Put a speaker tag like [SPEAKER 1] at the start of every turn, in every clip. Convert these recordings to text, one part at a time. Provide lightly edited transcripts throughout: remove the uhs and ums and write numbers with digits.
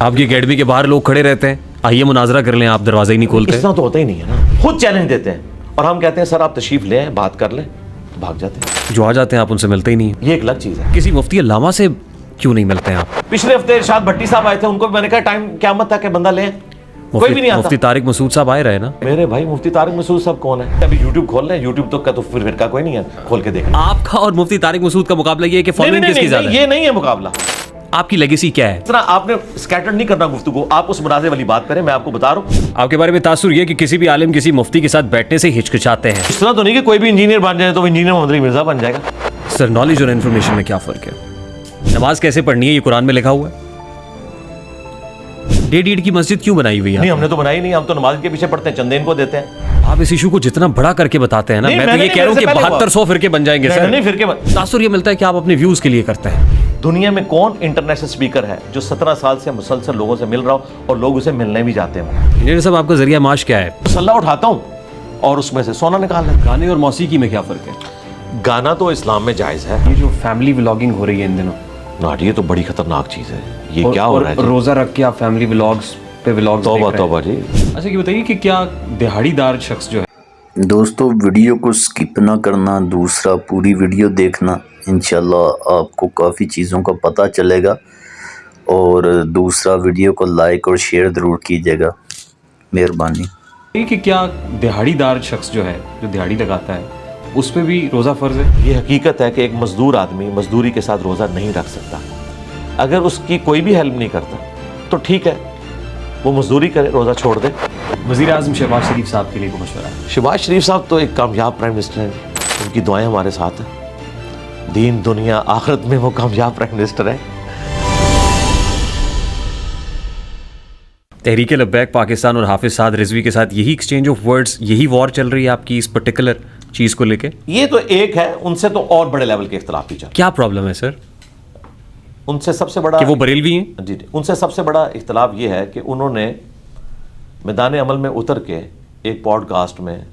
[SPEAKER 1] आपकी एकेडमी के बाहर लोग खड़े रहते हैं, आइए मुनाजरा कर लें, आप दरवाजा ही नहीं खोलते।
[SPEAKER 2] इतना तो होता ही नहीं है ना, खुद चैलेंज देते हैं और हम कहते हैं सर आप तशरीफ ले आएं, बात कर लें, भाग जाते हैं।
[SPEAKER 1] जो आ जाते हैं आप उनसे मिलते ही नहीं।
[SPEAKER 2] ये एक अलग चीज है।
[SPEAKER 1] किसी मुफ्ती अल्लामा से क्यों नहीं मिलते हैं आप?
[SPEAKER 2] पिछले हफ्ते इरशाद भट्टी साहब आए थे, उनको भी मैंने कहा टाइम क़यामत तक बंदा ले, कोई भी नहीं आता।
[SPEAKER 1] मुफ्ती तारिक मसूद साहब आए रहे ना।
[SPEAKER 2] मेरे भाई मुफ्ती तारिक मसूद साहब कौन है? अभी यूट्यूब खोल लें, यूट्यूब तो का तो फिर का कोई नहीं है, खोल के देख।
[SPEAKER 1] आपका और मुफ्ती तारिक मसूद का मुकाबला ये है कि फॉलोइंग किसकी ज्यादा है?
[SPEAKER 2] ये नहीं है मुकाबला।
[SPEAKER 1] आपकी लेगेसी क्या है?
[SPEAKER 2] इतना आपने स्कैटर नहीं करना गुफ्तगू, आप उस मुनाज़े वाली बात करें, मैं आपको बता रहा हूँ।
[SPEAKER 1] आपके बारे में तासुर ये कि किसी भी आलिम किसी मुफ्ती के साथ बैठने से हिचकिचाते हैं।
[SPEAKER 2] इस तरह तो नहीं कि कोई भी इंजीनियर बन जाए तो इंजीनियर मोहम्मद अली मिर्जा बन जाएगा।
[SPEAKER 1] सर, नॉलेज और इन्फॉर्मेशन में क्या फर्क है? नमाज कैसे पढ़नी है ये कुरान में लिखा हुआ है। 1.5 ईंट की मस्जिद क्यों बनाई हुई है?
[SPEAKER 2] नहीं, हमने तो बनाई नहीं, हम तो नमाज के पीछे पढ़ते हैं, चंदे इनको देते हैं।
[SPEAKER 1] आप इस इशू को जितना बड़ा करके बताते हैं ना, मैं तो ये कह रहा हूँ कि 7200 फिरके बन जाएंगे सर।
[SPEAKER 2] नहीं फिरके
[SPEAKER 1] तासुर ये मिलता है कि आप अपने व्यूज के लिए करते हैं।
[SPEAKER 2] दुनिया में कौन इंटरनेशनल स्पीकर है जो 17 साल से मुसलसल लोगों से मिल रहा हो और लोग उसे मिलने भी जाते हैं?
[SPEAKER 1] इंजीनियर साहब, आपका जरिया माश क्या है?
[SPEAKER 2] मसल्ला उठाता हूँ और उसमें से सोना निकाल लेता।
[SPEAKER 1] गाने और मौसीकी में क्या फर्क है?
[SPEAKER 2] गाना तो इस्लाम में जायज़ है।
[SPEAKER 1] ये जो फैमिली व्लॉगिंग हो रही है इन दिनों,
[SPEAKER 2] ये तो बड़ी खतरनाक चीज़ है। ये क्या हो रहा है?
[SPEAKER 1] रोजा रख के आप फैमिली व्लॉग्स पे व्लॉग्स देख रहे हैं।
[SPEAKER 2] तौबा जी।
[SPEAKER 1] अच्छा, ये बताइए कि क्या दिहाड़ीदार शख्स जो है,
[SPEAKER 3] दोस्तों वीडियो को स्किप ना करना, दूसरा पूरी वीडियो देखना, इंशाल्लाह आपको काफ़ी चीज़ों का पता चलेगा। और दूसरा वीडियो को लाइक और शेयर ज़रूर कीजिएगा, मेहरबानी।
[SPEAKER 1] कि क्या दिहाड़ीदार शख्स जो है, जो दिहाड़ी लगाता है, उस पे भी रोज़ा फ़र्ज है?
[SPEAKER 2] ये हकीकत है कि एक मजदूर आदमी मजदूरी के साथ रोज़ा नहीं रख सकता। अगर उसकी कोई भी हेल्प नहीं करता तो ठीक है, वो मजदूरी करे, रोज़ा छोड़ दे।
[SPEAKER 1] वज़ीर आज़म शहबाज शरीफ साहब के लिए को मशवरा है।
[SPEAKER 2] शहबाज शरीफ साहब तो एक कामयाब प्राइम मिनिस्टर हैं, उनकी दुआएं हमारे साथ हैं। दीन दुनिया आखिरत में वो कामयाब प्राइम मिनिस्टर है।
[SPEAKER 1] तहरीक लब्बैक पाकिस्तान और हाफिज साद रिजवी के साथ यही एक्सचेंज ऑफ वर्ड्स, यही वॉर चल रही है आपकी इस पर्टिकुलर चीज़ को लेके?
[SPEAKER 2] ये तो एक है, उनसे तो और बड़े लेवल के इख्तिलाफ भी चल।
[SPEAKER 1] क्या प्रॉब्लम है सर?
[SPEAKER 2] उनसे सबसे बड़ा
[SPEAKER 1] कि वो बरेलवी हैं?
[SPEAKER 2] जी, उनसे सबसे बड़ा इख्तिलाफ ये है कि उन्होंने मैदान अमल में उतर के एक पॉडकास्ट में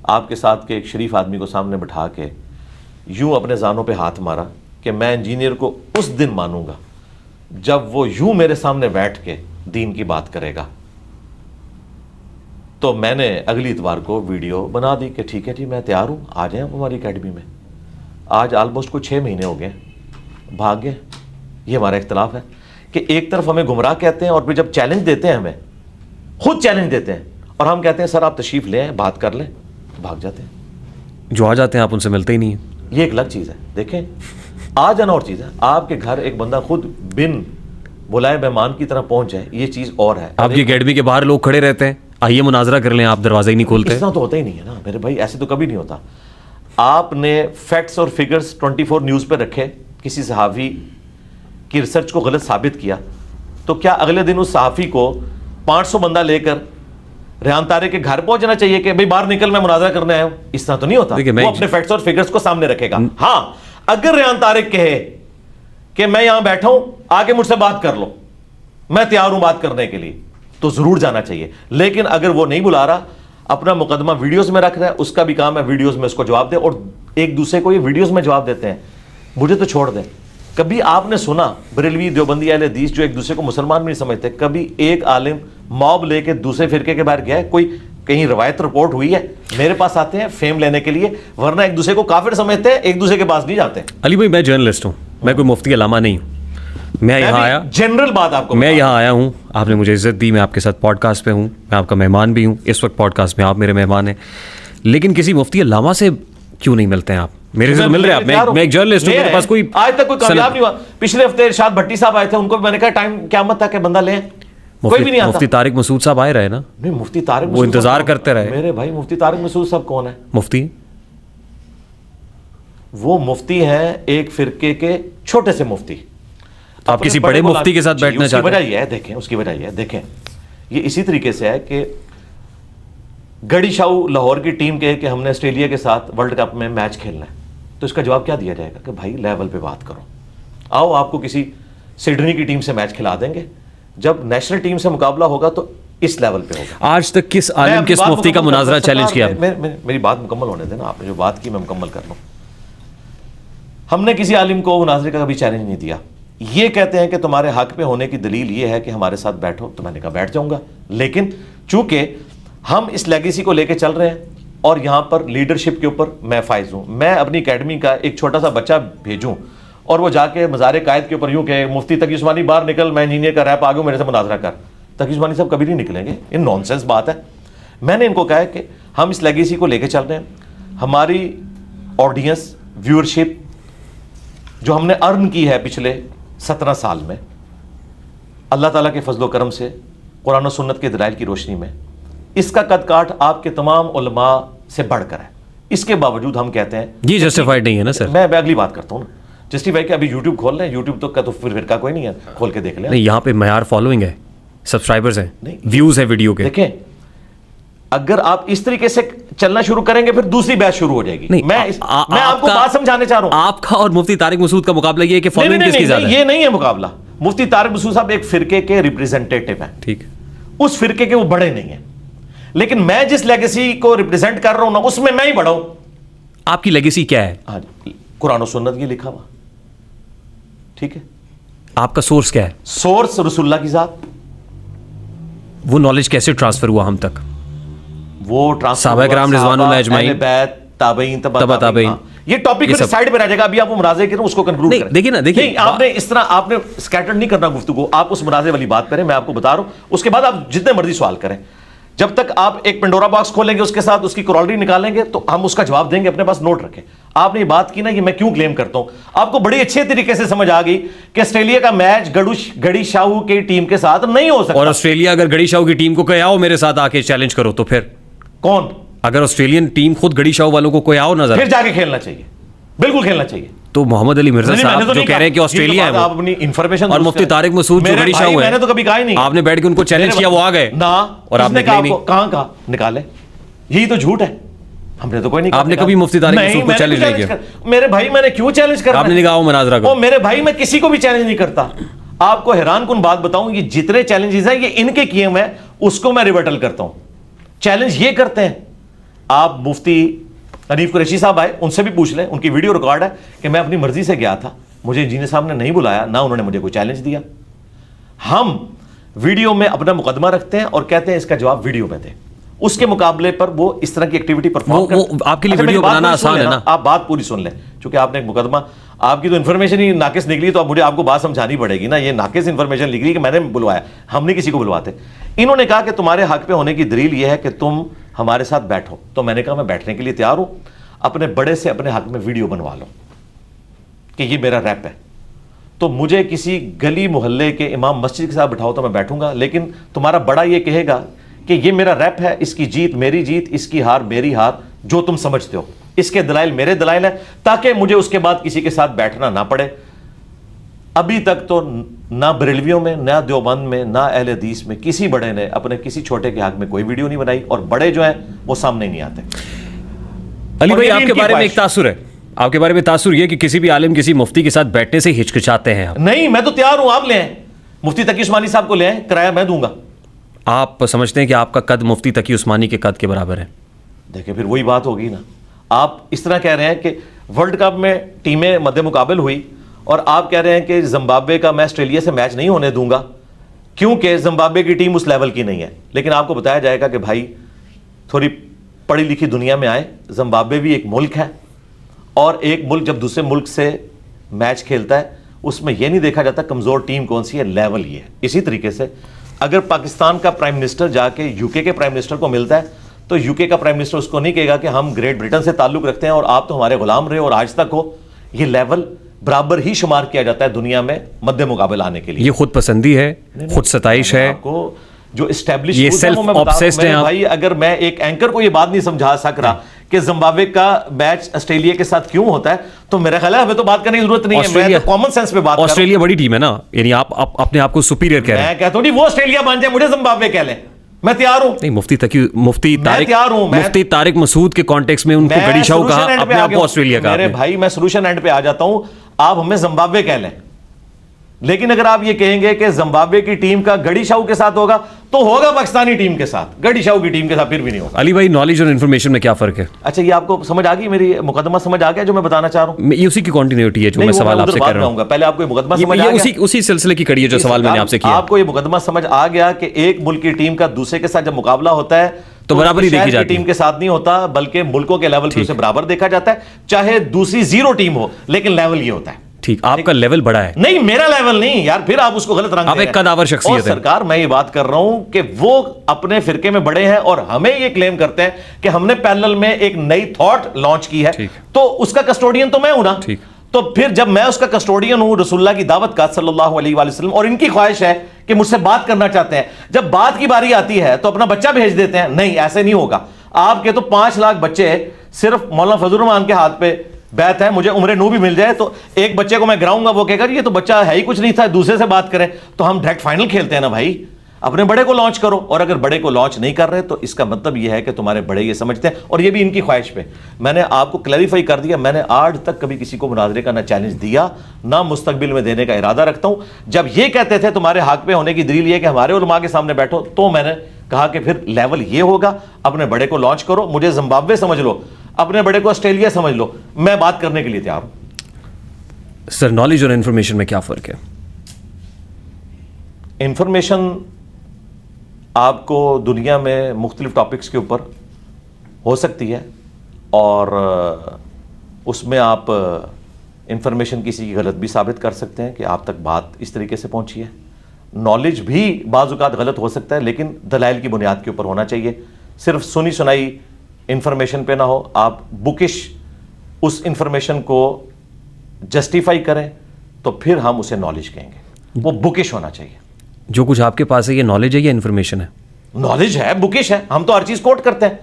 [SPEAKER 2] आपके साथ के एक शरीफ आदमी को सामने बिठा के यूं अपने जानों पे हाथ मारा कि मैं इंजीनियर को उस दिन मानूंगा जब वो यूं मेरे सामने बैठ के दीन की बात करेगा। तो मैंने अगली इतवार को वीडियो बना दी कि ठीक है जी, मैं तैयार हूं, आ जाएं आप हमारी एकेडमी में। आज ऑलमोस्ट को 6 महीने हो गए, भाग गए। ये हमारा इख्तिलाफ है कि एक तरफ हमें गुमराह कहते हैं और फिर जब चैलेंज देते हैं, हमें खुद चैलेंज देते हैं और हम कहते हैं सर आप तशरीफ ले आएं, बात कर लें, भाग जाते हैं।
[SPEAKER 1] जो आ जाते हैं आप उनसे मिलते ही नहीं है।
[SPEAKER 2] ये एक अलग चीज़ है। देखें, आ जाना और चीज़ है, आपके घर एक बंदा खुद बिन बुलाए मेहमान की तरह पहुंच जाए, ये चीज़ और है।
[SPEAKER 1] आपकी एकेडमी के बाहर लोग खड़े रहते हैं, आइए मुनाजरा कर लें, आप दरवाजा ही नहीं खोलते।
[SPEAKER 2] इतना तो होता ही नहीं है ना मेरे भाई, ऐसे तो कभी नहीं होता। आपने फैक्ट्स और फिगर्स 24 न्यूज़ पर रखे, किसी सहाफ़ी की रिसर्च को गलत साबित किया, तो क्या अगले दिन उस सहाफ़ी को 500 बंदा लेकर रेहान तारिक के घर पहुंचना चाहिए कि भाई बाहर निकल, मैं मुनाजरा करने आया हूं? इस तरह तो नहीं होता। वो अपने फैक्ट्स और फिगर्स को सामने रखेगा। हाँ, अगर रेहान तारिक कहे कि मैं यहां बैठा हूं, आके मुझसे बात कर लो, मैं तैयार हूं बात करने के लिए, तो जरूर जाना चाहिए। लेकिन अगर वो नहीं बुला रहा, अपना मुकदमा वीडियोस में रख रहा है, उसका भी काम है वीडियोस में उसको जवाब दे, और एक दूसरे को ये वीडियोस में जवाब देते हैं। मुझे तो छोड़ दें, कभी आपने सुना बरेलवी देवबंदी अहले हदीस जो एक दूसरे को मुसलमान भी नहीं समझते, कभी एक आलिम मॉब लेके दूसरे फिरके के बाहर गया है? कोई कहीं रवायत रिपोर्ट हुई है? मेरे पास आते हैं फेम लेने के लिए, वरना एक दूसरे को काफिर समझते हैं, एक दूसरे के पास नहीं जाते।
[SPEAKER 1] अली भाई, मैं जर्नलिस्ट हूँ, मैं कोई मुफ्ती अलामा नहीं हूँ। मैं यहाँ आया,
[SPEAKER 2] जनरल बात आपको
[SPEAKER 1] मैं यहाँ आया हूँ, आपने मुझे इज्जत दी, मैं आपके साथ पॉडकास्ट पे हूँ, मैं आपका मेहमान भी हूँ। इस वक्त पॉडकास्ट में आप मेरे मेहमान हैं, लेकिन किसी मुफ्ती अल्लामा से क्यों नहीं मिलते हैं आप? मेरे से तो मिल रहे हैं आप। मैं एक जर्नलिस्ट हूं, मेरे पास कोई
[SPEAKER 2] आज तक कोई कामयाब नहीं हुआ। पिछले हफ्ते इरशाद भट्टी साहब आए थे, उनको भी मैंने कहा टाइम क़यामत तक बंदा ले, कोई भी नहीं आता।
[SPEAKER 1] मुफ्ती तारिक मसूद साहब आए रहे ना।
[SPEAKER 2] नहीं, मुफ्ती तारिक
[SPEAKER 1] वो इंतजार करते रहे।
[SPEAKER 2] मेरे भाई मुफ्ती तारिक मसूद साहब कौन है?
[SPEAKER 1] मुफ्ती,
[SPEAKER 2] वो मुफ्ती हैं एक फिरके के छोटे से मुफ्ती।
[SPEAKER 1] आप किसी बड़े मुफ्ती के साथ बैठना चाहते हैं?
[SPEAKER 2] उसकी वजह यह है, देखें, उसकी वजह यह है, देखें, ये इसी तरीके से है कि गढ़ी शाहू लाहौर की टीम कहे कि हमने ऑस्ट्रेलिया के साथ वर्ल्ड कप में मैच खेलना है, तो इसका जवाब क्या दिया जाएगा कि भाई लेवल पे बात करो, आओ आपको किसी सिडनी की टीम से मैच खिला देंगे। जब नेशनल टीम से मुकाबला होगा तो इस लेवल पे होगा।
[SPEAKER 1] आज तक किस आलिम, किस मुफ्ती का मुनाजरा चैलेंज किया?
[SPEAKER 2] मेरी बात मुकम्मल होने देना, आपने जो बात की मैं मुकम्मल कर लूं। हमने किसी आलिम को मुनाजरे का कभी चैलेंज नहीं दिया, ये कहते हैं कि तुम्हारे हक पे होने की दलील ये है कि हमारे साथ बैठो, तो मैंने कहा बैठ जाऊंगा। लेकिन चूंकि हम इस लेगेसी को लेके चल रहे हैं और यहां पर लीडरशिप के ऊपर मैं फाइज हूं, मैं अपनी एकेडमी का एक छोटा सा बच्चा भेजूं और वो जाके मज़ार कायद के ऊपर यूं कहे मुफ्ती तकी उस्मानी बाहर निकल, मैं इंजीनियर का रैप आ गया, मेरे से मुनाजरा कर, तकी उस्मानी साहब कभी नहीं निकलेंगे, ये नॉनसेंस बात है। मैंने इनको कहा है कि हम इस लेगेसी को लेके चल रहे हैं, हमारी ऑडियंस व्यूअरशिप जो हमने अर्न की है पिछले 17 साल में अल्लाह ताला के फजलो करम से, कुरान और सुन्नत के दलाइल की रोशनी में, इसका कद काठ आपके तमाम उलमा से बढ़कर है। इसके बावजूद हम कहते हैं
[SPEAKER 1] ये जस्टिफाइड नहीं है ना सर।
[SPEAKER 2] मैं अगली बात करता हूं ना, जस्टिफाई के अभी यूट्यूब खोल रहे हैं, यूट्यूब तो का तो फिर का कोई नहीं है, खोल के देख लें।
[SPEAKER 1] नहीं, यहाँ पे मयार फॉलोइंग है, सब्सक्राइबर्स हैं, व्यूज है वीडियो के।
[SPEAKER 2] देखें, अगर आप इस तरीके से चलना शुरू करेंगे फिर दूसरी बैच शुरू हो जाएगी।
[SPEAKER 1] नहीं,
[SPEAKER 2] मैं आपको बात समझाने चाह रहा हूं।
[SPEAKER 1] आपका और मुफ्ती तारिक मसूद का मुकाबला ये है कि फॉलोइंग किसकी ज्यादा है?
[SPEAKER 2] ये नहीं है मुकाबला। मुफ्ती तारिक मसूद साहब एक फिरके के रिप्रेजेंटेटिव हैं,
[SPEAKER 1] ठीक,
[SPEAKER 2] उस फिरके के वो बड़े नहीं है, लेकिन मैं जिस लेगेसी को रिप्रेजेंट कर रहा हूं ना, उसमें मैं ही बड़ा हूं।
[SPEAKER 1] आपकी लेगेसी क्या है?
[SPEAKER 2] हाँ, कुरान और सुन्नत ये लिखा हुआ, ठीक है।
[SPEAKER 1] आपका सोर्स क्या है?
[SPEAKER 2] सोर्स रसूलुल्लाह की जात।
[SPEAKER 1] वो नॉलेज कैसे ट्रांसफर हुआ हम तक?
[SPEAKER 2] वो
[SPEAKER 1] साहबा किराम रिज़वानुल्लाह अजमाइन,
[SPEAKER 2] ताबईन,
[SPEAKER 1] तबा ताबईन,
[SPEAKER 2] ये टॉपिक साइड पे रह जाएगा। अभी आप वो मुनाज़े के उसको कंक्लूड करें।
[SPEAKER 1] देखिए ना, देखिए
[SPEAKER 2] आपने इस तरह आपने स्कैटर नहीं करना गुफ्तगू, आप उस मुनाज़े वाली बात करें, मैं आपको बता रहा हूं। उसके बाद आप जितने मर्जी सवाल करें, जब तक आप एक पेंडोरा बॉक्स खोलेंगे, उसके साथ उसकी क्रॉलरी निकालेंगे, तो हम उसका जवाब देंगे, अपने पास नोट रखें। आपने ये बात की ना, ये मैं क्यों क्लेम करता हूं, आपको बड़ी अच्छे तरीके से समझ आ गई कि ऑस्ट्रेलिया का मैच गड़ी शाहू की टीम के साथ नहीं हो सकता।
[SPEAKER 1] और ऑस्ट्रेलिया अगर गड़ी शाहू की टीम को कहे आओ मेरे साथ आके चैलेंज करो, तो फिर
[SPEAKER 2] कौन?
[SPEAKER 1] अगर ऑस्ट्रेलियन टीम खुद गड़ी शाहू वालों को कोई आओ नजर,
[SPEAKER 2] फिर जाके खेलना चाहिए, बिल्कुल खेलना चाहिए।
[SPEAKER 1] तो मोहम्मद अली मिर्जा साहब जो कह रहे हैं कि ऑस्ट्रेलिया है वो,
[SPEAKER 2] आप अपनी इंफॉर्मेशन,
[SPEAKER 1] और मुफ्ती तारिक मसूद जो गड़ी शाहू है,
[SPEAKER 2] मैंने तो कभी कहा ही नहीं।
[SPEAKER 1] आपने बैठ के उनको चैलेंज किया, वो आ गए
[SPEAKER 2] ना,
[SPEAKER 1] और आपने
[SPEAKER 2] कहां कहा निकाले? यही तो झूठ है, हमने तो कोई नहीं।
[SPEAKER 1] आपने कभी मुफ्ती तारिक मसूद को चैलेंज नहीं किया?
[SPEAKER 2] मेरे भाई मैंने क्यों चैलेंज करना?
[SPEAKER 1] आपने नहीं कहा मुनाजरा करो।
[SPEAKER 2] मेरे भाई मैं किसी को भी चैलेंज नहीं करता। आपको हैरान कुन बात बताऊं, ये जितने चैलेंजेस हैं ये इनके किए हुए हैं, उसको मैं रिबटल करता हूं। चैलेंज ये करते हैं, आप मुफ्ती हनीफ कुरैशी साहब आए, उनसे भी पूछ लें, उनकी वीडियो रिकॉर्ड है कि मैं अपनी मर्जी से गया था, मुझे इंजीनियर साहब ने नहीं बुलाया, ना उन्होंने मुझे कोई चैलेंज दिया। हम वीडियो में अपना मुकदमा रखते हैं और कहते हैं इसका जवाब वीडियो में दें। उसके मुकाबले पर वो इस तरह की एक्टिविटी परफॉर्म
[SPEAKER 1] वो आपके लिए वीडियो बनाना आसान है ना?
[SPEAKER 2] आप बात पूरी सुन लें, क्योंकि आपने एक मुकदमा, आपकी तो इन्फॉर्मेशन ही नाकिस निकली, तो अब मुझे आपको बात समझानी पड़ेगी ना। ये नाकिस इन्फॉर्मेशन निकली कि मैंने बुलवाया, हम नहीं किसी को बुलवाते। इन्होंने कहा कि तुम्हारे हक पे होने की दलील यह है कि तुम हमारे साथ बैठो, तो मैंने कहा मैं बैठने के लिए तैयार हूं, अपने बड़े से अपने हक में वीडियो बनवा लो कि ये मेरा रैप है। तो मुझे किसी गली मोहल्ले के इमाम मस्जिद के साथ बिठाओ तो मैं बैठूंगा, लेकिन तुम्हारा बड़ा ये कहेगा कि ये मेरा रैप है, इसकी जीत मेरी जीत, इसकी हार मेरी हार, जो तुम समझते हो, इसके दलाइल मेरे दलाइल है, ताकि मुझे उसके बाद किसी के साथ बैठना ना पड़े। अभी तक तो ना बरेलवियों में, ना देवबंद में, ना अहले हदीस में किसी बड़े ने अपने किसी छोटे के हक में कोई वीडियो नहीं बनाई, और बड़े जो हैं वो सामने नहीं आते।
[SPEAKER 1] अली भाई, आपके बारे में एक तासुर है, आपके बारे में तासुर ये कि किसी भी आलिम किसी मुफ्ती के साथ बैठने से हिचकिचाते हैं आप।
[SPEAKER 2] नहीं, मैं तो तैयार हूं, आप ले आए मुफ्ती तकी उस्मानी साहब को, ले आए, किराया मैं दूंगा।
[SPEAKER 1] आप समझते हैं कि आपका कद मुफ्ती तकी उस्मानी के कद के बराबर है?
[SPEAKER 2] देखिए फिर वही बात होगी ना। आप इस तरह कह रहे हैं कि वर्ल्ड कप में टीमें मध्य मुकाबल हुई, और आप कह रहे हैं कि जिम्बाब्वे का मैं ऑस्ट्रेलिया से मैच नहीं होने दूंगा क्योंकि जिम्बाब्वे की टीम उस लेवल की नहीं है। लेकिन आपको बताया जाएगा कि भाई थोड़ी पढ़ी लिखी दुनिया में आए, जिम्बाब्वे भी एक मुल्क है, और एक मुल्क जब दूसरे मुल्क से मैच खेलता है उसमें यह नहीं देखा जाता कमज़ोर टीम कौन सी है, लेवल ये है। इसी तरीके से अगर पाकिस्तान का प्राइम मिनिस्टर जाके यूके के प्राइम मिनिस्टर को मिलता है, तो यूके का प्राइम मिनिस्टर उसको नहीं कहेगा कि हम ग्रेट ब्रिटेन से ताल्लुक रखते हैं और आप तो हमारे गुलाम रहे और आज तक हो। ये लेवल बराबर ही शुमार किया जाता है दुनिया में मध्य मुकाबला आने के लिए।
[SPEAKER 1] ये खुद पसंदी है, खुद सताइश है,
[SPEAKER 2] आपको जो एस्टैब्लिश,
[SPEAKER 1] ये सेल्फ ऑब्सेस्ड है
[SPEAKER 2] भाई। अगर मैं एक एंकर को ये बात नहीं समझा सक रहा कि जिम्बाब्वे का मैच ऑस्ट्रेलिया के साथ क्यों होता है, तो मेरा ख्याल है हमें तो बात करने की जरूरत नहीं है। मैं तो कॉमन सेंस पे बात कर रहा हूं।
[SPEAKER 1] ऑस्ट्रेलिया बड़ी टीम है ना, यानी आप अपने आप को सुपीरियर कह रहे हैं।
[SPEAKER 2] मैं कहता हूं वो ऑस्ट्रेलिया मान जाए, मुझे जिम्बाब्वे कह लें, मैं तैयार हूं।
[SPEAKER 1] नहीं, मुफ्ती तारिक मसूद के कॉन्टेक्स्ट में उनको गड़ी शाहू कहा, अपने आप को ऑस्ट्रेलिया कहा।
[SPEAKER 2] मेरे भाई मैं सॉल्यूशन एंड पे आ जाता हूं, आप हमें जिम्बाब्वे कह लें, लेकिन अगर आप ये कहेंगे कि जिम्बाब्वे की टीम का गड़ी शाहू के साथ होगा, तो होगा पाकिस्तानी टीम के साथ, गढ़ी शाह की टीम के साथ फिर भी नहीं होगा।
[SPEAKER 1] अली भाई, नॉलेज और इन्फॉर्मेशन में क्या फर्क है?
[SPEAKER 2] अच्छा, ये आपको समझ आ गई, मेरी मुकदमा समझ आ गया जो मैं बताना चाह रहा हूँ?
[SPEAKER 1] ये उसी की कंटिन्यूटी है जो मैं सवाल आपसे कर रहा हूँ।
[SPEAKER 2] पहले आपको ये मुकदमा समझ आ गया,
[SPEAKER 1] उसी सिलसिले की कड़ी है जो सवाल मैंने आपसे किया।
[SPEAKER 2] आपको ये मुकदमा समझ आ गया कि एक मुल्क की टीम का दूसरे के साथ जब मुकाबला होता है
[SPEAKER 1] तो बराबरी देखी जाती है।
[SPEAKER 2] टीम के साथ नहीं होता, बल्कि मुल्कों के लेवल पे उसे बराबर देखा जाता है, चाहे दूसरी जीरो टीम हो, लेकिन लेवल ये होता है।
[SPEAKER 1] ठीक, आपका लेवल बड़ा है।
[SPEAKER 2] नहीं, मेरा लेवल नहीं यार, फिर आप उसको गलत रंग
[SPEAKER 1] आप एक कदावर शख्सियत है।
[SPEAKER 2] सरकार, मैं ये बात कर रहा हूं कि वो अपने फिरके में बड़े हैं और हमें ये क्लेम करते हैं कि हमने पैरेलल में एक नई थॉट लॉन्च की है, तो उसका कस्टोडियन तो मैं हूं ना। तो फिर जब मैं उसका कस्टोडियन हूं, रसूलुल्लाह की दावत का सल्लल्लाहु अलैहि वसल्लम, और इनकी ख्वाहिश है कि मुझसे बात करना चाहते हैं, जब बात की बारी आती है तो अपना बच्चा भेज देते हैं। नहीं, ऐसे नहीं होगा। आपके तो 5 लाख बच्चे सिर्फ मौलाना फजलुर रहमान के हाथ पे बैत है, मुझे उम्र नू भी मिल जाए तो एक बच्चे को मैं गिराऊंगा, वो कहेगा ये तो बच्चा है ही कुछ नहीं था, दूसरे से बात करें। तो हम डायरेक्ट फाइनल खेलते हैं ना भाई, अपने बड़े को लॉन्च करो। और अगर बड़े को लॉन्च नहीं कर रहे तो इसका मतलब यह है कि तुम्हारे बड़े ये समझते हैं, और ये भी इनकी ख्वाहिश पे। मैंने आपको क्लैरिफाई कर दिया, मैंने आज तक कभी किसी को मुनाजरे का ना चैलेंज दिया, ना मुस्तकबिल में देने का इरादा रखता हूं। जब ये कहते थे तुम्हारे हक पे होने की दलील ये कि हमारे उलमा के सामने बैठो, तो मैंने कहा कि फिर लेवल ये होगा, अपने बड़े को लॉन्च करो। मुझे जिम्बाब्वे समझ लो, अपने बड़े को ऑस्ट्रेलिया समझ लो, मैं बात करने के लिए तैयार हूं।
[SPEAKER 1] सर, नॉलेज और इंफॉर्मेशन में क्या फर्क है?
[SPEAKER 2] इंफॉर्मेशन आपको दुनिया में मुख्तलिफ टॉपिक्स के ऊपर हो सकती है, और उसमें आप इंफॉर्मेशन किसी की गलत भी साबित कर सकते हैं कि आप तक बात इस तरीके से पहुंची है। नॉलेज भी बाज़-औक़ात गलत हो सकता है, लेकिन दलाइल की बुनियाद के ऊपर होना चाहिए। सिर्फ सुनी सुनाई इंफॉर्मेशन पे ना हो, आप बुकिश उस इंफॉर्मेशन को जस्टिफाई करें तो फिर हम उसे नॉलेज कहेंगे। वो बुकिश होना चाहिए।
[SPEAKER 1] जो कुछ आपके पास है ये नॉलेज है या इंफॉर्मेशन है?
[SPEAKER 2] नॉलेज है, बुकिश है। हम तो हर चीज कोट करते हैं।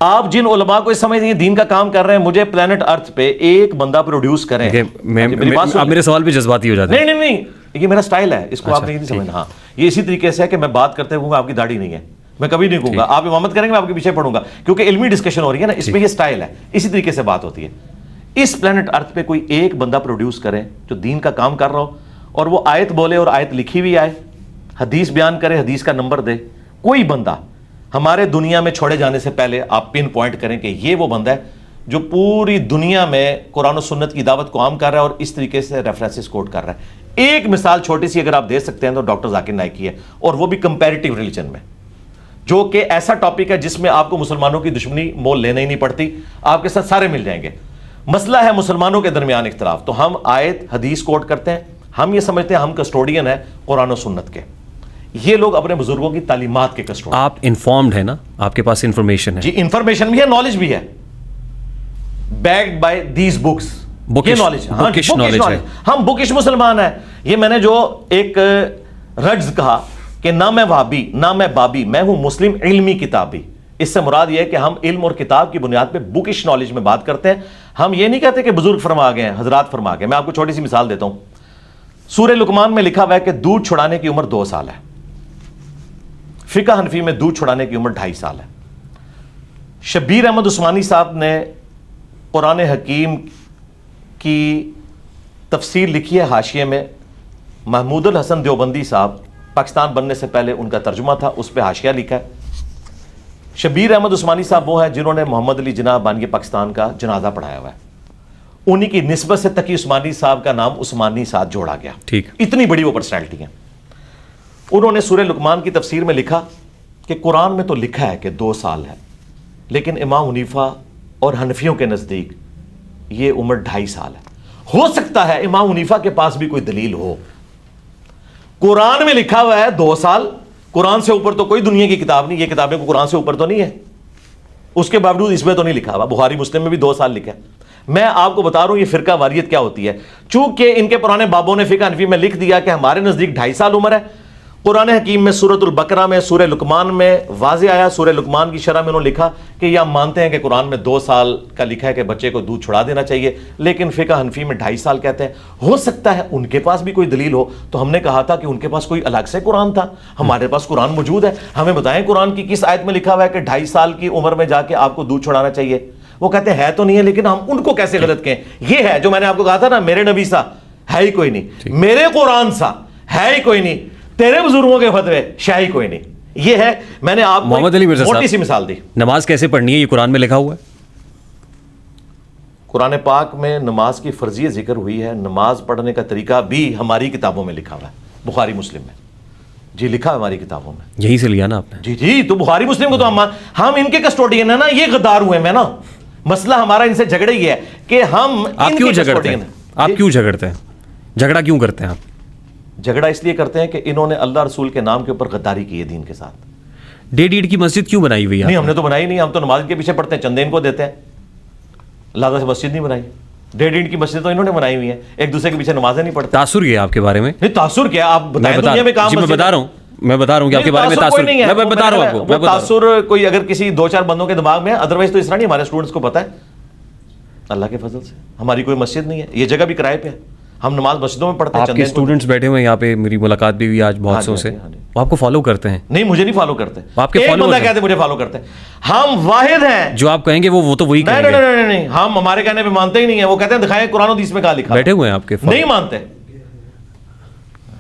[SPEAKER 2] आप जिन उलमा को इस समय दीन का काम कर रहे हैं, मुझे प्लेनेट अर्थ पे एक बंदा प्रोड्यूस करें।
[SPEAKER 1] आप मेरे सवाल पे जज्बाती हो जाते हैं।
[SPEAKER 2] नहीं नहीं नहीं, ये मेरा स्टाइल है, इसको आप नहीं समझना। हाँ, ये इसी तरीके से है कि मैं बात करते हुए आपकी दाढ़ी नहीं है, मैं कभी नहीं कहूंगा। आप इमामत करेंगे, मैं आपके पीछे पढ़ूंगा, क्योंकि इल्मी डिस्कशन हो रही है ना, इसमें ये स्टाइल है, इसी तरीके से बात होती है। इस प्लेनेट अर्थ पे कोई एक बंदा प्रोड्यूस करे जो दीन का काम कर रहा हो, और वो आयत बोले और आयत लिखी हुई आए, हदीस बयान करे, हदीस का नंबर दे। कोई बंदा हमारे दुनिया में छोड़े जाने से पहले आप पिन पॉइंट करें कि ये वो बंदा है जो पूरी दुनिया में कुरान और सुन्नत की दावत को आम कर रहा है और इस तरीके से रेफरेंसेस कोट कर रहा है। एक मिसाल छोटी सी अगर आप दे सकते हैं तो डॉक्टर जाकिर नाइक की है, और वो भी कंपैरेटिव रिलीजन में, जो कि ऐसा टॉपिक है जिसमें आपको मुसलमानों की दुश्मनी मोल लेने ही नहीं पड़ती, आपके साथ सारे मिल जाएंगे। मसला है मुसलमानों के दरमियान इख्तिलाफ, तो हम आयत हदीस कोट करते हैं, हम ये समझते हैं हम कस्टोडियन है कुरान और सुन्नत के। ये लोग अपने बुजुर्गों की तालीमात के कस्टोडियन।
[SPEAKER 1] आप इन्फॉर्म्ड है ना, आपके पास इंफॉर्मेशन है?
[SPEAKER 2] जी, इंफॉर्मेशन भी है, नॉलेज भी है, बैक्ड बाय दीज बुक्स। ये नॉलेज, हाँ, बुकिश नॉलेज है। हम बुकिश मुसलमान है। ये मैंने जो एक रज्ज कहा कि ना मैं वाबी ना मैं बाबी, मैं हूं मुस्लिम इल्मी किताबी, इससे मुराद यह है कि हम इल्म और किताब की बुनियाद पे बुकिश नॉलेज में बात करते हैं। हम ये नहीं कहते कि बुजुर्ग फरमा गए हैं, हजरात फरमा गए। मैं आपको छोटी सी मिसाल देता हूं। सूरह लुकमान में लिखा हुआ है कि दूध छुड़ाने की उम्र 2 साल है। फिका हनफी में दूध छुड़ाने की उम्र 2.5 साल है। शब्बीर अहमद उस्मानी साहब ने कुरान हकीम की तफसीर लिखी है हाशिए में। महमूद अल हसन देवबंदी साहब, पाकिस्तान बनने से पहले उनका तर्जुमा था, उस पर हाशिया लिखा है। शब्बीर अहमद उस्मानी साहब वो हैं जिन्होंने मोहम्मद अली जिन्ना बानी पाकिस्तान का जनाजा पढ़ाया हुआ है। उन्हीं की निस्बत से तकी उस्मानी साहब का नाम उस्मानी साथ जोड़ा गया।
[SPEAKER 1] ठीक,
[SPEAKER 2] इतनी बड़ी वो पर्सनैलिटी है। उन्होंने सूरह लुकमान की तफसीर में लिखा कि कुरान में तो लिखा है कि 2 साल है, लेकिन इमाम हनीफा और हनफियों के नजदीक ये उम्र 2.5 साल है। हो सकता है इमाम हनीफा के पास भी कोई दलील हो। कुरान में लिखा हुआ है 2 साल, कुरान से ऊपर तो कोई दुनिया की किताब नहीं, ये किताबें को कुरान से ऊपर तो नहीं है, उसके बावजूद इसमें तो नहीं लिखा हुआ। बुखारी मुस्लिम में भी 2 साल लिखा है। मैं आपको बता रहा हूं ये फिरका वारियत क्या होती है। चूंकि इनके पुराने बाबों ने फिका हनफी में लिख दिया कि हमारे नजदीक 2.5 साल उम्र है। कुरान हकीम में सूरतुल बकरा में सूरह लुकमान में वाज़े आया, सूरह लुकमान की शरह में उन्होंने लिखा कि यह मानते हैं कि कुरान में 2 साल का लिखा है कि बच्चे को दूध छुड़ा देना चाहिए, लेकिन फिका हनफी में 2.5 साल कहते हैं। हो सकता है उनके पास भी कोई दलील हो। तो हमने कहा था कि उनके पास कोई अलग से कुरान था, हमारे पास कुरान मौजूद है, हमें बताएं कुरान की किस आयत में लिखा हुआ है कि 2.5 साल की उम्र में जाके आपको दूध छुड़ाना चाहिए। वो कहते हैं तो नहीं है, लेकिन हम उनको कैसे गलत कहें। ये है जो मैंने आपको कहा था ना, मेरे नबी सा है ही कोई नहीं, मेरे कुरान सा है ही कोई नहीं, तेरे बुजुर्गों के फतवे, शाही कोई नहीं। ये है, मैंने आपको
[SPEAKER 1] मोहम्मद अली मिर्जा
[SPEAKER 2] मोटी सी
[SPEAKER 1] साहब,
[SPEAKER 2] मिसाल दी।
[SPEAKER 1] नमाज कैसे पढ़नी है ये कुरान में लिखा हुआ है?
[SPEAKER 2] कुरान पाक में नमाज की फर्जियत जिक्र हुई है, नमाज पढ़ने का तरीका भी हमारी किताबों में लिखा हुआ है, बुखारी मुस्लिम में। जी लिखा है हमारी किताबों में।
[SPEAKER 1] यहीं से लिया ना आपने?
[SPEAKER 2] जी जी, तो बुखारी मुस्लिम को तो हम इनके कस्टोडियन है ना, ये गद्दार हुए मैं ना। मसला हमारा इनसे झगड़े ही है कि हम
[SPEAKER 1] आप क्यों झगड़ते हैं? आप क्यों झगड़ते हैं? झगड़ा क्यों करते हैं आप?
[SPEAKER 2] झगड़ा इसलिए करते हैं कि इन्होंने अल्लाह रसूल के नाम के ऊपर गद्दारी की है दीन के साथ।
[SPEAKER 1] डेढ़ ईंट की मस्जिद क्यों बनाई हुई है?
[SPEAKER 2] नहीं, हमने तो बनाई नहीं, हम तो नमाज के पीछे पढ़ते हैं, चंदे इनको देते हैं। अल्लाह से मस्जिद नहीं बनाई, डेढ़ ईंट की मस्जिद तो इन्होंने बनाई हुई है, एक दूसरे के पीछे नमाजें नहीं पढ़ते।
[SPEAKER 1] तासुर ये आपके बारे में?
[SPEAKER 2] नहीं तासुर क्या, आप बताएं दुनिया में काम।
[SPEAKER 1] मैं बता रहा हूं कि आपके बारे में तासुर नहीं है। मैं बता रहा हूं आपको,
[SPEAKER 2] तासुर कोई अगर किसी 2-4 बंदों के दिमाग में, अदरवाइज तो इस तरह नहीं, हमारे स्टूडेंट्स को पता है अल्लाह के फजल से हमारी कोई मस्जिद नहीं है, ये जगह भी किराए पे है, हम नमाज मस्जिदों में पढ़ते हैं।
[SPEAKER 1] आपके स्टूडेंट्स बैठे हुए हैं यहाँ पे, मेरी मुलाकात भी हुई आज बहुत सौ से, वो आपको फॉलो करते हैं?
[SPEAKER 2] नहीं, मुझे नहीं फॉलो करते।
[SPEAKER 1] आपके
[SPEAKER 2] एक बंदा कहते हैं मुझे फॉलो करते हैं, हम वाहिद हैं।
[SPEAKER 1] जो आप कहेंगे वो तो वही
[SPEAKER 2] कहेंगे। नहीं, हम हमारे कहने पे मानते ही नहीं है। वो कहते हैं दिखाएं कुरान हदीस में कहां लिखा।
[SPEAKER 1] बैठे हुए हैं आपके,
[SPEAKER 2] नहीं मानते।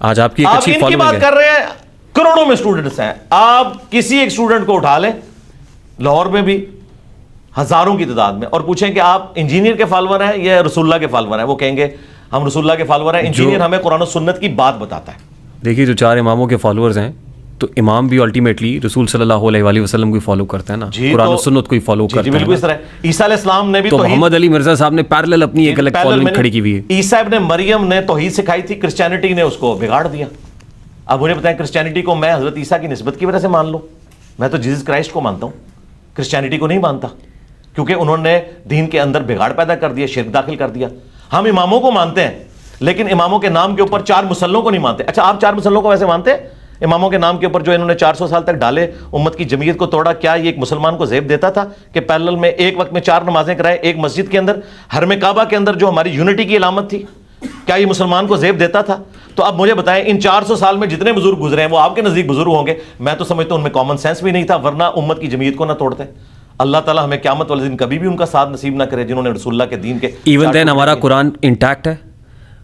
[SPEAKER 1] आज आपकी एक अच्छी
[SPEAKER 2] इनकी बात कर रहे हैं, करोड़ों में स्टूडेंट्स हैं। आप किसी एक स्टूडेंट को उठा लें, लाहौर में भी हजारों की तादाद में, और पूछें कि आप इंजीनियर के फॉलोअर हैं या रसूलुल्लाह के फॉलोअर हैं, वो कहेंगे हम रसूलुल्लाह के फॉलोअर हैं। इंजीनियर हमें कुरान और सुन्नत की बात बताता है। देखिए,
[SPEAKER 1] जो 4 इमामों के फॉलोअर्स हैं, तो इमाम भी अल्टीमेटली रसूल सल्लल्लाहु अलैहि वसल्लम को फॉलो करते हैं ना, कुरान और सुन्नत को फॉलो करते हैं।
[SPEAKER 2] बिल्कुल इस तरह ईसा अलैहिस्सलाम ने भी,
[SPEAKER 1] तो मोहम्मद अली मिर्जा साहब ने पैरेलल अपनी एक अलग फॉलोइंग खड़ी की हुई है।
[SPEAKER 2] ईसा इब्ने मरियम ने तौहीद सिखाई थी, क्रिश्चियनिटी ने उसको बिगाड़ दिया। अब मुझे बताएं, क्रिश्चियनिटी को मैं हजरत ईसा की निस्बत की वजह से मान लूं? मैं तो जीसस क्राइस्ट को मानता हूं, क्रिश्चियनिटी को नहीं मानता, क्योंकि उन्होंने दीन के अंदर बिगाड़ पैदा कर दिया, शिर्क दाखिल कर दिया। हम इमामों को मानते हैं, लेकिन इमामों के नाम के ऊपर 4 मुसल्लों को नहीं मानते। अच्छा, आप 4 मुसल्लों को वैसे मानते हैं? इमामों के नाम के ऊपर जो इन्होंने 400 साल तक डाले, उम्मत की जमीयत को तोड़ा, क्या ये एक मुसलमान को ज़ेब देता था कि पैरेलल में एक वक्त में 4 नमाजें कराए एक मस्जिद के अंदर, हरम काबा के अंदर, जो हमारी यूनिटी की अलामत थी? क्या ये मुसलमान को ज़ेब देता था? तो अब मुझे बताएं, इन 400 साल में जितने बुजुर्ग गुजरे हैं वो आपके नज़दीक बुजुर्ग होंगे? मैं तो समझता हूं उनमें कॉमन सेंस भी नहीं था, वरना उम्मत की जमीयत को ना तोड़ते। अल्लाह ताला हमें क़यामत वाले दिन कभी भी उनका साथ नसीब ना करे जिन्होंने रसूलुल्लाह के दीन के।
[SPEAKER 1] इवन देन हमारा कुरान इंटैक्ट है,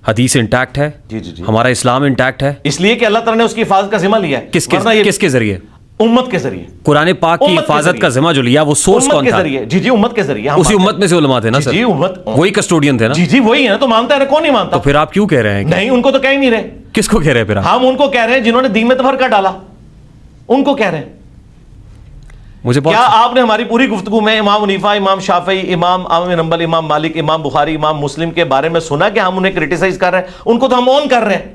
[SPEAKER 1] हदीस इंटैक्ट है,
[SPEAKER 2] जी,
[SPEAKER 1] हमारा इस्लाम इंटैक्ट है,
[SPEAKER 2] इसलिए कि अल्लाह ताला ने उसकी हिफाजत का जिम्मा लिया है।
[SPEAKER 1] किसके जरिए?
[SPEAKER 2] उम्मत के जरिए।
[SPEAKER 1] कुरान पाक की हिफाजत का जिम्मा जो लिया, वो सोर्स कौन था?
[SPEAKER 2] जी, उम्मत के जरिए।
[SPEAKER 1] उसी उम्मत में से उलमा थे ना सर?
[SPEAKER 2] जी, उम्मत,
[SPEAKER 1] वही कस्टोडियन थे ना?
[SPEAKER 2] जी, वही है ना। तो मानता है ना, कौन नहीं मानता?
[SPEAKER 1] तो फिर आप क्यों कह रहे हैं?
[SPEAKER 2] नहीं, उनको तो कह ही नहीं रहे।
[SPEAKER 1] किसको कह रहे हैं फिर?
[SPEAKER 2] हम उनको कह रहे हैं जिन्होंने दीन में तफरका डाला, उनको कह रहे हैं।
[SPEAKER 1] मुझे
[SPEAKER 2] क्या आपने हमारी पूरी गुफ्तगू में इमाम हनीफा, इमाम शाफई, इमाम अहमद बिन हंबल, इमाम मालिक, इमाम बुखारी, इमाम मुस्लिम के बारे में सुना कि हम उन्हें क्रिटिसाइज कर रहे हैं? उनको तो हम ऑन कर रहे हैं।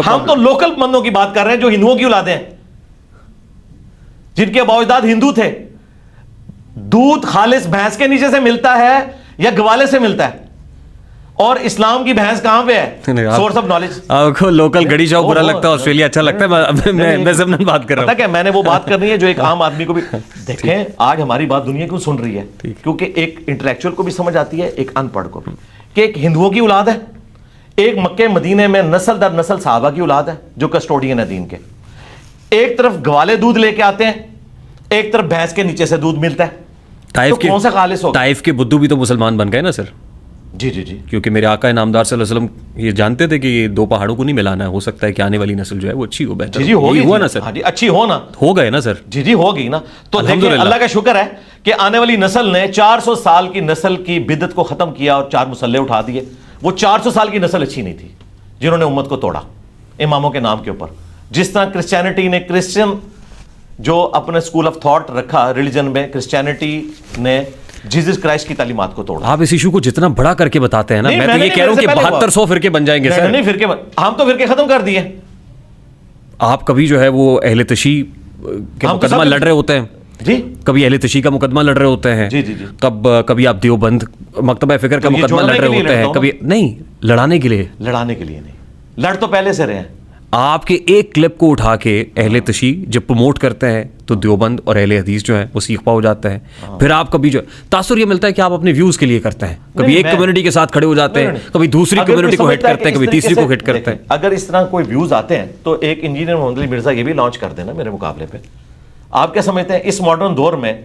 [SPEAKER 2] हम तो लोकल बंदों की बात कर रहे हैं जो हिंदुओं की औलादे हैं, जिनके अबाउजदाद हिंदू थे। दूध खालिस भैंस के नीचे से मिलता है या गवाले से मिलता है? और इस्लाम की भैंस कहां पे है? Source of knowledge.
[SPEAKER 1] आपको लोकल गड़ी शॉप बुरा लगता है, ऑस्ट्रेलिया अच्छा लगता है? मैं ज़मनन बात कर रहा हूं।
[SPEAKER 2] पता क्या, मैंने वो बात करनी है जो एक आम आदमी को भी देखें। आज हमारी बात दुनिया क्यों सुन रही है? क्योंकि एक इंटेलेक्चुअल को भी समझ आती है, एक अनपढ़ को भी, कि एक हिंदुओं की औलाद है, एक मक्के मदीने में नस्ल दर नस्ल सहाबा की औलाद है जो कस्टोडियन है दीन के। एक तरफ गवाले दूध लेके आते हैं, एक तरफ भैंस के नीचे से दूध मिलता है। तो कौन सा खालिस होगा?
[SPEAKER 1] ताइफ के बुद्धू भी तो मुसलमान बन गए ना सर?
[SPEAKER 2] जी,
[SPEAKER 1] क्योंकि मेरे आका नामदार सल्लल्लाहु अलैहि वसल्लम ये जानते थे कि ये 2 पहाड़ों को नहीं मिलाना है, हो सकता है कि आने वाली नस्ल जो है वो अच्छी हो, बेहतर।
[SPEAKER 2] जी, होगी,
[SPEAKER 1] हुआ ना सर?
[SPEAKER 2] हाँ जी, अच्छी हो ना,
[SPEAKER 1] हो गए ना सर?
[SPEAKER 2] जी, होगी ना। तो देखिए, अल्लाह का शुक्र है कि आने वाली नस्ल ने 400 साल की नस्ल की बिदत को खत्म किया और 4 मुसल्ले उठा दिए। वो 400 साल की नस्ल अच्छी नहीं थी जिन्होंने उम्मत को तोड़ा इमामों के नाम के ऊपर। जिस तरह क्रिश्चियनिटी ने, क्रिश्चियन जो अपने स्कूल ऑफ थॉट रखा रिलीजन में, क्रिश्चियनिटी ने जीसस क्राइस्ट की तालीमात को तोड़ा।
[SPEAKER 1] आप इस इशू को जितना बड़ा करके बताते हैं ना, मैं तो ये कह रहा हूं कि 7200 फिरके बन जाएंगे सर।
[SPEAKER 2] नहीं, फिरके हम तो फिरके खत्म कर दिए।
[SPEAKER 1] आप कभी जो है वो अहले तशी के मुकदमा लड़ रहे होते हैं
[SPEAKER 2] जी,
[SPEAKER 1] कभी अहले तशी का मुकदमा लड़ रहे होते हैं
[SPEAKER 2] जी,
[SPEAKER 1] कभी आप देवबंद मकतबा फिक्र का मुकदमा लड़ रहे होते हैं, कभी नहीं, लड़ाने के लिए नहीं, लड़ तो पहले से रहे हैं। आपके एक क्लिप को उठा के अहले तशी जब प्रमोट करते हैं तो देवबंद और अहले हदीस जो है वो सीखपा हो जाता है। फिर आप कभी जो तासुर ये मिलता है कि आप अपने व्यूज के लिए करते हैं, कभी एक कम्युनिटी के साथ खड़े हो जाते हैं, कभी दूसरी कम्युनिटी को हिट करते हैं, कभी तीसरी को हिट करते हैं।
[SPEAKER 2] अगर इस तरह कोई व्यूज आते हैं तो एक इंजीनियर मोहम्मद अली मिर्जा ये भी लॉन्च कर देना मेरे मुकाबले पे। आप क्या समझते हैं, इस मॉडर्न दौर में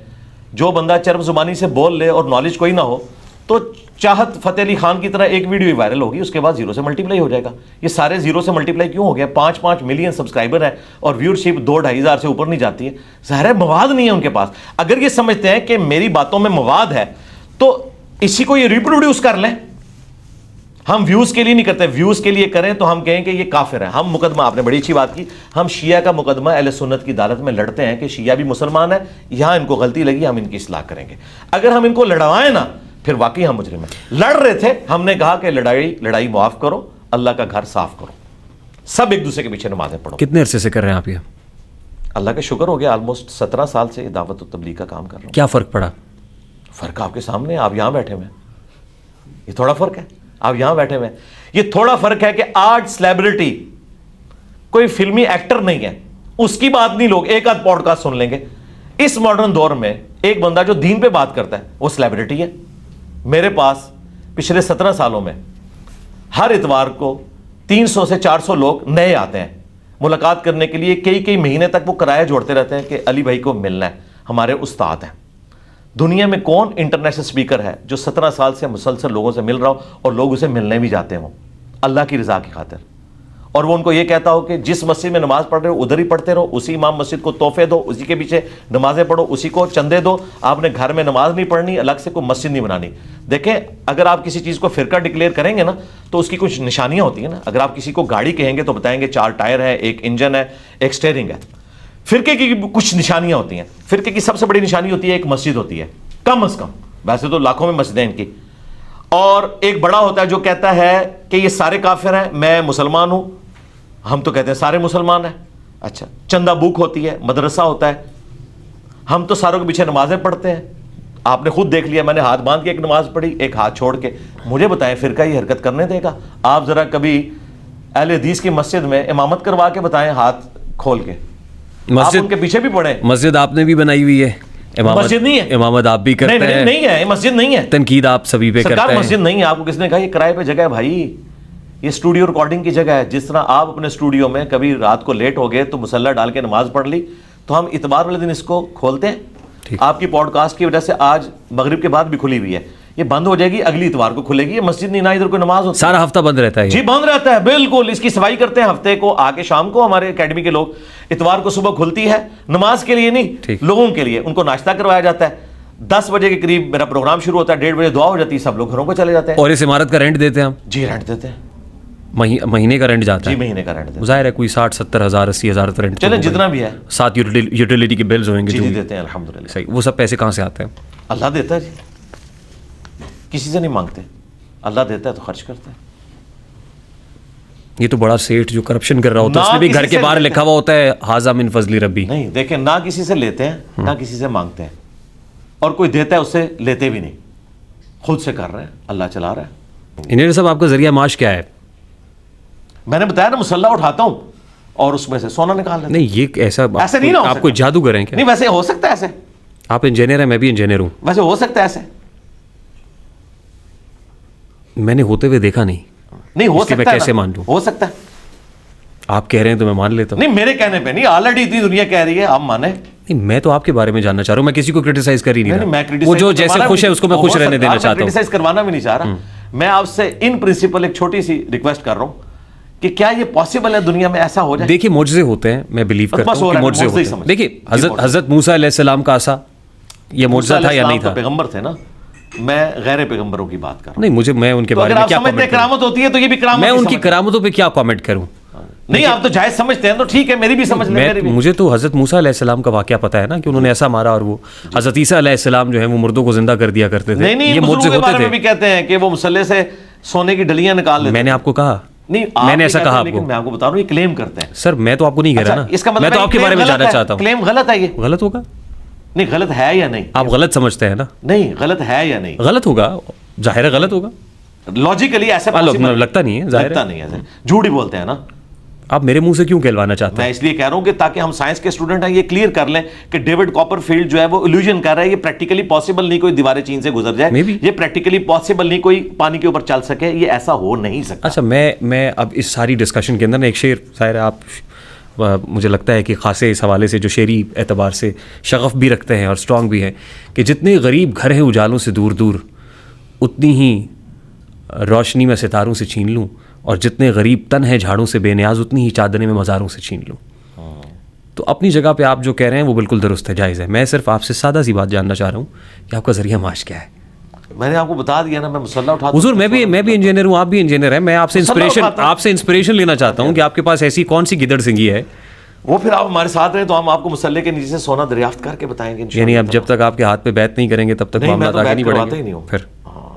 [SPEAKER 2] जो बंदा चरम जुबानी से बोल ले और नॉलेज कोई ना हो तो चाहत फतेह अली खान की तरह एक वीडियो ही वायरल होगी, उसके बाद 0 से मल्टीप्लाई हो जाएगा। ये सारे 0 से मल्टीप्लाई क्यों हो गया? 5-5 मिलियन सब्सक्राइबर है और व्यूअरशिप 2-2.5 हज़ार से ऊपर नहीं जाती है। ज़ाहिर है मवाद नहीं है उनके पास। अगर ये समझते हैं कि मेरी बातों में मवाद है तो इसी को ये रिप्रोड्यूस कर लें। हम व्यूज के लिए नहीं करते, व्यूज के लिए करें तो हम कहें कि ये काफिर है। हम मुकदमा, आपने बड़ी अच्छी बात की, हम शिया का मुकदमा अहले सुन्नत की अदालत में लड़ते हैं कि शिया भी मुसलमान है, यहां इनको गलती लगी, हम इनकी इस्लाह करेंगे। अगर हम इनको लड़वाएं ना, फिर वाकई हम मुजरिम हैं। लड़ रहे थे, हमने कहा कि लड़ाई माफ करो, अल्लाह का घर साफ करो, सब एक दूसरे के पीछे नमाजें पढ़ो।
[SPEAKER 1] कितने अरसे से कर रहे हैं आप ये?
[SPEAKER 2] अल्लाह का शुक्र हो गया, ऑलमोस्ट 17 साल से दावत और तबलीग का काम कर रहा हूं।
[SPEAKER 1] क्या फ़र्क पड़ा?
[SPEAKER 2] फ़र्क आपके सामने, आप यहां बैठे हुए हैं, ये थोड़ा फ़र्क है। आप यहां बैठे हुए हैं, ये थोड़ा फ़र्क है कि आज सेलिब्रिटी कोई फिल्मी एक्टर नहीं है, उसकी बात नहीं लोग एक आध पॉडकास्ट सुन लेंगे। इस मॉडर्न दौर में एक बंदा जो दीन पे बात करता है वो सेलिब्रिटी है। मेरे पास पिछले 17 सालों में हर इतवार को 300 से 400 लोग नए आते हैं मुलाकात करने के लिए। कई महीने तक वो किराया जोड़ते रहते हैं कि अली भाई को मिलना है, हमारे उस्ताद हैं। दुनिया में कौन इंटरनेशनल स्पीकर है जो 17 साल से मुसलसल लोगों से मिल रहा हो और लोग उसे मिलने भी जाते हों अल्लाह की रज़ा की खातिर, और वो उनको ये कहता हो कि जिस मस्जिद में नमाज पढ़ रहे हो उधर ही पढ़ते रहो, उसी इमाम मस्जिद को तोहफे दो, उसी के पीछे नमाजें पढ़ो, उसी को चंदे दो, आपने घर में नमाज नहीं पढ़नी, अलग से कोई मस्जिद नहीं बनानी। देखें, अगर आप किसी चीज़ को फ़िरका डिक्लेयर करेंगे ना तो उसकी कुछ निशानियाँ होती हैं ना। अगर आप किसी को गाड़ी कहेंगे तो बताएंगे 4 टायर है, एक इंजन है, एक स्टेयरिंग है। फ़िरके की कुछ निशानियाँ होती हैं। फ़िरके की सबसे बड़ी निशानी होती है एक मस्जिद होती है, कम अज़ कम, वैसे तो लाखों में मस्जिदें इनकी। और एक बड़ा होता है जो कहता है कि ये सारे काफिर हैं, मैं मुसलमान हूं। हम तो कहते हैं सारे मुसलमान हैं। अच्छा, चंदा बुक होती है, मदरसा होता है, हम तो सारों के पीछे नमाजें पढ़ते हैं। आपने खुद देख लिया, मैंने हाथ बांध के एक नमाज पढ़ी, एक हाथ छोड़ के। मुझे बताएं, फिरका ये हरकत करने देगा? आप जरा कभी अहले हदीस की मस्जिद में इमामत करवा के बताएं, हाथ खोल के, आप उनके पीछे भी पढ़े।
[SPEAKER 1] मस्जिद आपने भी बनाई हुई है,
[SPEAKER 2] मस्जिद नहीं है,
[SPEAKER 1] इमामत आप भी करते हैं।
[SPEAKER 2] नहीं है, मस्जिद नहीं है,
[SPEAKER 1] तनकीद आप सभी पे करते हैं।
[SPEAKER 2] मस्जिद नहीं है। आपको किसने कहा? ये किराए पे जगह है भाई, ये स्टूडियो रिकॉर्डिंग की जगह है। जिस तरह आप अपने स्टूडियो में कभी रात को लेट हो गए तो मुसल्ला डाल के नमाज पढ़ ली, तो हम इतवार वाले दिन इसको खोलते हैं। आपकी पॉडकास्ट की वजह से आज मगरिब के बाद भी खुली हुई है, ये बंद हो जाएगी, अगली इतवार को खुलेगी। ये मस्जिद नहीं, ना इधर कोई नमाज होती,
[SPEAKER 1] सारा हफ्ता बंद रहता है।
[SPEAKER 2] जी बंद रहता है, बिल्कुल। इसकी सफाई करते हैं हफ्ते को आके शाम को हमारे एकेडमी के लोग। इतवार को सुबह खुलती है, नमाज के लिए नहीं, लोगों के लिए। उनको नाश्ता करवाया जाता है। 10 बजे के करीब मेरा प्रोग्राम शुरू होता है, 1:30 बजे दुआ हो जाती है, सब लोग घरों को चले जाते हैं।
[SPEAKER 1] और इस इमारत का रेंट देते हैं हम?
[SPEAKER 2] जी रेंट देते हैं,
[SPEAKER 1] महीने का रेंट जाता है?
[SPEAKER 2] जी महीने का रेंट देते हैं।
[SPEAKER 1] जाहिर है कोई 60-70 हज़ार 80 हज़ार तो रेंट
[SPEAKER 2] चले जितना भी है,
[SPEAKER 1] साथ यूटिलिटी के बिल्स होंगे
[SPEAKER 2] जो देते हैं अल्हम्दुलिल्लाह।
[SPEAKER 1] सही, वो सब पैसे कहाँ से आते हैं?
[SPEAKER 2] अल्लाह देता है जी, किसी से नहीं मांगते, अल्लाह देता है तो खर्च करता है।
[SPEAKER 1] ये तो बड़ा सेठ जो करप्शन कर रहा होता है, उसने भी घर के बाहर लिखा हुआ होता है हाजा मिन फजली रब्बी।
[SPEAKER 2] नहीं, देखें, ना किसी से लेते हैं ना किसी से मांगते हैं, और कोई देता है उससे लेते भी नहीं, खुद से कर रहे हैं, अल्लाह चला रहा है।
[SPEAKER 1] इंजीनियर साहब, आपका जरिया माश क्या है?
[SPEAKER 2] मैंने बताया ना, मुसल्ला उठाता हूं और उसमें से सोना निकाल लेता हूं।
[SPEAKER 1] नहीं, ये ऐसा
[SPEAKER 2] नहीं ना,
[SPEAKER 1] आप कोई जादूगर हैं क्या?
[SPEAKER 2] नहीं, वैसे हो सकता है ऐसे।
[SPEAKER 1] आप इंजीनियर हैं, मैं भी इंजीनियर हूं।
[SPEAKER 2] वैसे हो सकता है ऐसे,
[SPEAKER 1] मैंने होते हुए देखा नहीं
[SPEAKER 2] हो सकता है,
[SPEAKER 1] मैं कैसे मान लूं?
[SPEAKER 2] हो सकता है,
[SPEAKER 1] आप कह रहे हैं तो मैं मान लेता हूं।
[SPEAKER 2] नहीं, मेरे कहने पे नहीं, ऑलरेडी इतनी दुनिया कह रही है, आप माने
[SPEAKER 1] नहीं। मैं तो आपके बारे में जानना चाह रहा हूं, मैं किसी को क्रिटिसाइज कर ही नहीं रहा। वो जो जैसे खुश है उसको मैं खुश रहने देना चाहता हूं।
[SPEAKER 2] क्रिटिसाइज करवाना भी नहीं चाह रहा। मैं आपसे इन प्रिंसिपल एक छोटी सी रिक्वेस्ट कर रहा हूं कि क्या ये पॉसिबल है दुनिया में ऐसा हो जाए?
[SPEAKER 1] देखिए, मुझसे होते हैं, मैं बिलीव करता हूं कि मुझसे होते हैं। देखिए, हजरत मूसा अलैहिस्सलाम का आसा, ये मुअजिज़ा था या नहीं था?
[SPEAKER 2] पैगंबर थे ना, मैं गैर पैगंबरों की बात कर रहा हूं।
[SPEAKER 1] नहीं, मैं उनके बारे में क्या कमेंट
[SPEAKER 2] करामत होती है तो ये भी करामत,
[SPEAKER 1] मैं उनकी करामतों पे क्या कमेंट करूं?
[SPEAKER 2] नहीं, आप तो जायज समझते हैं तो ठीक है, मेरी भी समझ लें।
[SPEAKER 1] मुझे तो हजरत मूसा अलैहिस्सलाम का वाकया पता है ना, कि उन्होंने ऐसा मारा और वो हजरत ईसा अलैहिस्सलाम जो है वो मुर्दों को जिंदा कर दिया करते थे।
[SPEAKER 2] नहीं,
[SPEAKER 1] ये मुझसे होते थे।
[SPEAKER 2] भी कहते हैं कि वो मुसल्ले से सोने की डलियां निकाल लेते।
[SPEAKER 1] मैंने आपको कहा?
[SPEAKER 2] नहीं,
[SPEAKER 1] मैंने ऐसा कहा आपको?
[SPEAKER 2] मैं आपको बता रहा हूं, ये क्लेम करते हैं।
[SPEAKER 1] सर, मैं तो आपको नहीं कह रहा ना,
[SPEAKER 2] इसका मतलब
[SPEAKER 1] मैं तो आपके बारे में जानना चाहता हूं।
[SPEAKER 2] क्लेम गलत है, ये
[SPEAKER 1] गलत होगा?
[SPEAKER 2] नहीं, गलत है या नहीं?
[SPEAKER 1] आप गलत समझते हैं ना?
[SPEAKER 2] नहीं, गलत है या नहीं?
[SPEAKER 1] गलत होगा, जाहिर है गलत होगा।
[SPEAKER 2] लॉजिकली ऐसा
[SPEAKER 1] लगता नहीं है,
[SPEAKER 2] लगता नहीं है, झूठ ही बोलते हैं ना।
[SPEAKER 1] आप मेरे मुंह से क्यों कहलवाना चाहते हैं?
[SPEAKER 2] मैं इसलिए कह रहा हूं कि ताकि हम साइंस के स्टूडेंट हैं, ये क्लियर कर लें कि डेविड कॉपरफील्ड जो है वो इल्यूजन कर रहा है। ये प्रैक्टिकली पॉसिबल नहीं कोई दीवारें चीन से गुजर जाए, ये प्रैक्टिकली पॉसिबल नहीं कोई पानी के ऊपर चल सके, ये ऐसा हो नहीं सकता।
[SPEAKER 1] अच्छा, मैं अब इस सारी डिस्कशन के अंदर ना एक शेर, शायर आप मुझे लगता है कि खासे इस हवाले से जो शेरी एतबार से शगफ भी रखते हैं और स्ट्रॉन्ग भी हैं, कि जितने गरीब घर हैं उजालों से दूर दूर, उतनी ही रोशनी में सितारों से छीन लूँ, और जितने गरीब तन हैं झाड़ों से बेनियाज, उतनी ही चादरें में मज़ारों से छीन लूँ। तो अपनी जगह पे आप जो कह रहे हैं वो बिल्कुल दुरुस्त है, जायज़ है। मैं सिर्फ आपसे सादा सी बात जानना चाह रहा हूँ कि आपका ज़रिया माश क्या है।
[SPEAKER 2] मैंने आपको बता दिया ना, मैं मुसल्ला उठा
[SPEAKER 1] हुजूर, मैं भी इंजीनियर हूँ, आप भी इंजीनियर हैं। मैं आपसे इंस्पिरेशन लेना चाहता हूँ कि आपके पास ऐसी कौन सी गिदड़ सिंगी है।
[SPEAKER 2] वो फिर आप हमारे साथ रहे तो हम आपको मुसल्ले के नीचे से सोना दरियाफ्त करके बताएंगे।
[SPEAKER 1] यानी आप जब तक आपके हाथ पे बैत नहीं करेंगे तब तक मामला आगे नहीं बढ़ेंगे। फिर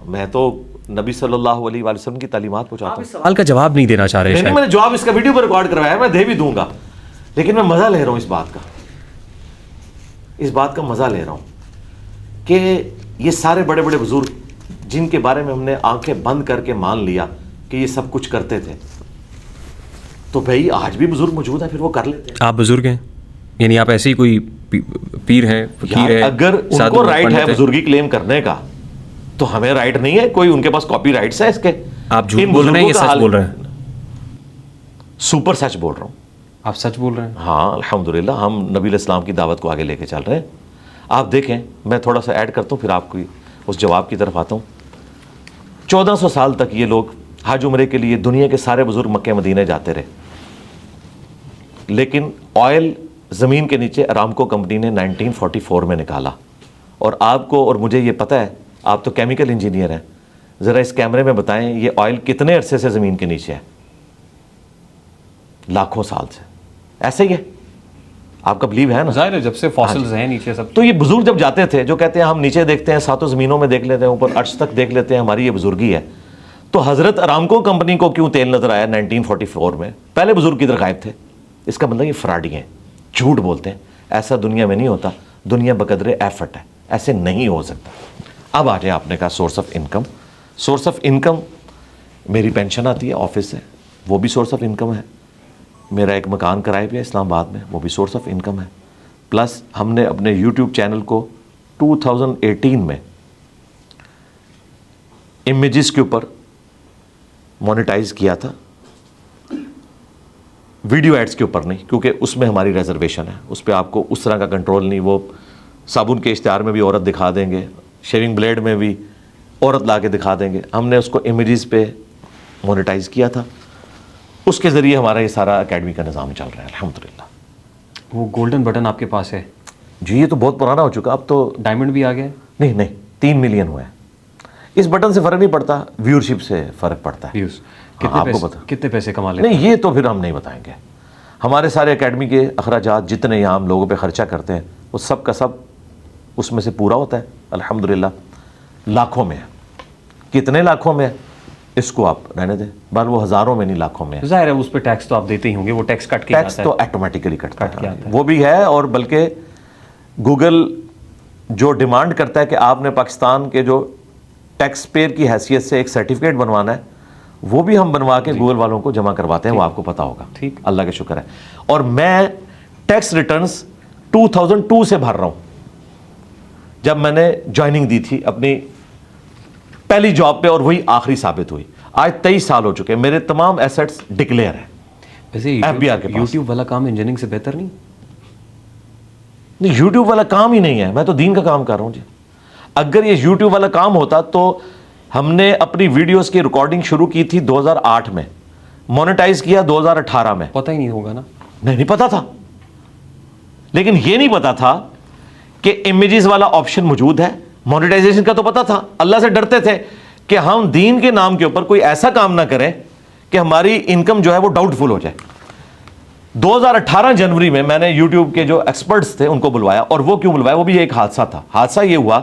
[SPEAKER 2] मैं तो नबी सल्लल्लाहु अलैहि वसल्लम की तालीमात पहुंचाता हूं।
[SPEAKER 1] सवाल का जवाब नहीं देना चाह रहे
[SPEAKER 2] नहीं, मैंने जवाब इसका वीडियो पर रिकॉर्ड करवाया, मैं दे भी दूंगा, लेकिन मैं मजा ले रहा हूं इस बात का मजा ले रहा हूं कि ये सारे बड़े बड़े बुजुर्ग जिनके बारे में हमने आंखें बंद करके मान लिया कि ये सब कुछ करते थे, तो भाई आज भी बुजुर्ग मौजूद है, फिर वो कर लेते हैं।
[SPEAKER 1] आप बुजुर्ग हैं, यानी आप ऐसे ही कोई पीर हैं, फकीर है।
[SPEAKER 2] अगर उनको राइट है बुजुर्गी क्लेम करने का, तो हमें राइट नहीं है? कोई उनके पास कॉपी राइट्स है इसके?
[SPEAKER 1] आप झूठ बोल रहे हैं या सच बोल रहे हैं?
[SPEAKER 2] सुपर सच बोल रहा हूं।
[SPEAKER 1] आप सच बोल रहे हैं?
[SPEAKER 2] हाँ, अल्हम्दुलिल्लाह, हम नबी इस्लाम की दावत को आगे लेके चल रहे हैं। आप देखें, मैं थोड़ा सा ऐड करता हूँ, फिर आपको उस जवाब की तरफ आता हूँ। 1400 साल तक ये लोग हज उम्रे के लिए दुनिया के सारे बुजुर्ग मक्के मदीने जाते रहे, लेकिन ऑयल ज़मीन के नीचे अरामको कंपनी ने 1944 में निकाला। और आपको और मुझे ये पता है, आप तो केमिकल इंजीनियर हैं, ज़रा इस कैमरे में बताएं ये ऑयल कितने अरसे से ज़मीन के नीचे है? लाखों साल से। ऐसे ही है, आपका बिलीव है ना?
[SPEAKER 1] जाहिर है, जब से फॉसिल्स हैं नीचे सब।
[SPEAKER 2] तो ये बुजुर्ग जब जाते थे, जो कहते हैं हम नीचे देखते हैं, सातों ज़मीनों में देख लेते हैं, ऊपर अर्श तक देख लेते हैं, हमारी ये बुजुर्गी है, तो हज़रत अरामको कंपनी को क्यों तेल नजर आया 1944 में? पहले बुजुर्ग किधर गायब थे? इसका मतलब ये फ्रॉडी हैं, झूठ बोलते हैं। ऐसा दुनिया में नहीं होता, दुनिया बकदरे एफर्ट है, ऐसे नहीं हो सकता। अब आ जाए, आपने कहा source of income. Source of income, मेरी पेंशन आती है ऑफिस से, वो भी सोर्स ऑफ इनकम है। मेरा एक मकान किराए पे है इस्लामाबाद में, वो भी सोर्स ऑफ इनकम है। प्लस हमने अपने यूट्यूब चैनल को 2018 में इमेजेस के ऊपर मोनेटाइज किया था, वीडियो एड्स के ऊपर नहीं, क्योंकि उसमें हमारी रिजर्वेशन है, उस पर आपको उस तरह का कंट्रोल नहीं। वो साबुन के इश्तिहार में भी औरत दिखा देंगे, शेविंग ब्लेड में भी औरत ला के दिखा देंगे। हमने उसको इमेजेस पे मोनेटाइज किया था, उसके ज़रिए हमारा ये सारा एकेडमी का निज़ाम चल रहा है अल्हम्दुलिल्लाह।
[SPEAKER 1] वो गोल्डन बटन आपके पास है
[SPEAKER 2] जी? ये तो बहुत पुराना हो चुका, अब तो
[SPEAKER 1] डायमंड भी आ गया।
[SPEAKER 2] नहीं, 3 मिलियन हुए हैं। इस बटन से फ़र्क नहीं पड़ता, व्यूअरशिप से फ़र्क पड़ता है।
[SPEAKER 1] आपको पता कितने पैसे कमा लेते?
[SPEAKER 2] नहीं, ये तो फिर हम नहीं बताएंगे। हमारे सारे एकेडमी के अखराजात जितने यहाँ हम लोगों पे ख़र्चा करते हैं, वो सब का सब उसमें से पूरा होता है अल्हम्दुलिल्लाह। लाखों में है, कितने लाखों में है इसको आप रहने दें, बार वो हज़ारों में नहीं, लाखों में है।
[SPEAKER 1] जाहिर है उस पर टैक्स तो आप देते ही होंगे, वो टैक्स कट के
[SPEAKER 2] टैक्स तो ऑटोमेटिकली कटता है, वो भी है। और बल्कि गूगल जो डिमांड करता है कि आपने पाकिस्तान के जो टैक्स पेयर की हैसियत से एक सर्टिफिकेट बनवाना है, वो भी हम बनवा के गूगल वालों को जमा करवाते हैं, वो आपको पता होगा।
[SPEAKER 1] ठीक,
[SPEAKER 2] अल्लाह का शुक्र है। और मैं टैक्स रिटर्न्स 2002 से भर रहा हूं, जब मैंने ज्वाइनिंग दी थी अपनी पहली जॉब पे, और वही आखिरी साबित हुई। आज 23 साल हो चुके हैं, मेरे तमाम एसेट्स डिक्लेयर हैं।
[SPEAKER 1] वैसे
[SPEAKER 2] FBI के पास
[SPEAKER 1] यूट्यूब वाला काम इंजीनियरिंग से बेहतर नहीं?
[SPEAKER 2] नहीं, यूट्यूब वाला काम ही नहीं है, मैं तो दीन का काम कर रहा हूं जी। अगर ये यूट्यूब वाला काम होता तो हमने अपनी वीडियोस की रिकॉर्डिंग शुरू की थी 2008 में, मोनेटाइज किया 2018 में।
[SPEAKER 1] पता ही नहीं होगा ना?
[SPEAKER 2] नहीं पता था, लेकिन ये नहीं पता था कि इमेजेस वाला ऑप्शन मौजूद है। मोनेटाइजेशन का तो पता था, अल्लाह से डरते थे कि हम दीन के नाम के ऊपर कोई ऐसा काम ना करें कि हमारी इनकम जो है वो डाउटफुल हो जाए। 2018 जनवरी में मैंने यूट्यूब के जो एक्सपर्ट्स थे उनको बुलवाया, और वो क्यों बुलवाया, वो भी एक हादसा था। हादसा ये हुआ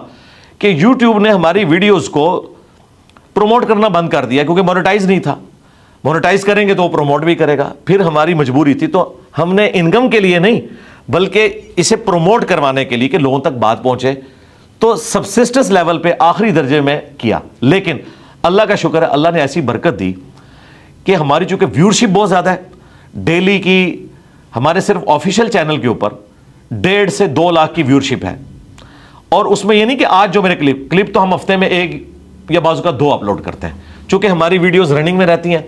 [SPEAKER 2] कि यूट्यूब ने हमारी वीडियोस को प्रमोट करना बंद कर दिया, क्योंकि मोनेटाइज नहीं था। मोनेटाइज करेंगे तो वो प्रमोट भी करेगा, फिर हमारी मजबूरी थी, तो हमने इनकम के लिए नहीं बल्कि इसे प्रमोट करवाने के लिए कि लोगों तक बात पहुंचे, तो सबसिस्टेंस लेवल पे आखिरी दर्जे में किया। लेकिन अल्लाह का शुक्र है, अल्लाह ने ऐसी बरकत दी कि हमारी चूंकि व्यूअरशिप बहुत ज़्यादा है, डेली की हमारे सिर्फ ऑफिशियल चैनल के ऊपर 1.5 से 2 लाख की व्यूअरशिप है। और उसमें यह नहीं कि आज जो मेरे क्लिप तो हम हफ्ते में 1 या बाजू का 2 अपलोड करते हैं, चूंकि हमारी वीडियोस रनिंग में रहती हैं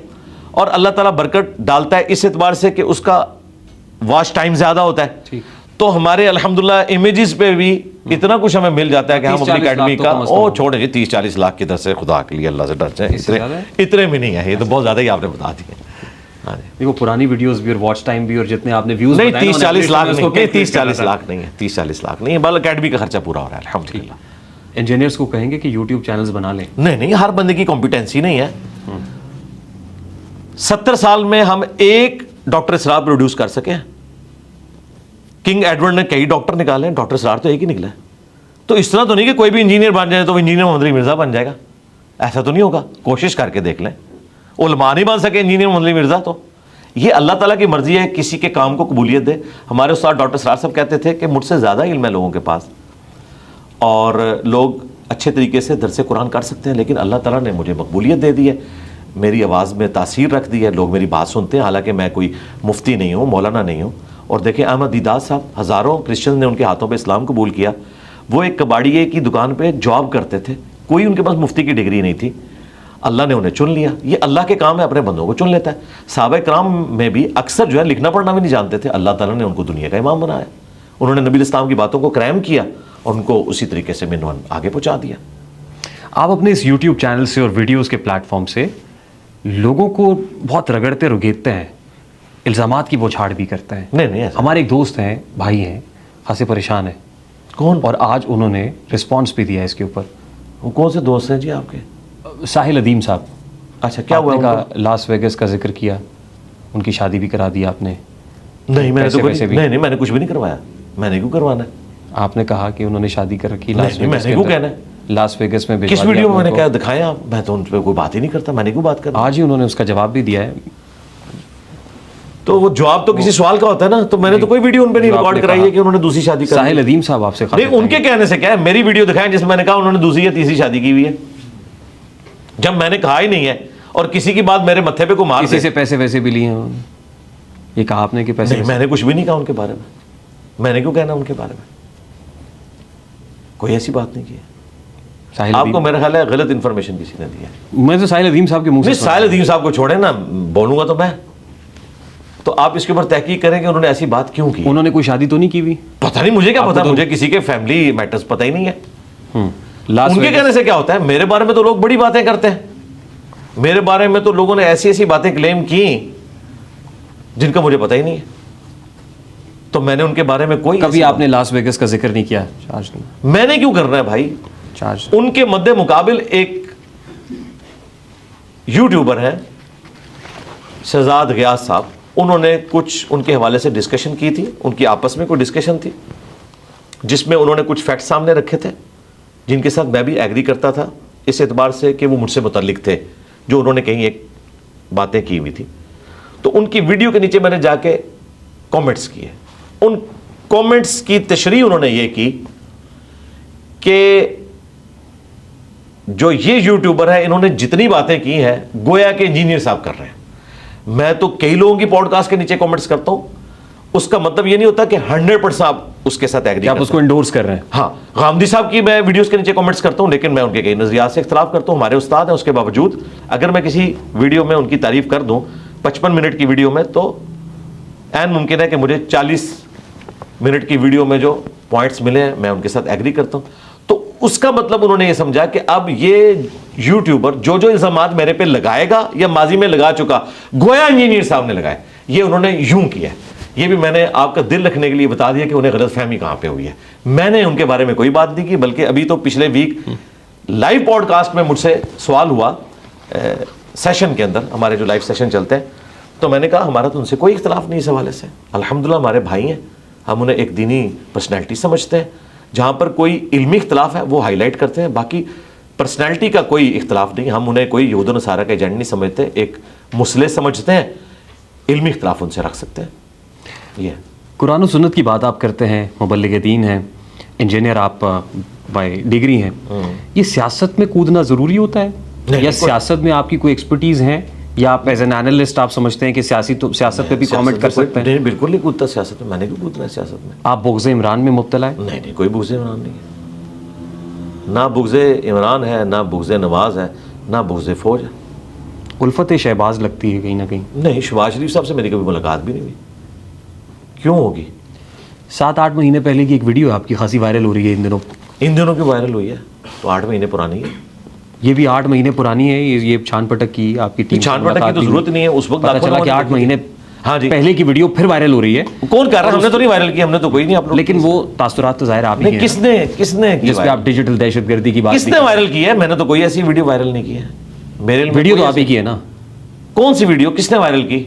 [SPEAKER 2] और अल्लाह ताला बरकत डालता है इस एतबार से कि उसका वॉच टाइम ज़्यादा होता है, तो हमारे अल्हम्दुलिल्लाह इमेजेस पे भी इतना कुछ हमें मिल जाता है कि हम अपनी अकेडमी का ओ छोड़े जी 30-40 लाख की तरह से खुदा के लिए अल्लाह से डर जाए, इतने भी नहीं है, ये तो बहुत ज़्यादा ही आपने बता दिए। हाँ जी,
[SPEAKER 1] देखो पुरानी वीडियोस भी और वॉच टाइम भी और जितने आपने व्यूज
[SPEAKER 2] नहीं 30-40 लाख नहीं, 30-40 लाख नहीं है, 30-40 लाख नहीं है, बल्कि अकेडमी का खर्चा पूरा हो रहा है अल्हम्दुलिल्लाह।
[SPEAKER 1] इंजीनियर्स को कहेंगे कि यूट्यूब चैनल्स बना लें?
[SPEAKER 2] नहीं, हर बंदे की कॉम्पिटेंसी नहीं है। 70 साल में हम एक डॉक्टर इसरार प्रोड्यूस कर सके हैं। किंग एडवर्ड ने कई डॉक्टर निकाले, डॉक्टर इसरार तो एक ही निकला है। तो इस तरह तो नहीं कि कोई भी इंजीनियर बन जाए तो इंजीनियर मोहम्मद अली मिर्जा बन जाएगा, ऐसा तो नहीं होगा। कोशिश करके देख लें, उलमा नहीं बन सके इंजीनियर मोहम्मद अली मिर्जा, तो ये अल्लाह ताला की मर्जी है, किसी के काम को कबूलियत दे। हमारे उस्ताद डॉक्टर इसरार साहब कहते थे कि मुझसे ज़्यादा इल्म है लोगों के पास और लोग अच्छे तरीके से दरस कुरान कर सकते हैं, लेकिन अल्लाह ताला ने मुझे मकबूलियत दे दी है, मेरी आवाज़ में तासीर रख दी है, लोग मेरी बात सुनते हैं। हालांकि मैं कोई मुफ्ती नहीं हूँ, मौलाना नहीं हूँ। और देखें अहमद दीदार साहब, हज़ारों क्रिश्चियन ने उनके हाथों पे इस्लाम कबूल किया। वो एक कबाड़िए की दुकान पे जॉब करते थे, कोई उनके पास मुफ्ती की डिग्री नहीं थी, अल्लाह ने उन्हें चुन लिया। ये अल्लाह के काम है, अपने बंदों को चुन लेता है। सहाबा कराम में भी अक्सर जो है लिखना पढ़ना भी नहीं जानते थे, अल्लाह ताला ने उनको दुनिया का इमाम बनाया। उन्होंने नबी इस्लाम की बातों को क्रैम किया और उनको उसी तरीके से मिनवन आगे पहुँचा दिया।
[SPEAKER 1] आप अपने इस यूट्यूब चैनल से और वीडियोज़ के प्लेटफॉर्म से लोगों को बहुत रगड़ते रुगेदते हैं, इल्ज़ामात की बौछार भी करते हैं।
[SPEAKER 2] नहीं,
[SPEAKER 1] हमारे एक दोस्त हैं, भाई हैं, खासे परेशान हैं।
[SPEAKER 2] कौन?
[SPEAKER 1] और आज उन्होंने रिस्पॉन्स भी दिया है इसके ऊपर।
[SPEAKER 2] वो कौन से दोस्त हैं जी आपके?
[SPEAKER 1] साहिल अदीम साहब।
[SPEAKER 2] अच्छा, क्या हुआ
[SPEAKER 1] का? लास वेगस का जिक्र किया, उनकी शादी भी करा दी आपने।
[SPEAKER 2] नहीं, मैंने तो नहीं, मैंने कुछ भी नहीं करवाया। मैंने क्यों करवाना है?
[SPEAKER 1] आपने कहा कि उन्होंने शादी कर रखी
[SPEAKER 2] लास वेगस। मैंने क्यों कहना है?
[SPEAKER 1] लास वेगस में
[SPEAKER 2] किस वीडियो में मैंने क्या दिखाया आप? मैं तो उन पर कोई बात ही नहीं करता, मैंने क्यों बात करना?
[SPEAKER 1] आज ही उन्होंने उसका जवाब भी दिया है।
[SPEAKER 2] तो वो जवाब तो किसी सवाल का होता है ना, तो मैंने तो कोई वीडियो उन पे नहीं रिकॉर्ड कराई है कि उन्होंने दूसरी शादी कर।
[SPEAKER 1] साहिल अदीम साहब आपसे
[SPEAKER 2] नहीं, उनके कहने से क्या है, मेरी वीडियो दिखाएं जिसमें मैंने कहा उन्होंने दूसरी या तीसरी शादी की हुई है, जब मैंने कहा ही नहीं है। और किसी की बात मेरे मत्थे पे को मार
[SPEAKER 1] किसी से पैसे वैसे भी लिए हैं, ये कहा आपने कि पैसे?
[SPEAKER 2] नहीं, मैंने कुछ भी नहीं कहा उनके बारे में। मैंने क्यों कहना उनके बारे में? कोई ऐसी बात नहीं की है। आपको मेरा ख्याल है गलत इंफॉर्मेशन किसी ने दी है।
[SPEAKER 1] मैं तो साहिल अदीम साहब के मुंह से,
[SPEAKER 2] साहिल अदीम साहब को छोड़े ना, बोलूंगा तो मैं, तो आप इसके ऊपर तहकीक करें कि उन्होंने ऐसी बात क्यों की।
[SPEAKER 1] उन्होंने कोई शादी तो नहीं की हुई?
[SPEAKER 2] पता नहीं, मुझे क्या पता, मुझे किसी के फैमिली मैटर्स पता ही नहीं है। उनके कहने से क्या होता है? मेरे बारे में तो लोग बड़ी बातें करते हैं, मेरे बारे में तो लोगों ने ऐसी ऐसी बातें क्लेम की जिनका मुझे पता ही नहीं है। तो मैंने उनके बारे में कोई,
[SPEAKER 1] कभी आपने लास वेगस का जिक्र नहीं किया? चार्ज नहीं,
[SPEAKER 2] मैंने क्यों करना है भाई?
[SPEAKER 1] चार्ज
[SPEAKER 2] उनके मद्दे मुकाबिल एक यूट्यूबर है शहजाद गयास साहब, उन्होंने कुछ उनके हवाले से डिस्कशन की थी, उनकी आपस में कोई डिस्कशन थी जिसमें उन्होंने कुछ फैक्ट सामने रखे थे जिनके साथ मैं भी एग्री करता था, इस एतबार से कि वो मुझसे मुतल्लिक थे, जो उन्होंने कहीं एक बातें की हुई थी। तो उनकी वीडियो के नीचे मैंने जाके कमेंट्स किए। उन कमेंट्स की तशरीह उन्होंने ये की कि जो ये यूट्यूबर है इन्होंने जितनी बातें की हैं गोया के इंजीनियर साहब कर रहे हैं। मैं तो कई लोगों की पॉडकास्ट के नीचे कमेंट्स करता हूं, उसका मतलब ये नहीं होता कि 100% आप उसके साथ एग्री,
[SPEAKER 1] आप उसको एंडोर्स कर रहे हैं।
[SPEAKER 2] हाँ, गामदी साहब की मैं वीडियोस के नीचे कमेंट्स करता हूं, लेकिन मैं उनके कई नजरियात से इख्तलाफ करता हूं। हमारे उस्ताद हैं, उसके बावजूद अगर मैं किसी वीडियो में उनकी तारीफ कर दूं 55 मिनट की वीडियो में, तो ऐन मुमकिन है कि मुझे 40 मिनट की वीडियो में जो पॉइंट्स मिले हैं मैं उनके साथ एग्री करता हूं। तो उसका मतलब उन्होंने ये समझा कि अब ये यूट्यूबर जो जो इल्जामात मेरे पे लगाएगा या माजी में लगा चुका, गोया इंजीनियर साहब ने लगाए, ये उन्होंने यूं किया। ये भी मैंने आपका दिल रखने के लिए बता दिया कि उन्हें गलतफहमी कहां पे हुई है। मैंने उनके बारे में कोई बात नहीं की, बल्कि अभी तो पिछले वीक लाइव पॉडकास्ट में मुझसे सवाल हुआ सेशन के अंदर, हमारे जो लाइव सेशन चलते हैं, तो मैंने कहा हमारा तो उनसे कोई इख्तलाफ नहीं इस हवाले से, अल्हम्दुलिल्लाह हमारे भाई हैं, हम उन्हें एक दीनी पर्सनैलिटी समझते हैं। जहाँ पर कोई इल्मी इख्तलाफ है वो हाईलाइट करते हैं, बाकी पर्सनैलिटी का कोई इख्तलाफ नहीं। हम उन्हें कोई यहूद नसारा का एजेंट नहीं समझते, एक मुस्लिम समझते हैं, इल्मी इख्तलाफ उनसे रख सकते हैं। ये
[SPEAKER 1] कुरान और सुन्नत की बात आप करते हैं, मुबल्लिग दीन हैं, इंजीनियर आप बाय डिग्री हैं, ये सियासत में कूदना ज़रूरी होता है या सियासत में आपकी कोई एक्सपर्टीज़ है, या आप एज एन एनालिस्ट आप समझते हैं कि सियासत पे भी कमेंट कर सकते हैं?
[SPEAKER 2] नहीं, बिल्कुल नहीं कूदता सियासत में, मैंने क्यों कूदना है सियासत में?
[SPEAKER 1] आप बुग़्ज़ इमरान में मुब्तला है?
[SPEAKER 2] नहीं, कोई बुग़्ज़ इमरान नहीं है, ना बुग़्ज़ इमरान है, ना बुग़्ज़ नवाज़ है, ना बुग़्ज़ फ़ौज है।
[SPEAKER 1] उल्फत शहबाज लगती है कहीं ना कहीं।
[SPEAKER 2] नहीं, शहबाज शरीफ साहब से मेरी कभी मुलाकात भी नहीं हुई, क्यों होगी?
[SPEAKER 1] 7-8 महीने पहले की एक वीडियो है आपकी, खासी वायरल हो रही है इन दिनों।
[SPEAKER 2] इन दिनों की वायरल हुई है तो 8 महीने पुरानी है।
[SPEAKER 1] ये भी 8 महीने पुरानी है। ये छान पटक की आपकी टीम,
[SPEAKER 2] छान पटक की तो जरूरत नहीं है, उस वक्त
[SPEAKER 1] पता चला कि 8 महीने
[SPEAKER 2] हाँ जी
[SPEAKER 1] पहले की वीडियो फिर वायरल हो रही है।
[SPEAKER 2] कौन कर रहा है? हमने तो नहीं वायरल की, हमने तो कोई नहीं अपलोड।
[SPEAKER 1] लेकिन वो तासुरात तो जाहिर आप ही हैं।
[SPEAKER 2] किसने की
[SPEAKER 1] जिस पे आप डिजिटल दहशतगर्दी की बात
[SPEAKER 2] किसने वायरल की है? मैंने तो कोई ऐसी वीडियो वायरल नहीं की है। मेरे
[SPEAKER 1] वीडियो तो आप ही की है ना।
[SPEAKER 2] कौन सी वीडियो? किसने वायरल की?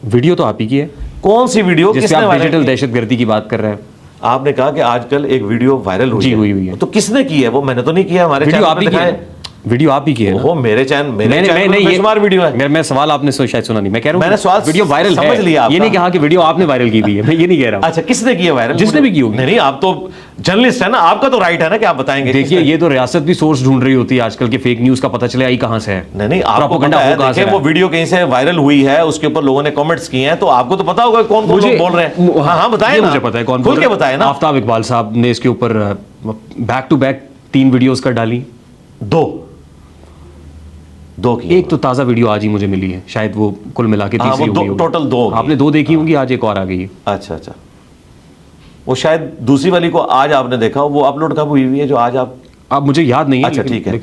[SPEAKER 1] वीडियो तो आप ही की है।
[SPEAKER 2] कौन सी वीडियो?
[SPEAKER 1] जिसपे आप डिजिटल दहशतगर्दी की बात कर रहे हैं।
[SPEAKER 2] आपने कहा कि आजकल एक वीडियो वायरल
[SPEAKER 1] हुई है।
[SPEAKER 2] तो किसने की है वो? मैंने तो नहीं किया। हमारे
[SPEAKER 1] वीडियो आप ही की है। वीडियो आप ही की है।
[SPEAKER 2] वो मेरे चैनल वीडियो है।
[SPEAKER 1] मैं सवाल आपने शायद सुना नहीं। मैं कह रहा हूं
[SPEAKER 2] मैंने सवाल
[SPEAKER 1] वीडियो वायरल
[SPEAKER 2] समझ लिया।
[SPEAKER 1] ये नहीं कहा कि वीडियो आपने वायरल की हुई है, मैं ये नहीं कह रहा हूं।
[SPEAKER 2] अच्छा, किसने की है वायरल?
[SPEAKER 1] जिसने भी की होगी।
[SPEAKER 2] नहीं, आप तो जर्नलिस्ट है ना, आपका तो राइट है ना कि आप बताएंगे।
[SPEAKER 1] देखिए, ये तो रियासत भी सोर्स ढूंढ रही होती है आजकल के फेक न्यूज का पता चले आई कहां से है।
[SPEAKER 2] नहीं, आपको पता है, देखिए वो वीडियो कहीं से वायरल हुई है, उसके ऊपर लोगों ने कमेंट्स किए हैं, तो आपको तो पता होगा कौन कौन बोल रहे हैं। हाँ, बताएं ना,
[SPEAKER 1] मुझे पता है कौन
[SPEAKER 2] खुल के बताएं ना।
[SPEAKER 1] आफ्ताब इकबाल साहब ने इसके ऊपर बैक टू बैक 3 वीडियोस कर डाली। दो की। एक तो ताजा वीडियो आज ही मुझे मिली है, शायद वो कुल मिला के तीसरी होगी।
[SPEAKER 2] टोटल 2।
[SPEAKER 1] आपने 2 देखी होंगी, आज एक और आ गई है।
[SPEAKER 2] अच्छा, वो शायद दूसरी वाली को आज आपने देखा, वो अपलोड कब हुई है जो आज आप
[SPEAKER 1] मुझे याद नहीं है।
[SPEAKER 2] अच्छा, ठीक है।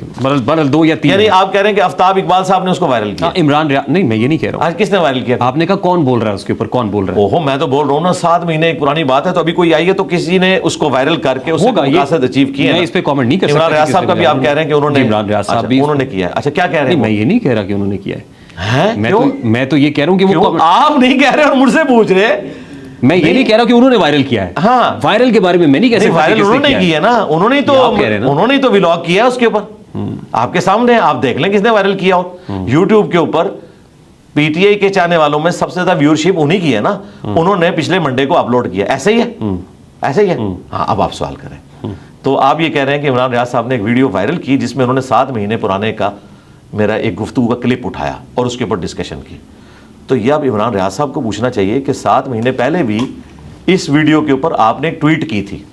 [SPEAKER 1] बरल 2 या 3।
[SPEAKER 2] यानी आप कह रहे हैं कि आफ्ताब इकबाल साहब ने उसको वायरल किया?
[SPEAKER 1] इमरान नहीं, मैं ये नहीं कह रहा हूं।
[SPEAKER 2] आज किसने वायरल किया?
[SPEAKER 1] आपने कहा कौन बोल रहा है उसके ऊपर, कौन बोल रहा है?
[SPEAKER 2] ओहो, मैं तो बोल रहा हूं ना, 7 महीने एक पुरानी बात है, तो अभी कोई आई है तो किसी ने उसको वायरल करके उसको मकासद अचीव किए।
[SPEAKER 1] मैं इस पे कमेंट नहीं कर सकता।
[SPEAKER 2] इमरान रियाज साहब का भी आप कह रहे हैं कि उन्होंने,
[SPEAKER 1] इमरान रियाज साहब भी
[SPEAKER 2] उन्होंने किया है। अच्छा, क्या कह रहे हैं?
[SPEAKER 1] मैं ये नहीं कह रहा कि उन्होंने किया है। मैं तो ये कह रहा हूं कि वो
[SPEAKER 2] आप नहीं कह रहे और मुझसे पूछ रहे।
[SPEAKER 1] मैं ये नहीं कह रहा कि उन्होंने वायरल किया है।
[SPEAKER 2] हाँ,
[SPEAKER 1] वायरल के बारे में मैं नहीं कह सकता।
[SPEAKER 2] वायरल उन्होंने किया ना, उन्होंने तो व्लॉग किया उसके ऊपर, आपके सामने, आप देख लें किसने वायरल किया हो। यूट्यूब के ऊपर पीटीआई के चाहने वालों में सबसे ज्यादा व्यूअरशिप उन्हीं की है ना। उन्होंने पिछले मंडे को अपलोड किया। ऐसे ही है, ऐसे ही है। हाँ, अब आप सवाल करें। तो आप ये कह रहे हैं कि इमरान रियाज साहब ने एक वीडियो वायरल की जिसमें उन्होंने 7 महीने पुराने का मेरा एक गुफ्तगू का क्लिप उठाया और उसके ऊपर डिस्कशन की। तो ये अब इमरान रियाज साहब को पूछना चाहिए कि 7 महीने पहले भी इस वीडियो के ऊपर आपने एक ट्वीट की थी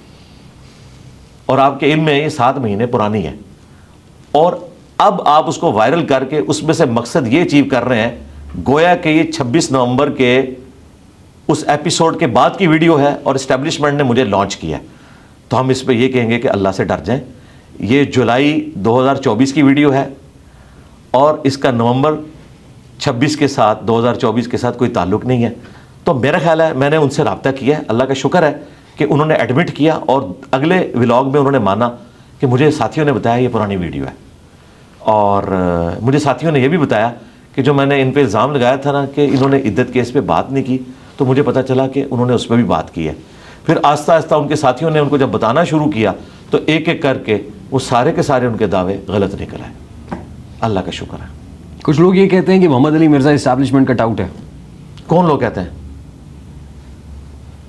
[SPEAKER 2] और आपके इल्म में ये 7 महीने पुरानी है, और अब आप उसको वायरल करके उसमें से मकसद ये अचीव कर रहे हैं गोया कि ये 26 नवंबर के उस एपिसोड के बाद की वीडियो है और एस्टेब्लिशमेंट ने मुझे लॉन्च किया। तो हम इस पे ये कहेंगे कि अल्लाह से डर जाएं। ये जुलाई 2024 की वीडियो है और इसका नवंबर 26 के साथ, 2024 के साथ कोई ताल्लुक नहीं है। तो मेरा ख्याल है मैंने उनसे रब्ता किया है, अल्लाह का शुक्र है कि उन्होंने एडमिट किया और अगले व्लॉग में उन्होंने माना कि मुझे साथियों ने बताया ये पुरानी वीडियो है। और मुझे साथियों ने यह भी बताया कि जो मैंने इन पे इल्ज़ाम लगाया था ना कि इन्होंने इद्दत केस पे बात नहीं की, तो मुझे पता चला कि उन्होंने उस पर भी बात की है। फिर आस्ता आस्ता उनके साथियों ने उनको जब बताना शुरू किया तो एक एक करके वो सारे के सारे उनके दावे गलत निकल आए। अल्लाह का शुक्र है।
[SPEAKER 1] कुछ लोग ये कहते हैं कि मोहम्मद अली मिर्जा एस्टैब्लिशमेंट का टाउट है।
[SPEAKER 2] कौन लोग कहते हैं?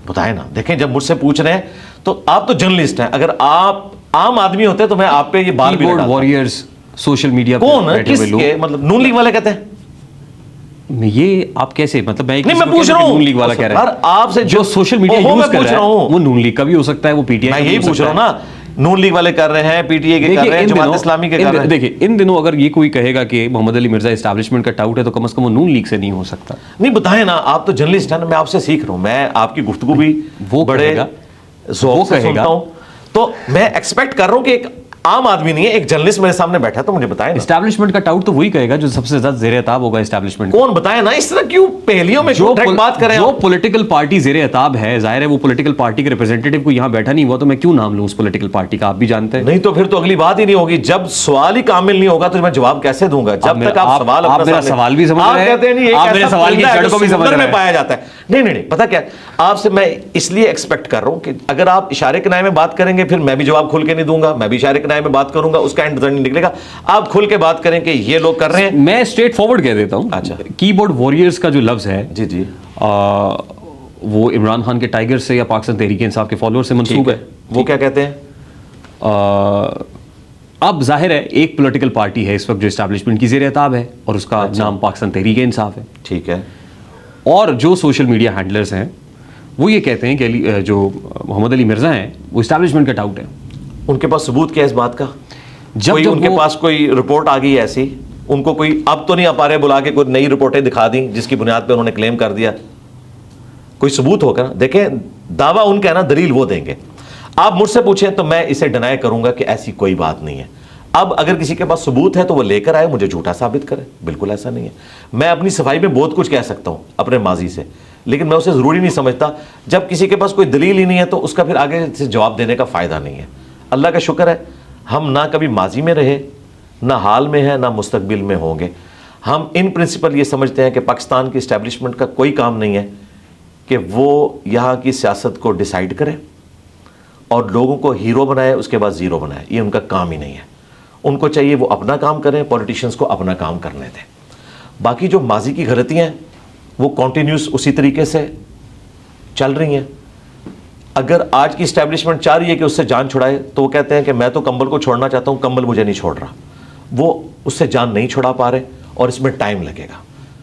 [SPEAKER 2] बताए ना। देखें, जब मुझसे पूछ रहे हैं तो आप तो जर्नलिस्ट हैं, अगर आप आम आदमी होते तो मैं आप पे ये बात भी
[SPEAKER 1] लगाता। वॉरियर्स सोशल मीडिया
[SPEAKER 2] कौन, किसके, मतलब नून लीग वाले कहते हैं?
[SPEAKER 1] ये आप कैसे, मतलब
[SPEAKER 2] मैं पूछ रहा हूं,
[SPEAKER 1] नून लीग वाला कह रहा है
[SPEAKER 2] आपसे,
[SPEAKER 1] जो सोशल मीडिया यूज कर रहा है वो नून लीग का भी हो सकता है, वो पीटीआई
[SPEAKER 2] मैं यही पूछ रहा हूं ना। नून लीग वाले कर रहे हैं, पीटीआई के कर रहे हैं, जमात इस्लामी के कर रहे हैं।
[SPEAKER 1] देखिए, इन दिनों अगर ये कोई कहेगा कि मोहम्मद अली मिर्जा एस्टैब्लिशमेंट का टाउट है तो कम से कम वो नून लीग से नहीं हो सकता।
[SPEAKER 2] नहीं, बताए ना, आप तो जर्नलिस्ट हैं ना, मैं आपसे सीख रहा हूं, मैं आपकी गुफ्तगू भी
[SPEAKER 1] वो
[SPEAKER 2] बड़े ज़ौक़ से सुनता हूं, तो मैं एक्सपेक्ट कर रहा हूं कि एक आम आदमी नहीं है, एक जर्नलिस्ट मेरे सामने बैठा तो मुझे बताए ना।
[SPEAKER 1] एस्टैब्लिशमेंट का टाउट तो वही कहेगा जो सबसे ज्यादा ज़ेर-ए-ताब होगा एस्टैब्लिशमेंट।
[SPEAKER 2] कौन बताए ना, इस तरह क्यों पहेलियों में
[SPEAKER 1] जो बात करें, जो पॉलिटिकल पार्टी ज़ेर-ए-ताब है, जाहिर है वो पॉलिटिकल पार्टी के रिप्रेजेंटेटिव को यहाँ बैठा नहीं हुआ, तो मैं क्यों नाम लूं उस पॉलिटिकल पार्टी का, आप भी जानते हैं।
[SPEAKER 2] नहीं तो फिर तो अगली बात ही नहीं होगी। जब सवाल ही कामिल नहीं होगा तो मैं जवाब कैसे दूंगा? जब तक आप सवाल,
[SPEAKER 1] आप मेरा सवाल भी समझ रहे हैं,
[SPEAKER 2] कहते हैं
[SPEAKER 1] आप मेरे सवाल की जड़ को भी समझ रहे हैं,
[SPEAKER 2] पाया जाता है। नहीं, पता क्या, आपसे मैं इसलिए एक्सपेक्ट कर रहा हूं कि अगर आप इशारे किनारे में बात करेंगे फिर मैं भी जवाब खुल के नहीं दूंगा, मैं भी इशारे किनारे में बात करूंगा, उसका एंड नहीं निकलेगा। आप खुल के बात करें कि ये लोग कर रहे हैं।
[SPEAKER 1] मैं स्ट्रेट फॉरवर्ड कह देता हूं।
[SPEAKER 2] अच्छा,
[SPEAKER 1] कीबोर्ड वॉरियर्स का जो लफ्ज है,
[SPEAKER 2] जी,
[SPEAKER 1] वो इमरान खान के टाइगर से या पाकिस्तान तहरीक इंसाफ के फॉलोअर से मंसूब है।
[SPEAKER 2] वो क्या कहते हैं?
[SPEAKER 1] अब जाहिर है एक पॉलिटिकल पार्टी है इस वक्त जो एस्टैब्लिशमेंट की ज़ेर-ए-ताब है और उसका नाम पाकिस्तान तहरीक इंसाफ है।
[SPEAKER 2] ठीक है।
[SPEAKER 1] और जो सोशल मीडिया हैंडलर्स हैं वो ये कहते हैं कि जो मोहम्मद अली मिर्जा हैं वो एस्टैब्लिशमेंट का टाउट है।
[SPEAKER 2] उनके पास सबूत क्या है इस बात का?
[SPEAKER 1] जब
[SPEAKER 2] उनके पास कोई रिपोर्ट आ गई ऐसी, उनको कोई अब तो नहीं आ पा रहे बुला के कोई नई रिपोर्टें दिखा दी जिसकी बुनियाद पे उन्होंने क्लेम कर दिया, कोई सबूत होगा ना। देखें, दावा उनका है ना, दलील वो देंगे। आप मुझसे पूछें तो मैं इसे डिनाई करूंगा कि ऐसी कोई बात नहीं है। अब अगर किसी के पास सबूत है तो वो लेकर आए, मुझे झूठा साबित करे, बिल्कुल ऐसा नहीं है। मैं अपनी सफाई में बहुत कुछ कह सकता हूं अपने माजी से, लेकिन मैं उसे ज़रूरी नहीं समझता। जब किसी के पास कोई दलील ही नहीं है तो उसका फिर आगे से जवाब देने का फ़ायदा नहीं है। अल्लाह का शुक्र है हम ना कभी माजी में रहे, ना हाल में है, ना मुस्तकबिल में होंगे। हम इन प्रिंसिपल ये समझते हैं कि पाकिस्तान की इस्टेब्लिशमेंट का कोई काम नहीं है कि वो यहाँ की सियासत को डिसाइड करे और लोगों को हीरो बनाए, उसके बाद ज़ीरो बनाए। ये उनका काम ही नहीं है। उनको चाहिए वो अपना काम करें, पॉलिटिशियंस को अपना काम करने दें। बाकी जो माजी की गलतियाँ हैं वो कॉन्टीन्यूस उसी तरीके से चल रही हैं। अगर आज की इस्टेब्लिशमेंट चाह रही है कि उससे जान छुड़ाए तो वो कहते हैं कि मैं तो कंबल को छोड़ना चाहता हूँ, कंबल मुझे नहीं छोड़ रहा। वो उससे जान नहीं छुड़ा पा रहे और इसमें टाइम लगेगा।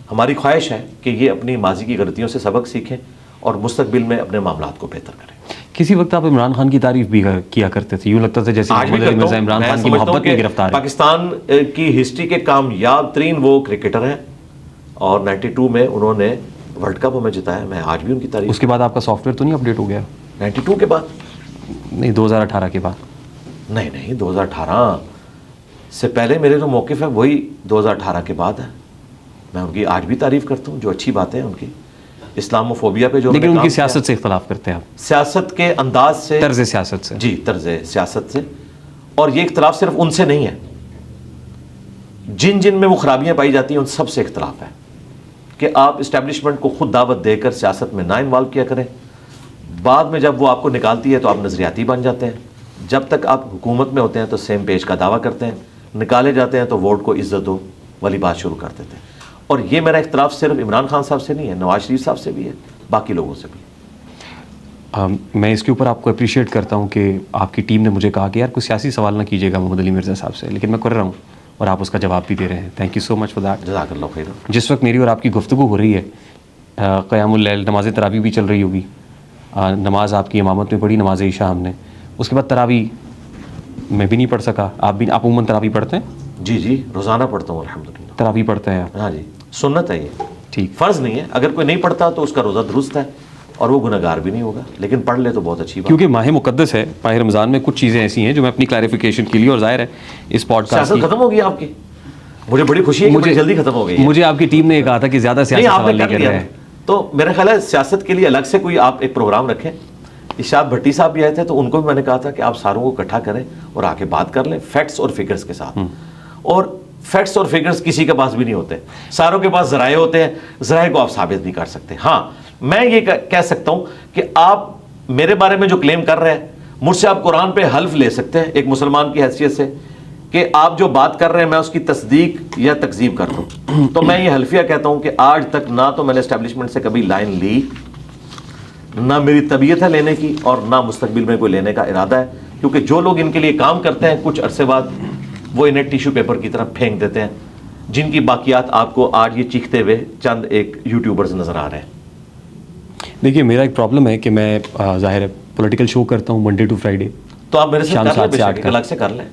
[SPEAKER 2] हमारी ख्वाहिश है कि ये अपनी माजी की गलतियों से सबक सीखें और मुस्तकबिल में अपने मामलात को बेहतर करें।
[SPEAKER 1] किसी वक्त आप इमरान खान की तारीफ भी किया करते थे, यूं लगता था जैसे इमरान खान की मोहब्बत में गिरफ्तार है।
[SPEAKER 2] पाकिस्तान की हिस्ट्री के कामयाब तरीन वो क्रिकेटर हैं और 92 में उन्होंने वर्ल्ड कप हमें जिताया। मैं आज भी उनकी तारीफ।
[SPEAKER 1] उसके बाद आपका सॉफ्टवेयर तो नहीं अपडेट हो गया?
[SPEAKER 2] 92 के बाद
[SPEAKER 1] नहीं, 2018 के बाद।
[SPEAKER 2] नहीं, 2018 से पहले मेरे जो मौक़िफ़ है वही 2018 के बाद है। मैं उनकी आज भी तारीफ़ करता हूँ, जो अच्छी बातें हैं उनकी, इस्लामोफोबिया पे जो।
[SPEAKER 1] लेकिन उनकी सियासत से इख्तलाफ करते हैं आप?
[SPEAKER 2] सियासत के अंदाज से,
[SPEAKER 1] तर्ज सियासत से।
[SPEAKER 2] जी, तर्ज सियासत से। और ये इख्तलाफ सिर्फ उनसे नहीं है, जिन जिन में वो खराबियां पाई जाती हैं उन सब से इख्तलाफ है कि आप इस्टेब्लिशमेंट को खुद दावत देकर सियासत में ना इन्वॉल्व किया करें। बाद में जब वो आपको निकालती है तो आप नजरियाती बन जाते हैं। जब तक आप हुकूमत में होते हैं तो सेम पेज का दावा करते हैं, निकाले जाते हैं तो वोट को इज्जतों वाली बात शुरू कर देते हैं। और ये मेरा इख्तलाफ सिर्फ इमरान खान साहब से नहीं है, नवाज शरीफ साहब से भी है, बाकी लोगों से भी।
[SPEAKER 1] मैं इसके ऊपर आपको अप्रिशिएट करता हूँ कि आपकी टीम ने मुझे कहा कि यार कोई सियासी सवाल ना कीजिएगा मोहम्मद अली मिर्ज़ा साहब से, लेकिन मैं कर रहा हूँ और आप उसका जवाब भी दे रहे हैं। Thank you so much for that.
[SPEAKER 2] जज़ाकल्लाह खैर।
[SPEAKER 1] जिस वक्त मेरी और आपकी गुफ्तगू हो रही है, क़यामुल लैल, नमाज तरावी भी चल रही होगी। नमाज आपकी इमामत में पढ़ी, नमाज ईशा हमने, उसके बाद तरावी मैं भी नहीं पढ़ सका। आप उम्मन तरावी पढ़ते हैं?
[SPEAKER 2] जी, रोज़ाना पढ़ता हूँ अल्हम्दुलिल्लाह।
[SPEAKER 1] तरावी पढ़ते हैं आप?
[SPEAKER 2] हाँ जी, सुन्नत है ये,
[SPEAKER 1] ठीक,
[SPEAKER 2] फ़र्ज़ नहीं है। अगर कोई नहीं पढ़ता तो उसका रोज़ा दुरुस्त है और वो गुनहगार भी नहीं होगा, लेकिन पढ़ ले तो बहुत अच्छी बात।
[SPEAKER 1] क्योंकि माह मुक़द्दस है, माह रमज़ान में कुछ चीज़ें ऐसी हैं जो मैं अपनी क्लैरिफिकेशन के लिए, और ज़ाहिर है इस पॉडकास्ट
[SPEAKER 2] सियासत खत्म हो गई आपकी, मुझे बड़ी खुशी है कि मुझे जल्दी खत्म हो गई है।
[SPEAKER 1] मुझे आपकी टीम ने कहा था कि ज़्यादा सियासी सवाल नहीं कर रहे हैं,
[SPEAKER 2] तो मेरा ख्याल है सियासत के लिए अलग से कोई आप एक प्रोग्राम रखें। इशाद भट्टी साहब भी आए थे तो उनको भी मैंने कहा था कि आप सारों को इकट्ठा करें और आके बात कर लें फैक्ट्स और फिगर्स के साथ। और फैक्ट्स और फिगर्स किसी के पास भी नहीं होते, सारों के पास ज़राए होते हैं, ज़राए को आप साबित नहीं कर सकते। हाँ, मैं ये कह सकता हूँ कि आप मेरे बारे में जो क्लेम कर रहे हैं, मुझसे आप कुरान पे हल्फ ले सकते हैं एक मुसलमान की हैसियत से कि आप जो बात कर रहे हैं मैं उसकी तस्दीक या तकजीब कर दूँ। तो मैं ये हल्फिया कहता हूँ कि आज तक ना तो मैंने एस्टेब्लिशमेंट से कभी लाइन ली, ना मेरी तबीयत है लेने की, और ना मुस्तकबिल में कोई लेने का इरादा है। क्योंकि जो लोग इनके लिए काम करते हैं कुछ अरसे बाद वो इन्हें टिश्यू पेपर की तरफ फेंक देते हैं, जिनकी बाकियात आपको आज ये चीखते हुए चंद एक यूट्यूबर्स नज़र आ रहे हैं।
[SPEAKER 1] देखिए, मेरा एक प्रॉब्लम है कि मैं ज़ाहिर है पॉलिटिकल शो करता हूँ मंडे टू फ्राइडे,
[SPEAKER 2] तो आप मेरे साथ कर लें, अलग से कर लें,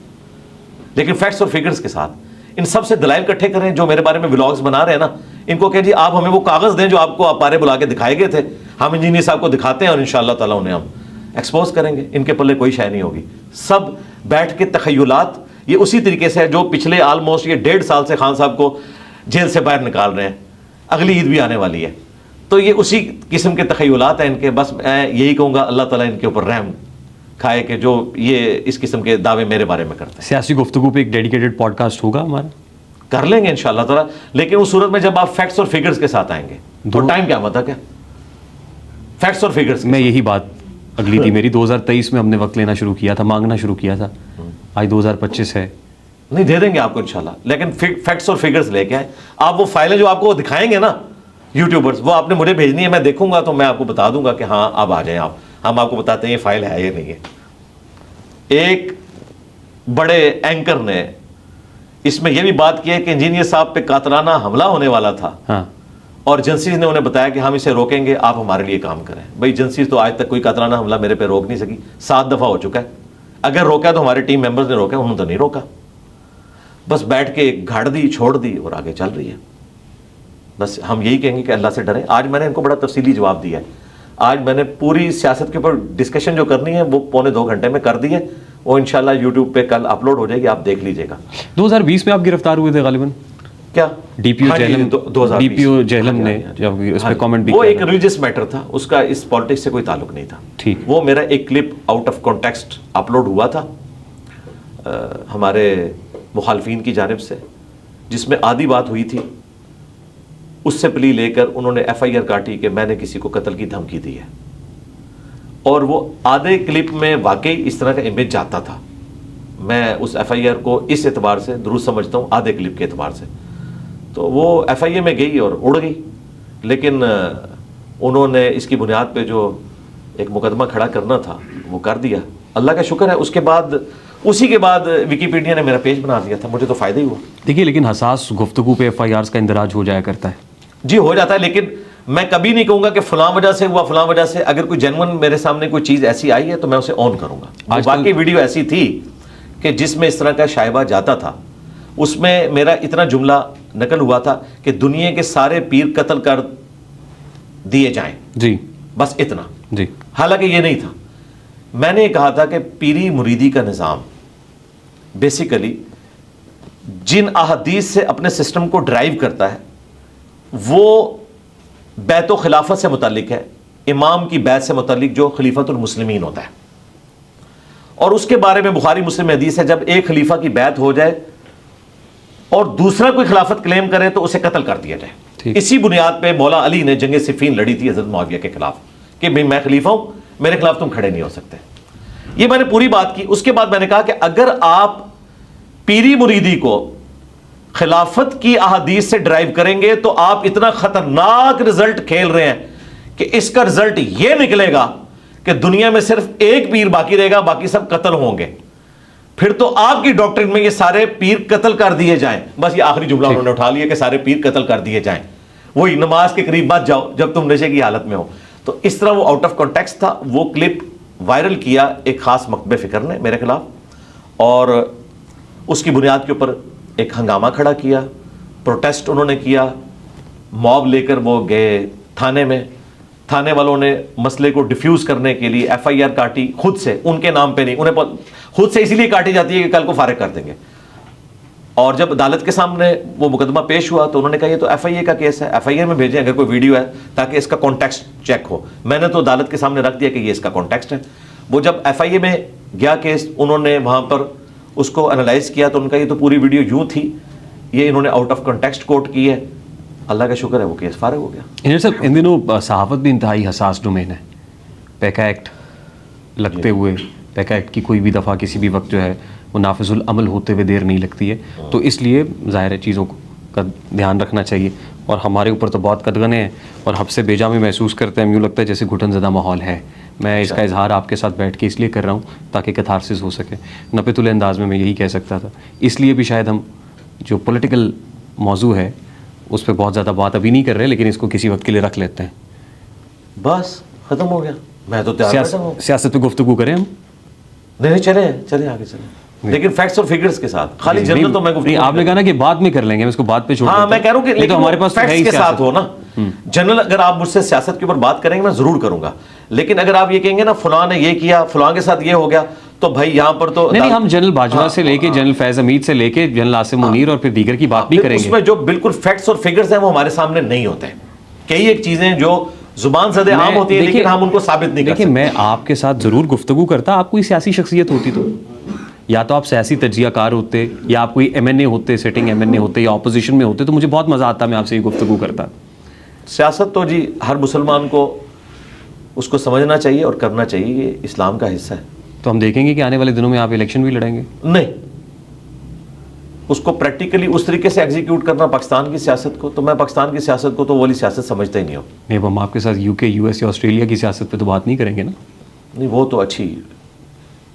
[SPEAKER 2] लेकिन फैक्ट्स और फिगर्स के साथ इन सब से दलाइल इकट्ठे करें। जो मेरे बारे में व्लॉग्स बना रहे हैं ना, इनको कहें जी आप हमें वो कागज़ दें जो आपको अपारे बुला के दिखाए गए थे, हम इंजीनियर साहब को दिखाते हैं और इंशाअल्लाह ताला उन्हें हम एक्सपोज करेंगे। इनके पल्ले कोई शय नहीं होगी, सब बैठ के तखय्युलात। ये उसी तरीके से है जो पिछले ऑलमोस्ट ये 1.5 साल से खान साहब को जेल से बाहर निकाल रहे हैं। अगली ईद भी आने वाली है, तो ये उसी किस्म के तखय्युलात हैं इनके। बस मैं यही कहूँगा अल्लाह ताला इनके ऊपर रहम खाए कि जो ये इस किस्म के दावे मेरे बारे में करते हैं।
[SPEAKER 1] सियासी गुफ्तगू पे एक डेडिकेटेड पॉडकास्ट होगा हमारा,
[SPEAKER 2] कर लेंगे इंशाअल्लाह ताला, लेकिन उस सूरत में जब आप फैक्ट्स और फिगर्स के साथ आएंगे तो टाइम क्या मतलब क्या फैक्ट्स और फिगर्स।
[SPEAKER 1] मैं यही बात अगली थी मेरी, 2023 में हमने वक्त लेना शुरू किया था, मांगना शुरू किया था, आज 2025 है।
[SPEAKER 2] नहीं, दे देंगे आपको इंशाल्लाह, लेकिन फैक्ट्स और फिगर्स लेके आए। आप वो फाइलें जो आपको दिखाएंगे ना यूट्यूबर्स, वो आपने मुझे भेजनी है, मैं देखूंगा तो मैं आपको बता दूंगा कि हाँ अब आ जाएं आप, हम आपको बताते हैं ये फाइल है या नहीं है। एक बड़े एंकर ने इसमें यह भी बात की है कि इंजीनियर साहब पे कातलाना हमला होने वाला था,
[SPEAKER 1] हाँ,
[SPEAKER 2] और एजेंसीज ने उन्हें बताया कि हम इसे रोकेंगे, आप हमारे लिए काम करें। भाई एजेंसीज तो आज तक कोई कातलाना हमला मेरे पे रोक नहीं सकी, 7 दफ़ा हो चुका है। अगर रोका तो हमारे टीम मेंबर्स ने रोका, उन्होंने तो नहीं रोका, बस बैठ के गाड़ दी, छोड़ दी और आगे चल रही है। बस हम यही कहेंगे कि अल्लाह से डरें। आज मैंने इनको बड़ा तफसीली जवाब दिया है। आज मैंने पूरी सियासत के ऊपर डिस्कशन जो करनी है वो 1.25 घंटे में कर दी है, वो इंशाल्लाह यूट्यूब पे कल अपलोड हो जाएगी, आप देख लीजिएगा।
[SPEAKER 1] 2020 में आप गिरफ्तार हुए थे गालिबन?
[SPEAKER 2] क्या
[SPEAKER 1] डीपीओ जेहलम ने जब इस पे कमेंट भी
[SPEAKER 2] वो एक रिलीजियस मैटर था, उसका इस पॉलिटिक्स से कोई ताल्लुक नहीं था।
[SPEAKER 1] ठीक,
[SPEAKER 2] वो मेरा एक clip out of context upload हुआ था हमारे मुखालफिन की जानिब से, जिसमें आधी बात हुई थी, उससे प्ली लेकर उन्होंने FIR काटी कि मैंने किसी को कत्ल की धमकी दी है, और वो आधे क्लिप में वाकई इस तरह का इमेज जाता था। मैं उस FIR को इस एतबार से दुरुस्त समझता हूँ, आधे क्लिप के एतबार से। तो वो FIA में गई और उड़ गई, लेकिन उन्होंने इसकी बुनियाद पे जो एक मुकदमा खड़ा करना था वो कर दिया, अल्लाह का शुक्र है। उसके बाद उसी के बाद विकीपीडिया ने मेरा पेज बना दिया था, मुझे तो फ़ायदा ही हुआ।
[SPEAKER 1] देखिए, लेकिन हसास गुफ्तगू पे FIRs का इंदराज हो जाया करता है।
[SPEAKER 2] जी हो जाता है, लेकिन मैं कभी नहीं कहूँगा कि फ़लाँ वजह से हुआ, फ़लाँ वजह से। अगर कोई जेन्युइन मेरे सामने कोई चीज़ ऐसी आई है तो मैं उसे ऑन करूँगा। बाकी वीडियो ऐसी थी कि जिसमें इस तरह का शायबा जाता था, उसमें मेरा इतना जुमला नकल हुआ था कि दुनिया के सारे पीर कत्ल कर दिए जाएं, जी, बस इतना जी। हालांकि ये नहीं था, मैंने कहा था कि पीरी मुरीदी का निज़ाम बेसिकली जिन अहादीस से अपने सिस्टम को ड्राइव करता है वो बैतो खिलाफत से मुतालिक है, इमाम की बैत से मुतालिक जो खलीफतुल मुस्लिमीन होता है। और उसके बारे में बुखारी मुस्लिम हदीस है, जब एक खलीफा की बैत हो जाए और दूसरा कोई खिलाफत क्लेम करे तो उसे कत्ल कर दिया जाए। इसी बुनियाद पे मौला अली ने जंग सिफीन लड़ी थी हज़रत मुआविया के खिलाफ कि भाई मैं खलीफा हूं, मेरे खिलाफ तुम खड़े नहीं हो सकते। ये मैंने पूरी बात की। उसके बाद मैंने कहा कि अगर आप पीरी मुरीदी को खिलाफत की अहादीस से ड्राइव करेंगे तो आप इतना खतरनाक रिजल्ट खेल रहे हैं कि इसका रिजल्ट यह निकलेगा कि दुनिया में सिर्फ एक पीर बाकी रहेगा, बाकी सब कत्ल होंगे। फिर तो आपकी डॉक्ट्रिन में ये सारे पीर कत्ल कर दिए जाएं। बस ये आखिरी जुमला उन्होंने उठा लिया कि सारे पीर कत्ल कर दिए जाएं। वही नमाज के करीब मत जाओ जब तुम नशे की हालत में हो। तो इस तरह वो आउट ऑफ कॉन्टेक्स्ट था। वो क्लिप वायरल किया एक खास मकतबे फिक्र ने मेरे खिलाफ, और उसकी बुनियाद के ऊपर एक हंगामा खड़ा किया, प्रोटेस्ट उन्होंने किया, मॉब लेकर वो गए थाने में। थाने वालों ने मसले को डिफ्यूज करने के लिए FIR काटी खुद से, उनके नाम पे नहीं, उन्हें खुद से इसलिए काटी जाती है कि कल को फारिग कर देंगे। और जब अदालत के सामने वो मुकदमा पेश हुआ तो उन्होंने कहा ये तो FIA का केस है, FIA में भेजें अगर कोई वीडियो है ताकि इसका कॉन्टेक्स्ट चेक हो। मैंने तो अदालत के सामने रख दिया कि ये इसका कॉन्टेक्स्ट है। वो जब FIA में गया केस, उन्होंने वहाँ पर उसको एनालाइज किया तो उनका ये तो पूरी वीडियो यूँ थी, ये इन्होंने आउट ऑफ कॉन्टेक्स्ट कोट की है। अल्लाह का शुक्र है वो केस फारिग हो गया।
[SPEAKER 1] इंजीनियर साहब, इन दिनों सहाफ़त भी इंतहाई हसास डोमेन है। पैका एक्ट लगते हुए, पैका एक्ट की कोई भी दफ़ा किसी भी वक्त जो है वो नाफिजुल अमल होते हुए देर नहीं लगती है, तो इसलिए ज़ाहिर है चीज़ों का ध्यान रखना चाहिए। और हमारे ऊपर तो बहुत कदगने हैं और हमसे बेजा में महसूस करते हैं, यूँ लगता है जैसे घुटन ज़दा माहौल है। मैं इसका इजहार आपके साथ बैठ के इसलिए कर रहा हूँ ताकि कैथारसिस हो सके। नपीतुल अंदाज में मैं यही कह सकता था। इसलिए भी शायद हम जो पॉलिटिकल मौजू है उस पर बहुत ज़्यादा बात अभी नहीं कर रहे, लेकिन इसको किसी वक्त के लिए रख लेते हैं।
[SPEAKER 2] बस ख़त्म हो गया। मैं तो
[SPEAKER 1] सियासत पे गुफ्तगू करें हम?
[SPEAKER 2] नहीं, चले आगे चले, लेकिन फैक्ट्स और फिगर्स के साथ। खाली जनरल तो मैं
[SPEAKER 1] नहीं, आपने कहा ना कि बाद में कर लेंगे, इसको बाद पे छोड़।
[SPEAKER 2] हाँ, मैं कह रहा हूँ कि लेकिन हमारे पास फैक्ट्स के साथ हो ना। जनरल अगर आप मुझसे सियासत के ऊपर बात करेंगे मैं जरूर करूंगा, लेकिन अगर आप ये कहेंगे ना फलां ने ये किया, फलां के साथ ये हो गया, तो भाई यहाँ पर तो
[SPEAKER 1] नहीं, हम जनरल बाजवा से लेके जनरल फैज हमीद से लेके जनरल आसिम मुनीर और फिर दीगर की बात भी करेंगे।
[SPEAKER 2] उसमें जो बिल्कुल फैक्ट्स और फिगर्स हैं वो हमारे सामने नहीं होते हैं। कई एक चीजें जो जुबान सदे आम होती है लेकिन हम उनको साबित नहीं कर सकते।
[SPEAKER 1] देखिए, मैं आपके साथ जरूर गुफ्तगू करता, आप कोई सियासी शख्सियत होती तो, या तो आप सियासी तजियाकार होते, या आप कोई MNA होते, सिटिंग MNA होते, या ऑपोजिशन में होते, तो मुझे बहुत मजा आता, मैं आपसे ये गुफ्तगू करता।
[SPEAKER 2] सियासत तो जी हर मुसलमान को उसको समझना चाहिए और करना चाहिए, ये इस्लाम का हिस्सा है।
[SPEAKER 1] तो हम देखेंगे कि आने वाले दिनों में आप इलेक्शन भी लड़ेंगे?
[SPEAKER 2] नहीं, उसको प्रैक्टिकली उस तरीके से एग्जीक्यूट करना पाकिस्तान की सियासत को, तो मैं पाकिस्तान की सियासत को तो वो वाली सियासत समझता ही नहीं हूँ।
[SPEAKER 1] नहीं, हम आपके साथ UK, US या ऑस्ट्रेलिया की सियासत पे तो बात नहीं करेंगे ना?
[SPEAKER 2] नहीं, वो तो अच्छी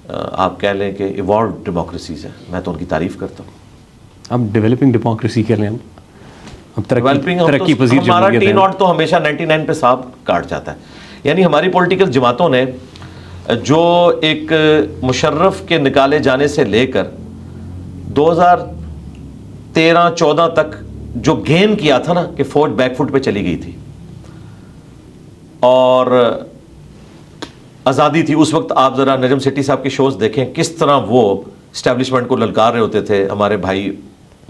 [SPEAKER 2] आप कह लें कि इवॉल्व डेमोक्रेसीज है, मैं तो उनकी तारीफ करता हूँ।
[SPEAKER 1] अब डेवलपिंग डेमोक्रेसी कह लें, हम
[SPEAKER 2] तरक्की पजीर हमारा T0 तो हमेशा 99 पे साफ काट जाता है। यानी हमारी पॉलिटिकल जमातों ने जो एक मुशर्रफ के निकाले जाने से लेकर 2013-14 तक जो गेन किया था ना कि फौज बैकफुट पे चली गई थी, और आज़ादी थी उस वक्त आप ज़रा नजम सेठी साहब के शोज़ देखें, किस तरह वो इस्टेब्लिशमेंट को ललकार रहे होते थे। हमारे भाई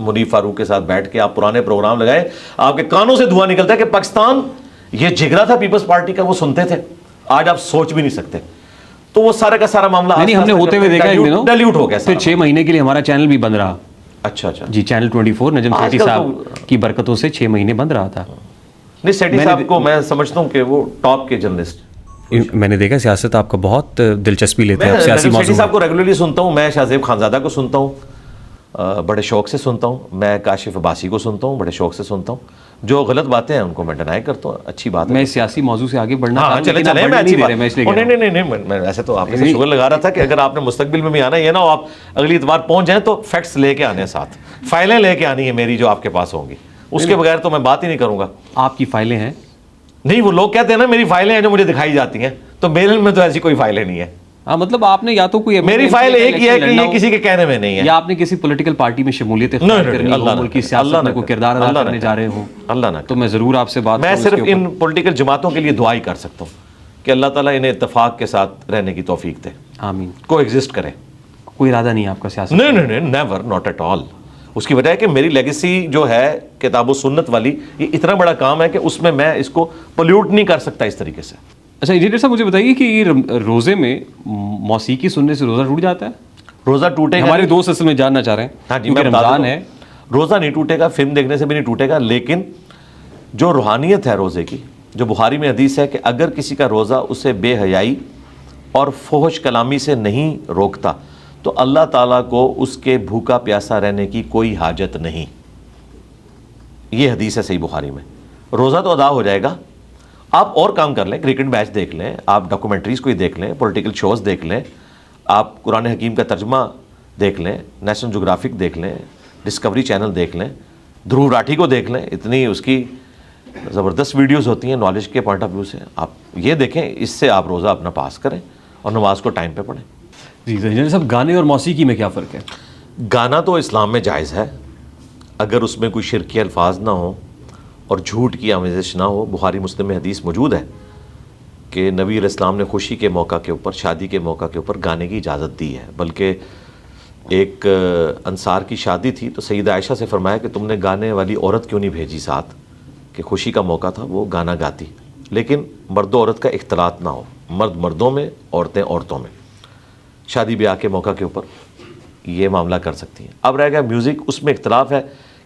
[SPEAKER 2] मुनीफ फारूक के साथ बैठ के आप पुराने प्रोग्राम लगाए, आपके कानों से धुआं निकलता है कि पाकिस्तान ये जिगरा था पीपल्स पार्टी का, वो सुनते थे। आज आप सोच भी नहीं सकते। तो वो सारा का सारा मामला
[SPEAKER 1] नहीं, हमने होते हुए देखा इन दिनों,
[SPEAKER 2] डाइल्यूट हो गया।
[SPEAKER 1] फिर 6 महीने के लिए हमारा चैनल भी बंद रहा।
[SPEAKER 2] अच्छा
[SPEAKER 1] जी, चैनल 24 नजम सेठी साहब की बरकतों से 6 महीने बंद रहा था।
[SPEAKER 2] नहीं, सेठी साहब को मैं समझता हूँ कि वो टॉप के जर्नलिस्ट।
[SPEAKER 1] मैंने देखा सियासत आपका बहुत दिलचस्पी लेते हैं, सियासी मौजू।
[SPEAKER 2] सेठी साहब को रेगुलरली सुनता हूँ मैं, शाहजेब खानजादा को सुनता हूँ बड़े शौक से सुनता हूँ, मैं काशिफ अब्बासी को सुनता हूँ बड़े शौक से सुनता हूँ। जो गलत बातें हैं उनको मैं डिनाई करता हूँ, अच्छी बात है।
[SPEAKER 1] मैं सियासी मौजू से आगे बढ़ना,
[SPEAKER 2] हाँ चले चले, मैं अच्छी बात नहीं, मैं ऐसे तो आपके से शुगर लगा रहा था कि अगर आपने मुस्तकबिल में भी आना, ये ना हो आप अगली इतवार पहुंच जाएं तो फैक्ट्स लेके आने, साथ फाइलें लेके आनी है मेरी जो आपके पास होंगी, उसके बगैर तो मैं बात ही नहीं करूंगा।
[SPEAKER 1] आपकी फाइलें हैं?
[SPEAKER 2] नहीं, वो लोग कहते हैं ना मेरी फाइलें हैं जो मुझे दिखाई जाती हैं, तो मेरे में तो ऐसी कोई फाइलें नहीं है।
[SPEAKER 1] हाँ, मतलब आपने या तो कोई
[SPEAKER 2] मेरी फाइल एक ही है कि ये किसी के कहने में नहीं है,
[SPEAKER 1] या आपने किसी पॉलिटिकल पार्टी में शमूलियत करनी हो, मुल्क की सियासत में कोई किरदार अदा करने जा रहे हो,
[SPEAKER 2] अल्लाह ना।
[SPEAKER 1] तो मैं जरूर आपसे बात,
[SPEAKER 2] मैं सिर्फ इन पॉलिटिकल जमातों के लिए दुआ ही कर सकता हूँ कि अल्लाह ताला इन्हें इत्तेफाक के साथ रहने की तौफीक दे,
[SPEAKER 1] आमीन।
[SPEAKER 2] को एग्जिस्ट करे।
[SPEAKER 1] कोई इरादा नहीं है आपका सियासत?
[SPEAKER 2] नहीं, नेवर, नॉट एट ऑल। उसकी वजह है कि मेरी लेगेसी जो है किताब सुन्नत वाली, ये इतना बड़ा काम है कि उसमें मैं इसको पोल्यूट नहीं कर सकता इस तरीके से।
[SPEAKER 1] अच्छा इंजीनियर साहब, मुझे बताइए कि ये रोज़े में मौसीकी सुनने से रोज़ा टूट जाता है?
[SPEAKER 2] रोज़ा टूटेगा,
[SPEAKER 1] हमारे दोस्त असल में जानना चाह रहे हैं।
[SPEAKER 2] हाँ जी, मैं रमजान है, रोज़ा नहीं टूटेगा, फिल्म देखने से भी नहीं टूटेगा, लेकिन जो रूहानियत है रोज़े की, जो बुखारी में हदीस है कि अगर किसी का रोज़ा उसे बेहयाई और फोहश कलामी से नहीं रोकता तो अल्लाह ताला को उसके भूखा प्यासा रहने की कोई हाजत नहीं। ये हदीस है सही बुखारी में। रोज़ा तो अदा हो जाएगा, आप और काम कर लें, क्रिकेट मैच देख लें, आप डॉक्यूमेंट्रीज़ कोई देख लें, पॉलिटिकल शोज़ देख लें, आप कुरान हकीम का तर्जमा देख लें, नेशनल जोग्राफिक देख लें, डिस्कवरी चैनल देख लें, ध्रुव राठी को देख लें, इतनी उसकी ज़बरदस्त वीडियोस होती हैं नॉलेज के पॉइंट ऑफ व्यू से, आप ये देखें, इससे आप रोज़ा अपना पास करें और नमाज को टाइम पे पढ़ें।
[SPEAKER 1] जी इंजीनियर साहब, गाने और मौसीकी में क्या फ़र्क है?
[SPEAKER 2] गाना तो इस्लाम में जायज़ है अगर उसमें कोई शिरकी अल्फाज ना हो और झूठ की आमेज़श ना हो। बुखारी मुस्लिम में हदीस मौजूद है कि नबी अलैहिस्सलाम ने खुशी के मौका के ऊपर, शादी के मौका के ऊपर गाने की इजाज़त दी है। बल्कि एक अंसार की शादी थी तो सईदा आयशा से फरमाया कि तुमने गाने वाली औरत क्यों नहीं भेजी साथ, कि खुशी का मौका था, वो गाना गाती, लेकिन मर्द औरत का इख्तलात ना हो, मर्द मर्दों में, औरतें औरतों में, शादी ब्याह के मौका के ऊपर ये मामला कर सकती हैं। अब रह गया म्यूज़िक, उसमें इख्तलाफ है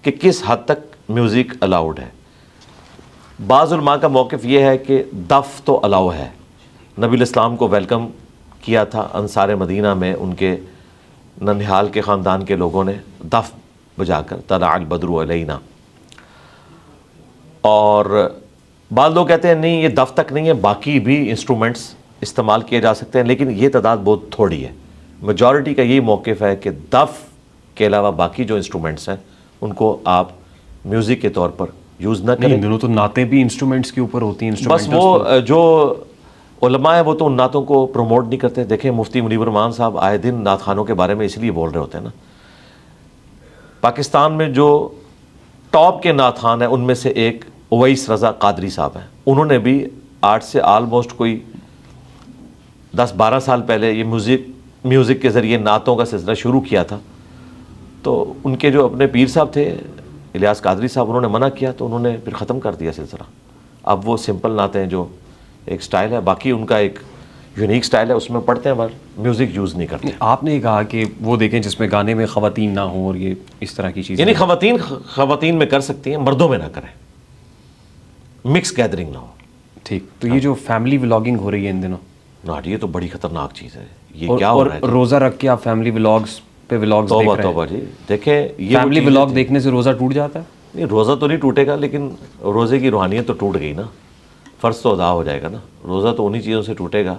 [SPEAKER 2] कि किस हद तक म्यूज़िक अलाउड है। बाज़ उलमा का मौक़िफ़ ये है कि दफ़ तो अलाउ है। नबी इस्लाम को वेलकम किया था अंसार मदीना में, उनके ननिहाल के ख़ानदान के लोगों ने दफ़ बजाकर, तलाअल बद्रु अलैना। और बाद लोग कहते हैं नहीं, ये दफ़ तक नहीं है, बाकी भी इंस्ट्रूमेंट्स इस्तेमाल किए जा सकते हैं, लेकिन ये तादाद बहुत थोड़ी है। मेजॉरिटी का यही मौक़िफ़ है कि दफ़ के अलावा बाकी जो इंस्ट्रूमेंट्स हैं उनको आप म्यूज़िक के तौर पर यूज़ ना करें।
[SPEAKER 1] दोनों तो नातें भी इंस्ट्रूमेंट्स के ऊपर होती हैं।
[SPEAKER 2] बस वो जो उलमा है वो तो उन नातों को प्रमोट नहीं करते। देखें, मुफ्ती मुनीवर रहमान साहब आए दिन नात खानों के बारे में इसलिए बोल रहे होते हैं ना। पाकिस्तान में जो टॉप के नात खान है उनमें से एक उवैस रज़ा कादरी साहब हैं। उन्होंने भी आज से आलमोस्ट कोई 10-12 साल पहले ये म्यूज़िक के ज़रिए नातों का सिलसिला शुरू किया था। तो उनके जो अपने पीर साहब थे इलियास कादरी साहब, उन्होंने मना किया तो उन्होंने फिर ख़त्म कर दिया सिलसिला। अब वो सिंपल नाते हैं जो एक स्टाइल है, बाकी उनका एक यूनिक स्टाइल है, उसमें पढ़ते हैं मगर म्यूज़िक यूज़ नहीं करते।
[SPEAKER 1] आपने कहा कि वो देखें जिसमें गाने में ख़वातीन ना हो और ये इस तरह की चीज़,
[SPEAKER 2] यानी ख़वातीन में कर सकती हैं, मर्दों में ना करें, मिक्स गैदरिंग ना हो।
[SPEAKER 1] ठीक, तो ये जो फैमिली व्लॉगिंग हो रही है इन दिनों,
[SPEAKER 2] ना, ये तो बड़ी ख़तरनाक चीज़ है। ये क्या हो रहा है?
[SPEAKER 1] रोज़ा रख के आप फैमिली व्लॉग्स पे व्लॉग्स देख रहे हैं।
[SPEAKER 2] जी देखें, ये
[SPEAKER 1] फैमिली व्लॉग देखने से रोज़ा टूट जाता है?
[SPEAKER 2] नहीं, रोज़ा तो नहीं टूटेगा, लेकिन रोज़े की रूहानियत तो टूट गई ना, फ़र्ज़ तो अदा हो जाएगा ना। रोज़ा तो उन्हीं चीज़ों से टूटेगा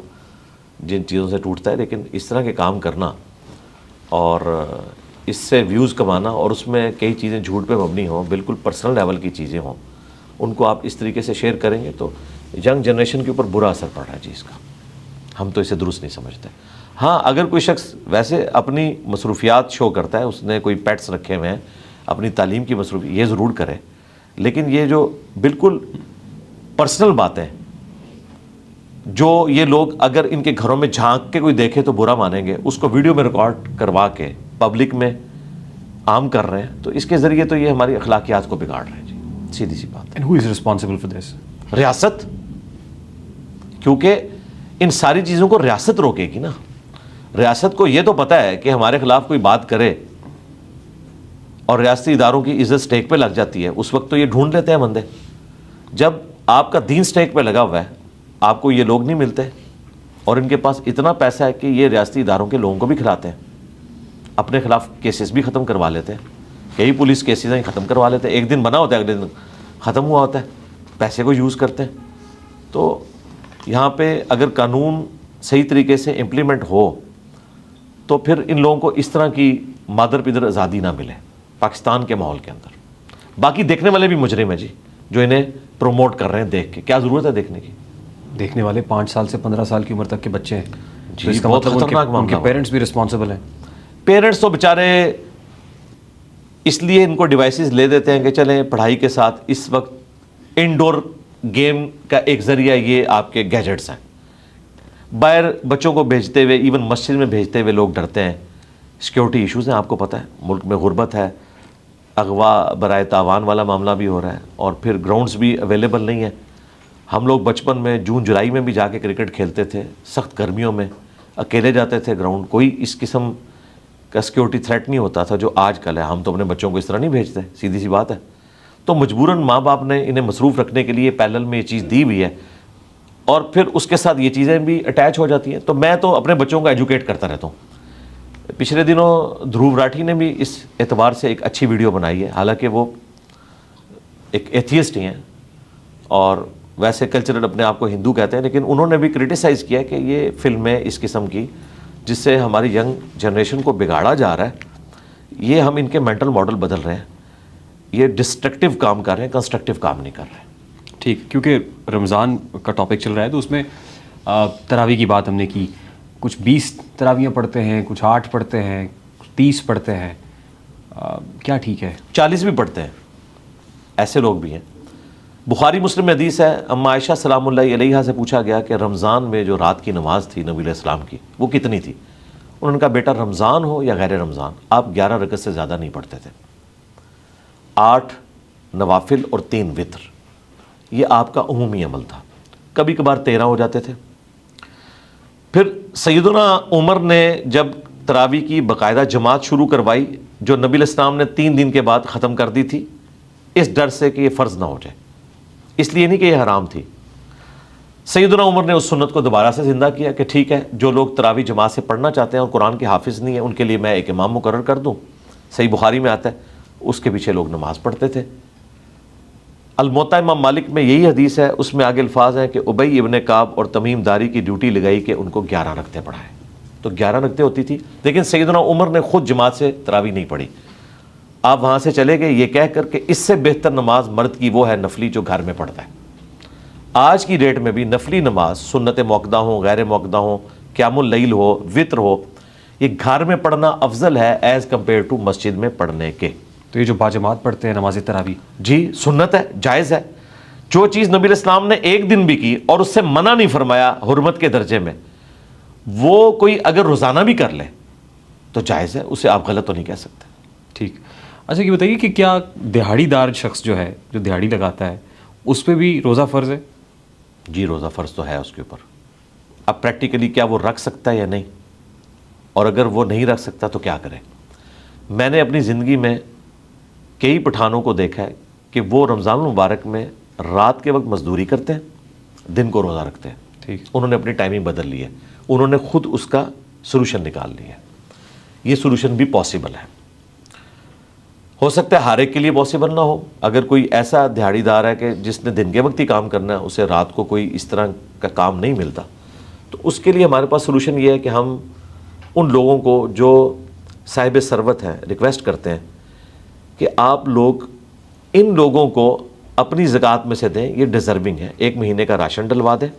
[SPEAKER 2] जिन चीज़ों से टूटता है, लेकिन इस तरह के काम करना और इससे व्यूज़ कमाना और उसमें कई चीज़ें झूठ पे मबनी हों, बिल्कुल पर्सनल लेवल की चीज़ें हों, उनको आप इस तरीके से शेयर करेंगे तो यंग जनरेशन के ऊपर बुरा असर पड़ रहा है जी इसका। हम तो इसे दुरुस्त नहीं समझते। हाँ, अगर कोई शख्स वैसे अपनी मसरूफियात शो करता है, उसने कोई पेट्स रखे हुए हैं, अपनी तालीम की मसरूफ, ये ज़रूर करे, लेकिन ये जो बिल्कुल पर्सनल बातें जो ये लोग अगर इनके घरों में झांक के कोई देखे तो बुरा मानेंगे, उसको वीडियो में रिकॉर्ड करवा के पब्लिक में आम कर रहे हैं, तो इसके ज़रिए तो ये हमारी अखलाकियात को बिगाड़ रहे हैं जी, सीधी सी बात।
[SPEAKER 1] And who is responsible for this?
[SPEAKER 2] रियासत, क्योंकि इन सारी चीज़ों को रियासत रोकेगी ना। रियासत को ये तो पता है कि हमारे खिलाफ कोई बात करे और रियासती इदारों की इज्जत स्टेक पे लग जाती है, उस वक्त तो ये ढूंढ लेते हैं बंदे। जब आपका दीन स्टेक पे लगा हुआ है, आपको ये लोग नहीं मिलते, और इनके पास इतना पैसा है कि ये रियासती इदारों के लोगों को भी खिलाते हैं, अपने खिलाफ केसेस भी ख़त्म करवा लेते हैं, कई पुलिस केसेस हैं ख़त्म करवा लेते हैं, एक दिन बना होता है अगले दिन ख़त्म हुआ होता है, पैसे को यूज़ करते हैं। तो यहाँ पे अगर कानून सही तरीके से इम्प्लीमेंट हो तो फिर इन लोगों को इस तरह की मादर पिदर आज़ादी ना मिले पाकिस्तान के माहौल के अंदर। बाकी देखने वाले भी मुजरिम है जी, जो इन्हें प्रमोट कर रहे हैं। देख के क्या ज़रूरत है देखने की?
[SPEAKER 1] देखने वाले 5 साल से 15 साल की उम्र तक के बच्चे हैं
[SPEAKER 2] जी,
[SPEAKER 1] तो इसका
[SPEAKER 2] बहुत
[SPEAKER 1] मतलब
[SPEAKER 2] खतरनाक मामला
[SPEAKER 1] उनके
[SPEAKER 2] है।
[SPEAKER 1] पेरेंट्स भी रिस्पॉन्सिबल हैं।
[SPEAKER 2] पेरेंट्स तो बेचारे इसलिए इनको डिवाइसेस ले देते हैं कि चलें पढ़ाई के साथ इस वक्त इंडोर गेम का एक ज़रिया ये आपके गैजेट्स हैं। बाहर बच्चों को भेजते हुए, इवन मस्जिद में भेजते हुए लोग डरते हैं, सिक्योरिटी इश्यूज़ हैं, आपको पता है मुल्क में गुर्बत है, अगवा बराए तावान वाला मामला भी हो रहा है, और फिर ग्राउंड्स भी अवेलेबल नहीं है। हम लोग बचपन में जून जुलाई में भी जाके क्रिकेट खेलते थे, सख्त गर्मियों में अकेले जाते थे ग्राउंड, कोई इस किस्म का सिक्योरिटी थ्रेट नहीं होता था जो आजकल है। हम तो अपने बच्चों को इस तरह नहीं भेजते, सीधी सी बात है। तो मजबूरन माँ बाप ने इन्हें मसरूफ़ रखने के लिए पैरेलल में ये चीज़ दी हुई है, और फिर उसके साथ ये चीज़ें भी अटैच हो जाती हैं। तो मैं तो अपने बच्चों को एजुकेट करता रहता हूँ। पिछले दिनों ध्रुव राठी ने भी इस एतबार से एक अच्छी वीडियो बनाई है, हालांकि वो एक एथियस्ट ही हैं और वैसे कल्चरल अपने आप को हिंदू कहते हैं, लेकिन उन्होंने भी क्रिटिसाइज़ किया कि ये फिल्में इस किस्म की जिससे हमारी यंग जनरेशन को बिगाड़ा जा रहा है, ये हम इनके मेंटल मॉडल बदल रहे हैं, ये डिस्ट्रक्टिव काम कर रहे हैं, कंस्ट्रक्टिव काम नहीं कर रहे हैं।
[SPEAKER 1] ठीक, क्योंकि रमज़ान का टॉपिक चल रहा है तो उसमें तरावी की बात हमने की। कुछ 20 तरावियाँ पढ़ते हैं, कुछ 8 पढ़ते हैं, 30 पढ़ते हैं, क्या ठीक है?
[SPEAKER 2] 40 भी पढ़ते हैं, ऐसे लोग भी हैं। बुखारी मुस्लिम में हदीस है, अम्मा आयशा सलामुल्लाह अलैहा से पूछा गया कि रमज़ान में जो रात की नमाज थी नबी अलैहिस्सलाम की, वो कितनी थी? उन्होंने कहा बेटा रमज़ान हो या गैर रमज़ान, आप 11 रकअत से ज़्यादा नहीं पढ़ते थे। 8 नवाफिल और 3 वित्र, ये आपका उमूमी अमल था। कभी कभार 13 हो जाते थे। फिर सैयदना उमर ने जब तरावी की बाकायदा जमात शुरू करवाई, जो नबी अलैहिस्सलाम ने 3 दिन के बाद ख़त्म कर दी थी, इस डर से कि ये फ़र्ज़ ना हो जाए, इसलिए नहीं कि ये हराम थी। सैयदना उमर ने उस सुन्नत को दोबारा से ज़िंदा किया कि ठीक है, जो लोग तरावी जमात से पढ़ना चाहते हैं और कुरान के हाफिज़ नहीं है, उनके लिए मैं एक इमाम मुकर्रर कर दूँ। सही बुखारी में आता है, उसके पीछे लोग नमाज़ पढ़ते थे। अल-मुअत्ता इमाम मालिक में यही हदीस है, उसमें आगे अल्फाज हैं कि उबई इब्न काब और तमीम दारी की ड्यूटी लगाई कि उनको 11 रकते पढ़ाएं, तो 11 रकते होती थी। लेकिन सैयदना उमर ने खुद जमात से तरावी नहीं पढ़ी, आप वहाँ से चले गए ये कह कर कि इससे बेहतर नमाज मर्द की वो है नफली जो घर में पढ़ता है। आज की डेट में भी नफली नमाज, सुन्नत मौक़दा हो, गैर मौक़दा हो, क़यामुल लैल हो, वित्र हो, ये घर में पढ़ना अफजल है एज़ कम्पेयर टू मस्जिद में पढ़ने के।
[SPEAKER 1] तो ये जो बाजमात पढ़ते हैं नमाज तरावी,
[SPEAKER 2] जी सुन्नत है, जायज़ है। जो चीज़ नबी अलैहिस्सलाम ने एक दिन भी की और उससे मना नहीं फरमाया हुर्मत के दर्जे में, वो कोई अगर रोज़ाना भी कर ले तो जायज़ है, उसे आप गलत तो नहीं कह सकते।
[SPEAKER 1] ठीक। अच्छा ये बताइए कि क्या दिहाड़ीदार शख्स जो है, जो दिहाड़ी लगाता है, उस पर भी रोज़ा फ़र्ज़ है?
[SPEAKER 2] जी रोज़ा फ़र्ज़ तो है उसके ऊपर। अब प्रैक्टिकली क्या वो रख सकता है या नहीं, और अगर वो नहीं रख सकता तो क्या करे? मैंने अपनी ज़िंदगी में कई पठानों को देखा है कि वो रमज़ान मुबारक में रात के वक्त मजदूरी करते हैं, दिन को रोज़ा रखते हैं।
[SPEAKER 1] ठीक।
[SPEAKER 2] उन्होंने अपनी टाइमिंग बदल ली है, उन्होंने खुद उसका सलूशन निकाल लिया है। ये सलूशन भी पॉसिबल है। हो सकता है हर एक के लिए पॉसिबल ना हो। अगर कोई ऐसा दिहाड़ीदार है कि जिसने दिन के वक्त ही काम करना है, उसे रात को कोई इस तरह का काम नहीं मिलता, तो उसके लिए हमारे पास सलूशन ये है कि हम उन लोगों को जो साहिब सरवत हैं रिक्वेस्ट करते हैं कि आप लोग इन लोगों को अपनी ज़कात में से दें, ये डिज़र्विंग है। 1 महीने का राशन डलवा दें,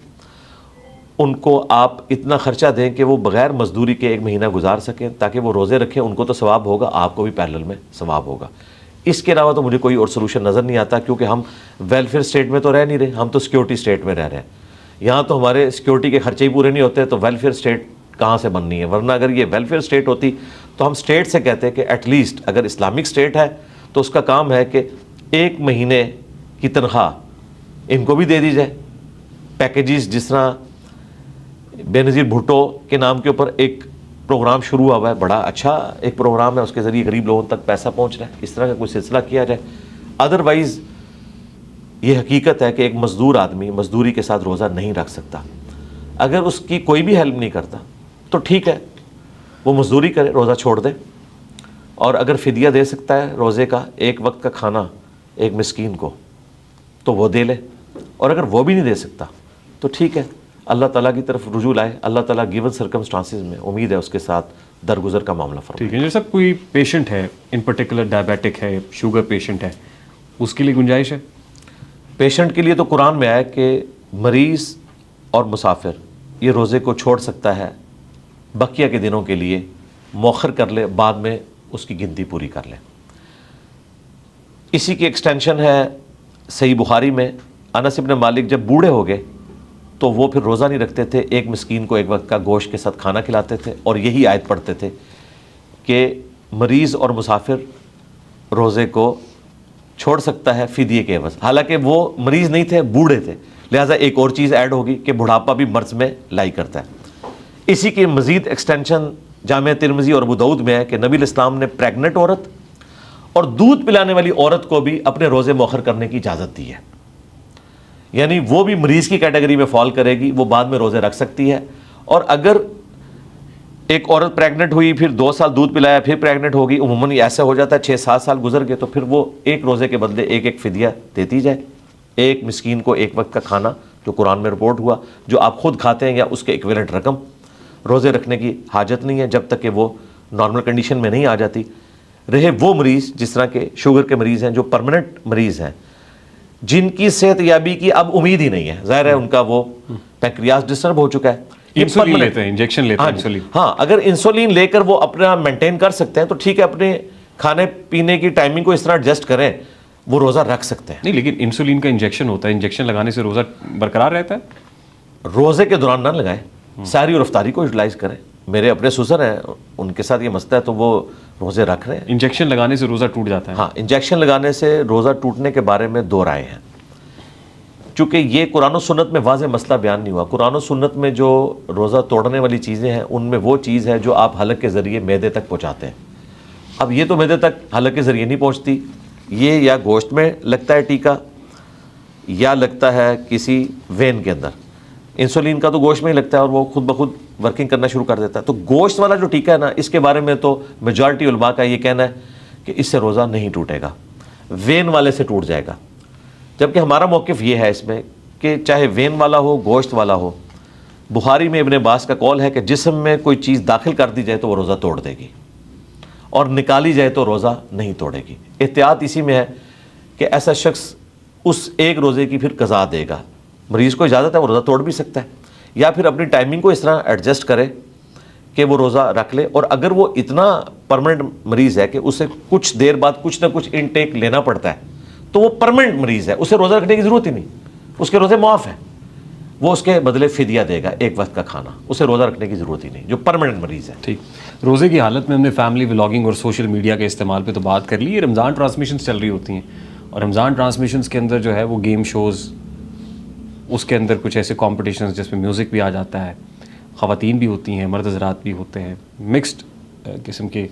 [SPEAKER 2] उनको आप इतना ख़र्चा दें कि वो बग़ैर मजदूरी के 1 महीना गुजार सकें, ताकि वो रोज़े रखें, उनको तो सवाब होगा, आपको भी पैरेलल में सवाब होगा। इसके अलावा तो मुझे कोई और सलूशन नज़र नहीं आता, क्योंकि हम वेलफेयर स्टेट में तो रह नहीं रहे, हम तो सिक्योरिटी स्टेट में रह रहे हैं। यहाँ तो हमारे सिक्योरिटी के खर्चे ही पूरे नहीं होते, तो वेलफेयर स्टेट कहाँ से बननी है? वरना अगर ये वेलफेयर स्टेट होती तो हम स्टेट से कहते हैं कि एटलीस्ट अगर इस्लामिक स्टेट है तो उसका काम है कि 1 महीने की तनख्वाह इनको भी दे दी जाए। पैकेजेस जिस तरह बेनज़ीर भुट्टो के नाम के ऊपर एक प्रोग्राम शुरू हुआ है, बड़ा अच्छा एक प्रोग्राम है, उसके ज़रिए गरीब लोगों तक पैसा पहुंच रहा है, इस तरह का कोई सिलसिला किया जाए। अदरवाइज़ ये हकीकत है कि एक मज़दूर आदमी मज़दूरी के साथ रोज़ा नहीं रख सकता। अगर उसकी कोई भी हेल्प नहीं करता तो ठीक है, वो मज़दूरी करे, रोज़ा छोड़ दे, और अगर फ़िदिया दे सकता है रोज़े का 1 वक्त का खाना एक मिस्कीन को तो वो दे ले, और अगर वो भी नहीं दे सकता तो ठीक है, अल्लाह ताला की तरफ रुजू लाए। अल्लाह ताला गिवन सर्कमस्टांसिस में उम्मीद है उसके साथ दरगुजर का मामला फरमाए।
[SPEAKER 1] ठीक है, जैसे कोई पेशेंट है, इन पर्टिकुलर डायबिटिक है, शुगर पेशेंट है, उसके लिए गुंजाइश है?
[SPEAKER 2] पेशेंट के लिए तो कुरान में आया कि मरीज़ और मुसाफिर ये रोज़े को छोड़ सकता है, बकिया के दिनों के लिए मौखर कर ले, बाद में उसकी गिनती पूरी कर ले। इसी की एक्सटेंशन है सही बुखारी में, अनस इब्न मालिक जब बूढ़े हो गए तो वो फिर रोज़ा नहीं रखते थे, एक मिस्कीन को 1 वक्त का गोश्त के साथ खाना खिलाते थे, और यही आयत पढ़ते थे कि मरीज़ और मुसाफिर रोज़े को छोड़ सकता है फ़िदिये के एवज़। हालांकि वो मरीज़ नहीं थे, बूढ़े थे, लिहाजा एक और चीज़ ऐड होगी कि बुढ़ापा भी मर्ज़ में लाई करता है। इसी की मज़ीद एक्सटेंशन जामिया तिरमिज़ी और अबू दाऊद में है कि नबी इस्लाम ने प्रेग्नेंट औरत और दूध पिलाने वाली औरत को भी अपने रोज़े मौखर करने की इजाज़त दी है, यानी वो भी मरीज़ की कैटेगरी में फॉल करेगी, वो बाद में रोज़े रख सकती है। और अगर एक औरत प्रेग्नेंट हुई, फिर 2 साल दूध पिलाया, फिर प्रेग्नेंट होगी, उमूमन ऐसा हो जाता है 6-7 साल गुजर गए, तो फिर वो एक रोज़े के बदले एक फ़िदिया देती जाए, एक मिस्कीन को 1 वक्त का खाना, जो कुरान में रिपोर्ट हुआ, जो आप खुद खाते हैं या उसके इक्विवेलेंट रकम। रोज़े रखने की हाजत नहीं है जब तक कि वो नॉर्मल कंडीशन में नहीं आ जाती। रहे वो मरीज़ जिस तरह के शुगर के मरीज़ हैं, जो परमानेंट मरीज़ हैं, जिनकी सेहत याबी की अब उम्मीद ही नहीं है, ज़ाहिर है उनका वो पैंक्रियास डिस्टर्ब हो चुका है,
[SPEAKER 1] इंसुलिन लेते हैं, इंजेक्शन लेते हैं इंसुलिन।
[SPEAKER 2] हाँ, अगर इंसुलिन लेकर वो अपना मेंटेन कर सकते हैं तो ठीक है, अपने खाने पीने की टाइमिंग को इस तरह एडजस्ट करें, वो रोज़ा रख सकते हैं।
[SPEAKER 1] नहीं, लेकिन इंसुलिन का इंजेक्शन होता है, इंजेक्शन लगाने से रोज़ा बरकरार रहता है?
[SPEAKER 2] रोज़े के दौरान ना लगाएं, सारी और अफ्तारी को यूटिलाइज करें। मेरे अपने सुसर हैं, उनके साथ ये मसला है, तो वो रोज़े रख रहे हैं।
[SPEAKER 1] इंजेक्शन लगाने से रोज़ा टूट जाता है?
[SPEAKER 2] हाँ, इंजेक्शन लगाने से रोज़ा टूटने के बारे में 2 राय हैं, चूँकि ये कुरान और सुन्नत में वाज़ेह मसला बयान नहीं हुआ। कुरान और सुन्नत में जो रोज़ा तोड़ने वाली चीज़ें हैं, उनमें वो चीज़ है जो आप हलक के ज़रिए मैदे तक पहुँचाते हैं। अब ये तो मैदे तक हलक के ज़रिए नहीं पहुँचती, ये या गोश्त में लगता है टीका, या लगता है किसी वेन के अंदर। इंसुलिन का तो गोश्त में ही लगता है और वो खुद ब खुद वर्किंग करना शुरू कर देता है। तो गोश्त वाला जो टीका है ना, इसके बारे में तो मेजॉरिटी उलमा का ये कहना है कि इससे रोज़ा नहीं टूटेगा, वेन वाले से टूट जाएगा। जबकि हमारा मौक़िफ़ ये है इसमें कि चाहे वेन वाला हो, गोश्त वाला हो, बुखारी में इब्न अब्बास का कौल है कि जिस्म में कोई चीज़ दाखिल कर दी जाए तो वो रोज़ा तोड़ देगी, और निकाली जाए तो रोज़ा नहीं तोड़ेगी। एहतियात इसी में है कि ऐसा शख्स उस एक रोज़े की फिर कज़ा देगा। मरीज़ को इजाज़त है, वो रोज़ा तोड़ भी सकता है, या फिर अपनी टाइमिंग को इस तरह एडजस्ट करे कि वो रोज़ा रख ले। और अगर वो इतना परमानेंट मरीज़ है कि उसे कुछ देर बाद कुछ ना कुछ इनटेक लेना पड़ता है, तो वो परमानेंट मरीज़ है, उसे रोज़ा रखने की ज़रूरत ही नहीं, उसके रोज़े मुआफ़ हैं, वो उसके बदले फ़िदिया देगा 1 वक्त का खाना, उसे रोज़ा रखने की ज़रूरत ही नहीं, जो परमानेंट मरीज़ है।
[SPEAKER 1] ठीक, रोज़े की हालत में हमने फैमिली व्लॉगिंग और सोशल मीडिया के इस्तेमाल पे तो बात कर ली। रमज़ान ट्रांसमिशंस चल रही होती हैं, और रमज़ान ट्रांसमिशंस के अंदर जो है वो गेम शोज़, उसके अंदर कुछ ऐसे कॉम्पिटिशन्स जिसमें म्यूज़िक भी आ जाता है, ख़वातीन भी होती हैं, मर्द हज़रात भी होते हैं, मिक्स्ड किस्म के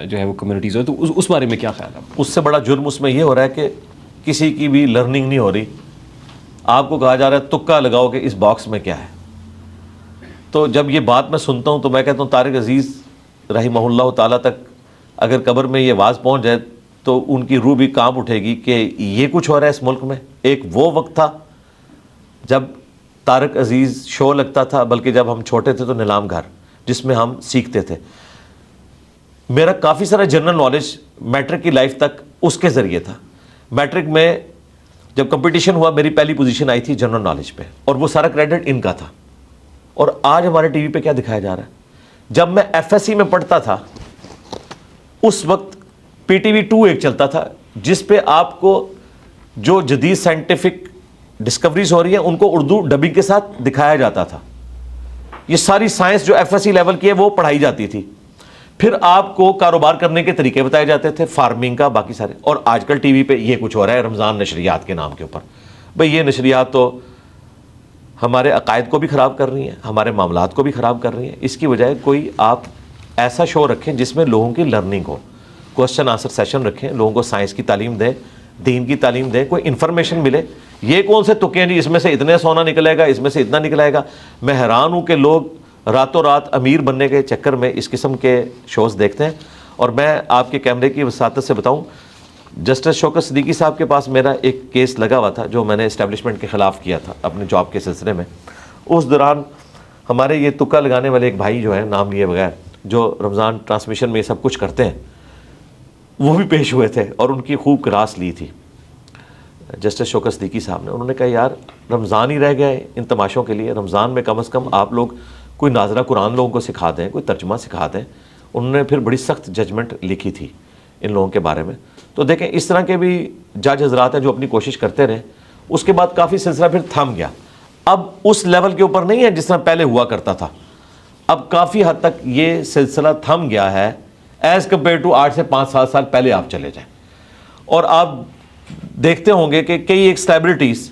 [SPEAKER 1] जो है वो कम्युनिटीज़ हो, तो उस बारे में क्या ख्याल है?
[SPEAKER 2] उससे बड़ा जुर्म उसमें ये हो रहा है कि किसी की भी लर्निंग नहीं हो रही। आपको कहा जा रहा है तुक्का लगाओ कि इस बॉक्स में क्या है। तो जब ये बात मैं सुनता हूँ तो मैं कहता हूँ तारिक अजीज़ रहिमहुल्लाह ताला तक अगर कब्र में ये आवाज़ पहुँच जाए तो उनकी रूह भी कांप उठेगी कि ये कुछ हो रहा है इस मुल्क में। एक वो वक्त था जब तारिक अजीज़ शो लगता था, बल्कि जब हम छोटे थे तो नीलाम घर, जिसमें हम सीखते थे। मेरा काफ़ी सारा जनरल नॉलेज मैट्रिक की लाइफ तक उसके ज़रिए था। मैट्रिक में जब कंपटीशन हुआ, मेरी पहली पोजीशन आई थी जनरल नॉलेज पे, और वो सारा क्रेडिट इनका था। और आज हमारे टीवी पे क्या दिखाया जा रहा है? जब मैं एफएससी में पढ़ता था उस वक्त PTV 2 एक चलता था, जिस पे आपको जो जदीद साइंटिफिक डिस्कवरीज हो रही हैं उनको उर्दू डबिंग के साथ दिखाया जाता था। ये सारी साइंस जो FSC लेवल की है वो पढ़ाई जाती थी। फिर आपको कारोबार करने के तरीके बताए जाते थे, फार्मिंग का, बाकी सारे। और आजकल टीवी पे ये कुछ हो रहा है रमज़ान नशरियात के नाम के ऊपर। भाई ये नशरियात तो हमारे अकायद को भी ख़राब कर रही हैं, हमारे मामलात को भी ख़राब कर रही हैं। इसकी बजाय कोई आप ऐसा शो रखें जिसमें लोगों की लर्निंग हो, क्वेश्चन आंसर सेशन रखें, लोगों को साइंस की तालीम दें, दीन की तालीम दें, कोई इन्फॉर्मेशन मिले। ये कौन से तुक्के हैं जी, इसमें से इतने सोना निकलेगा, इसमें से इतना निकलेगा। मैं हैरान हूँ कि लोग रातों रात अमीर बनने के चक्कर में इस किस्म के शोज़ देखते हैं। और मैं आपके कैमरे की वसातत से बताऊँ, जस्टिस शौकत सिद्दीकी साहब के पास मेरा एक केस लगा हुआ था जो मैंने इस्टेब्लिशमेंट के ख़िलाफ़ किया था अपने जॉब के सिलसिले में। उस दौरान हमारे ये तुक्का लगाने वाले एक भाई जो है, नाम लिए बगैर, जो रमज़ान ट्रांसमिशन में ये सब कुछ करते हैं, वो भी पेश हुए थे और उनकी खूब क्लास ली थी जस्टिस शौकत सिद्दीकी साहब ने। उन्होंने कहा यार रमज़ान ही रह गए इन तमाशों के लिए, रमज़ान में कम से कम आप लोग कोई नाज़रा कुरान लोगों को सिखा दें, कोई तर्जुमा सिखा दें। उन्होंने फिर बड़ी सख्त जजमेंट लिखी थी इन लोगों के बारे में। तो देखें इस तरह के भी जज हजरात हैं जो अपनी कोशिश करते रहे। उसके बाद काफ़ी सिलसिला फिर थम गया। अब उस लेवल के ऊपर नहीं है जिस तरह पहले हुआ करता था। अब काफ़ी हद तक ये सिलसिला थम गया है एज़ कम्पेयर टू 8 से 5-7 साल पहले आप चले जाएं। और आप देखते होंगे कि कई एक सेलिब्रिटीज़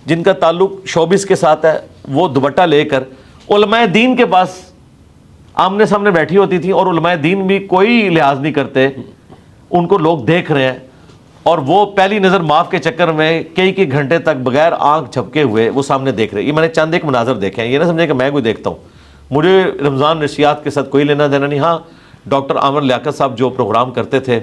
[SPEAKER 2] जिनका ताल्लुक शोबिस के साथ है, वो दुपट्टा लेकर उलमाए दीन के पास आमने सामने बैठी होती थी और उलमाए दीन भी कोई लिहाज नहीं करते, उनको लोग देख रहे हैं और वो पहली नज़र माफ़ के चक्कर में कई घंटे तक बगैर आंख झपके हुए वो सामने देख रहे हैं। ये मैंने चंद एक मनाजर देखे हैं, ये ना समझे कि मैं कोई देखता हूँ, मुझे रमज़ान नशियात के साथ कोई लेना देना नहीं। हाँ, डॉक्टर आमिर लियाकत साहब जो प्रोग्राम करते थे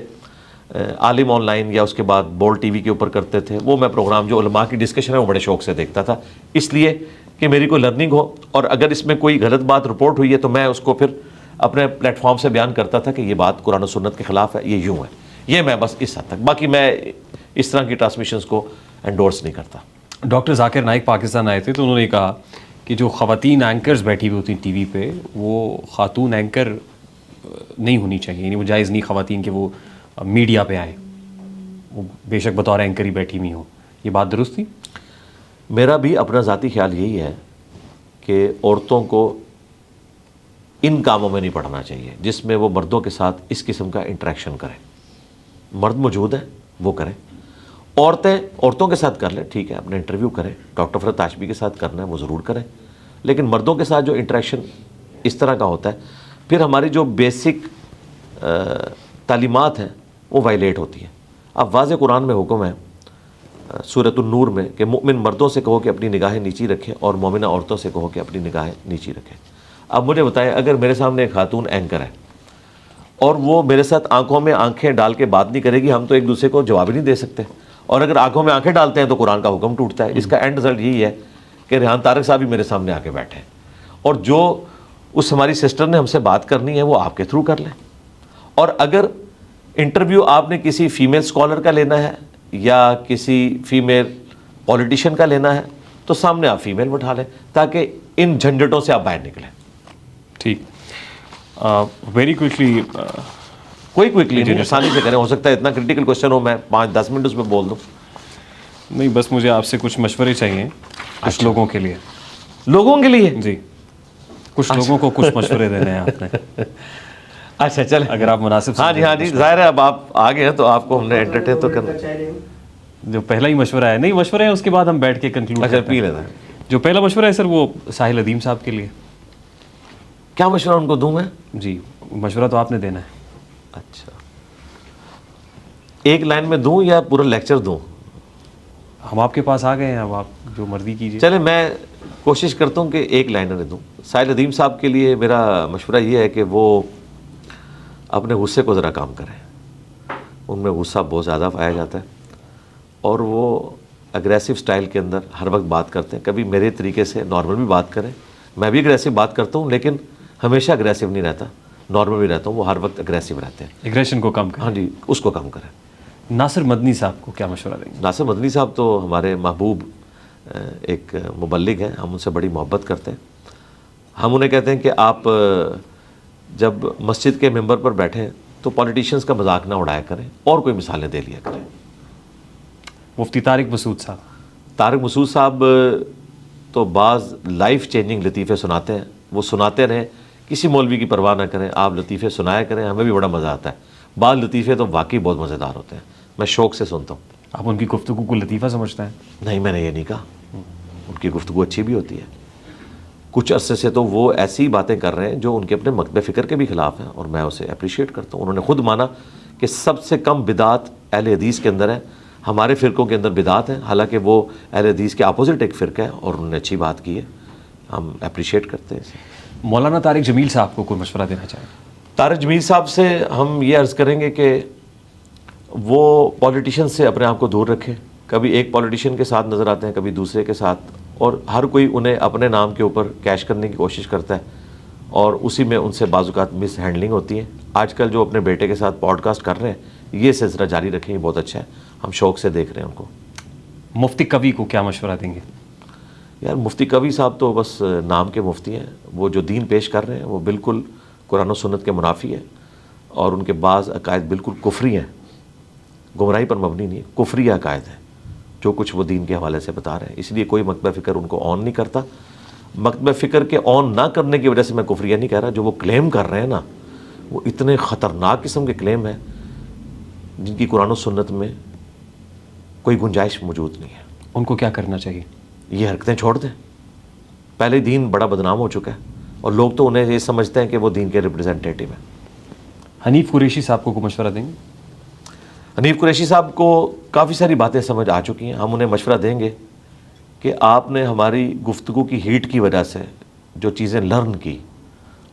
[SPEAKER 2] आलिम ऑनलाइन या उसके बाद बोल्ड टीवी के ऊपर करते थे, वो मैं प्रोग्राम जो उलमा की डिस्कशन है वो बड़े शौक से देखता था, इसलिए कि मेरी कोई लर्निंग हो। और अगर इसमें कोई गलत बात रिपोर्ट हुई है तो मैं उसको फिर अपने प्लेटफॉर्म से बयान करता था कि ये बात कुरान और सुन्नत के ख़िलाफ़ है, ये यूँ है। ये मैं बस इस हद तक, बाकी मैं इस तरह की ट्रांसमिशंस को एंडोर्स नहीं करता।
[SPEAKER 1] डॉक्टर जाकिर नाइक पाकिस्तान आए थे तो उन्होंने कहा कि जो ख़वातीन एंकर्स बैठी हुई होती टीवी पे, वो ख़ातून एंकर नहीं होनी चाहिए, यानी वो जायज़ नहीं ख़वातीन के वो मीडिया पे आए, वो बेशक बतौर एंकर ही बैठी हुई हो। ये बात दुरुस्त थी?
[SPEAKER 2] मेरा भी अपना ज़ाती ख्याल यही है कि औरतों को इन कामों में नहीं पढ़ना चाहिए जिसमें वो मर्दों के साथ इस किस्म का इंटरेक्शन करें। मर्द मौजूद है वो करें, औरतें औरतों के साथ कर लें, ठीक है, अपने इंटरव्यू करें, डॉक्टर फरहत हाशमी के साथ करना है वो ज़रूर करें, लेकिन मर्दों के साथ जो इंटरेक्शन इस तरह का होता है, फिर हमारी जो बेसिक तालीमात हैं वो वायलेट होती हैं। अब वाज़े कुरान में हुक्म है सूरतुन नूर में कि मुमिन मर्दों से कहो कि अपनी निगाहें नीची रखें और मोमिना औरतों से कहो कि अपनी निगाहें नीची रखें। अब मुझे बताएं, अगर मेरे सामने एक खातून एंकर है और वो मेरे साथ आंखों में आंखें डाल के बात नहीं करेगी, हम तो एक दूसरे को जवाब ही नहीं दे सकते। और अगर आंखों में आंखें डालते हैं तो कुरान का हुक्म टूटता है। इसका एंड रिजल्ट यही है कि रेहान तारक साहब भी मेरे सामने आके बैठे हैं और जो उस हमारी सिस्टर ने हमसे बात करनी है वो आपके थ्रू कर लें। और अगर इंटरव्यू आपने किसी फीमेल स्कॉलर का लेना है या किसी फीमेल पॉलिटिशियन का लेना है तो सामने आप फीमेल बैठा लें ताकि इन झंझटों से आप बाहर निकलें।
[SPEAKER 1] ठीक, वेरी क्विकली,
[SPEAKER 2] कोई क्विकली नहीं, आसानी से करें। हो सकता है इतना क्रिटिकल क्वेश्चन हो मैं 5-10 मिनट उसमें बोल दूं।
[SPEAKER 1] नहीं, बस मुझे आपसे कुछ मशवरे चाहिए कुछ लोगों के लिए।
[SPEAKER 2] लोगों के लिए?
[SPEAKER 1] जी, कुछ लोगों को कुछ मशवरे देने हैं आपने।
[SPEAKER 2] अच्छा चले,
[SPEAKER 1] अगर आप मुनासिब।
[SPEAKER 2] हाँ जी जाहिर है, अब आप आ गए हैं तो आपको हमने एंटरटेन तो करना।
[SPEAKER 1] जो पहला ही मशवरा है, नहीं मशवरा है उसके बाद हम बैठ के कंक्लूड।
[SPEAKER 2] अच्छा पी लेना है।
[SPEAKER 1] जो पहला मशवरा है सर वो साहिल अदीम साहब के लिए।
[SPEAKER 2] क्या मशवरा उनको दूं मैं?
[SPEAKER 1] जी, मशवरा तो आपने देना है।
[SPEAKER 2] अच्छा, एक लाइन में दूं या पूरा लेक्चर दूं?
[SPEAKER 1] हम आपके पास आ गए हैं, अब आप जो मर्जी कीजिए।
[SPEAKER 2] चले, मैं कोशिश करता हूं कि एक लाइन में दूं। साहिल अदीम साहब के लिए मेरा मशवरा ये है कि वो अपने गुस्से को ज़रा काम करें। उनमें गुस्सा बहुत ज़्यादा पाया जाता है और वो अग्रेसिव स्टाइल के अंदर हर वक्त बात करते हैं। कभी मेरे तरीके से नॉर्मल भी बात करें, मैं भी अग्रेसिव बात करता हूँ लेकिन हमेशा अग्रेसिव नहीं रहता, नॉर्मल भी रहता हूँ, वो हर वक्त अग्रेसिव रहते हैं।
[SPEAKER 1] एग्रेशन को कम करें।
[SPEAKER 2] हाँ जी, उसको कम करें।
[SPEAKER 1] नासिर मदनी साहब को क्या मशवरा देंगे?
[SPEAKER 2] नासिर मदनी साहब तो हमारे महबूब एक मुबल्लिग हैं, हम उनसे बड़ी मोहब्बत करते हैं। हम उन्हें कहते हैं कि आप जब मस्जिद के मेंबर पर बैठें तो पॉलिटिशियंस का मजाक ना उड़ाया करें और कोई मिसालें दे लिया करें।
[SPEAKER 1] मुफ्ती तारिक मसूद साहब।
[SPEAKER 2] तारिक मसूद साहब तो बाज़ लाइफ चेंजिंग लतीफ़े सुनाते हैं, वो सुनाते रहें, किसी मौलवी की परवाह ना करें, आप लतीफ़े सुनाया करें, हमें भी बड़ा मज़ा आता है। बाज़ लतीफ़े तो वाकई बहुत मज़ेदार होते हैं, मैं शौक़ से सुनता हूँ।
[SPEAKER 1] आप उनकी गुफ्तगू को लतीफ़ा समझते हैं?
[SPEAKER 2] नहीं, मैंने ये नहीं कहा, उनकी गुफ्तगू अच्छी भी होती है। कुछ अरसे से तो वो ऐसी बातें कर रहे हैं जो उनके अपने मकतब फ़िक्र के भी ख़िलाफ़ हैं, और मैं उसे अप्रिशिएट करता हूँ। उन्होंने खुद माना कि सबसे कम बिदात अहले हदीस के अंदर है, हमारे फ़िरक़ों के अंदर बिदात है, हालांकि वो अहले हदीस के अपोजिट एक फ़िरका है, और उन्होंने अच्छी बात की है, हम अप्रिशिएट करते हैं इसे।
[SPEAKER 1] मौलाना तारिक जमील साहब को कोई मशवरा देना चाहें?
[SPEAKER 2] तारिक जमील साहब से हम ये अर्ज़ करेंगे कि वो पॉलिटिशियन से अपने आप को दूर रखें। कभी एक पॉलिटिशियन के साथ नज़र आते हैं, कभी दूसरे के साथ, और हर कोई उन्हें अपने नाम के ऊपर कैश करने की कोशिश करता है, और उसी में उनसे बाज़-औक़ात मिस हैंडलिंग होती है। आजकल जो अपने बेटे के साथ पॉडकास्ट कर रहे हैं, ये सिलसिला जारी रखें, ये बहुत अच्छा है, हम शौक़ से देख रहे हैं उनको।
[SPEAKER 1] मुफ्ती कवी को क्या मशवरा देंगे?
[SPEAKER 2] यार, मुफ्ती कवी साहब तो बस नाम के मुफ्ती हैं। वो जो दीन पेश कर रहे हैं वो बिल्कुल कुरान और सुन्नत के मुनाफी है, और उनके बाज़ अकायद बिल्कुल कुफरी हैं, गुमराही पर मबनी नहीं है, कुफरी अकायद है जो कुछ वो दीन के हवाले से बता रहे हैं। इसलिए कोई मकतब फ़िक्र उनको ऑन नहीं करता। मकतब फ़िक्र के ऑन ना करने की वजह से मैं कुफरिया नहीं कह रहा, जो वो क्लेम कर रहे हैं ना, वो इतने ख़तरनाक किस्म के क्लेम हैं जिनकी कुरान और सुन्नत में कोई गुंजाइश मौजूद नहीं है।
[SPEAKER 1] उनको क्या करना चाहिए?
[SPEAKER 2] ये हरकतें छोड़ दें। पहले दीन बड़ा बदनाम हो चुका है, और लोग तो उन्हें ये समझते हैं कि वो दीन के रिप्रेजेंटेटिव हैं।
[SPEAKER 1] हनीफ कुरैशी साहब को मशवरा देंगे?
[SPEAKER 2] हनीफ कुरैशी साहब को काफ़ी सारी बातें समझ आ चुकी हैं। हम उन्हें मशवरा देंगे कि आपने हमारी गुफ्तगू की हीट की वजह से जो चीज़ें लर्न की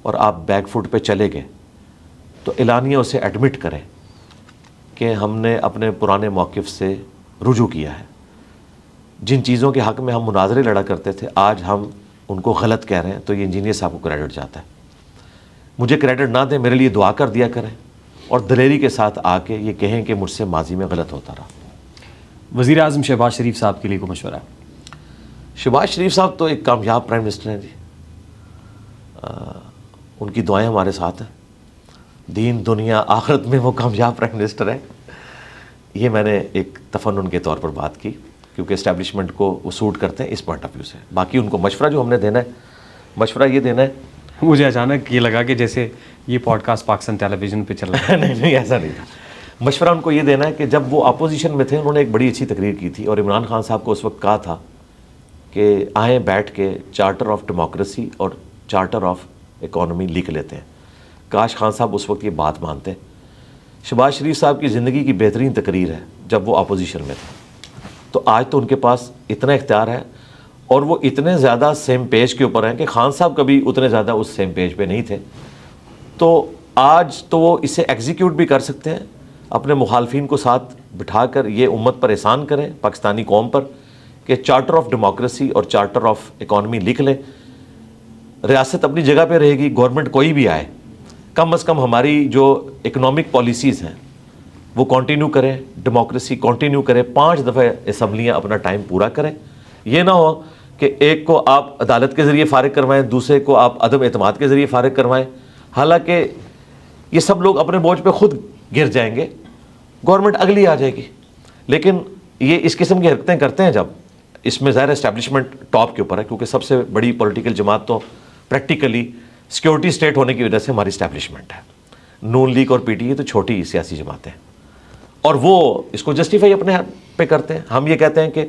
[SPEAKER 2] और आप बैक फुट पे चले गए, तो एलानिया उसे एडमिट करें कि हमने अपने पुराने मौक़िफ़ से रुजू किया है। जिन चीज़ों के हक़ में हम मुनाज़रे लड़ा करते थे, आज हम उनको गलत कह रहे हैं, तो ये इंजीनियर साहब को क्रेडिट जाता है। मुझे क्रेडिट ना दें, मेरे लिए दुआ कर दिया करें, और दिलेरी के साथ आके ये कहें कि मुझसे माजी में गलत होता रहा।
[SPEAKER 1] वज़ीर आज़म शहबाज शरीफ साहब के लिए कोई मशवरा?
[SPEAKER 2] शहबाज शरीफ साहब तो एक कामयाब प्राइम मिनिस्टर हैं जी। उनकी दुआएं हमारे साथ हैं। दीन दुनिया आखिरत में वो कामयाब प्राइम मिनिस्टर है। ये मैंने एक तफन्नुन के तौर पर बात की, क्योंकि इस्टेब्लिशमेंट को वो सूट करते हैं इस पॉइंट ऑफ व्यू से। बाकी उनको मशवरा जो हमने देना है, मशवरा ये देना है।
[SPEAKER 1] मुझे अचानक ये लगा कि जैसे ये पॉडकास्ट पाकिस्तान टेलीविज़न पे चल रहा है।
[SPEAKER 2] नहीं, ऐसा नहीं था। मशवरा उनको ये देना है कि जब वो अपोजिशन में थे, उन्होंने एक बड़ी अच्छी तकरीर की थी, और इमरान खान साहब को उस वक्त कहा था कि आएँ बैठ के चार्टर ऑफ डेमोक्रेसी और चार्टर ऑफ इकॉनमी लिख लेते हैं। काश खान साहब उस वक्त ये बात मानते। शहबाज शरीफ साहब की ज़िंदगी की बेहतरीन तकरीर है जब वो अपोजिशन में थे, तो आज तो उनके पास इतना इख्तियार है, और वो इतने ज़्यादा सेम पेज के ऊपर हैं कि खान साहब कभी उतने ज़्यादा उस सेम पेज पे नहीं थे। तो आज तो वो इसे एग्जीक्यूट भी कर सकते हैं, अपने मुखालफिन को साथ बिठाकर ये उम्मत पर एहसान करें, पाकिस्तानी कौम पर, कि चार्टर ऑफ डेमोक्रेसी और चार्टर ऑफ इकॉनमी लिख लें। रियासत अपनी जगह पे रहेगी, गवर्नमेंट कोई भी आए, कम अज़ कम हमारी जो इकनॉमिक पॉलिसीज़ हैं वो कंटिन्यू करें, डेमोक्रेसी कंटिन्यू करें, 5 दफ़ा असम्बलियाँ अपना टाइम पूरा करें। ये ना हो कि एक को आप अदालत के ज़रिए फ़ारिग करवाएं, दूसरे को आप अदम एतमाद के ज़रिए फ़ारिग करवाएं। हालांकि ये सब लोग अपने बोझ पे खुद गिर जाएंगे, गवर्नमेंट अगली आ जाएगी। लेकिन ये इस किस्म की हरकतें करते हैं जब, इसमें ज़ाहिर एस्टैब्लिशमेंट टॉप के ऊपर है, क्योंकि सबसे बड़ी पॉलिटिकल जमात तो प्रैक्टिकली सिक्योरिटी स्टेट होने की वजह से हमारी इस्टेब्लिशमेंट है। नून लीग और पीटीए तो छोटी सियासी जमातें हैं, और वो इसको जस्टिफाई अपने पे करते हैं। हम ये कहते हैं कि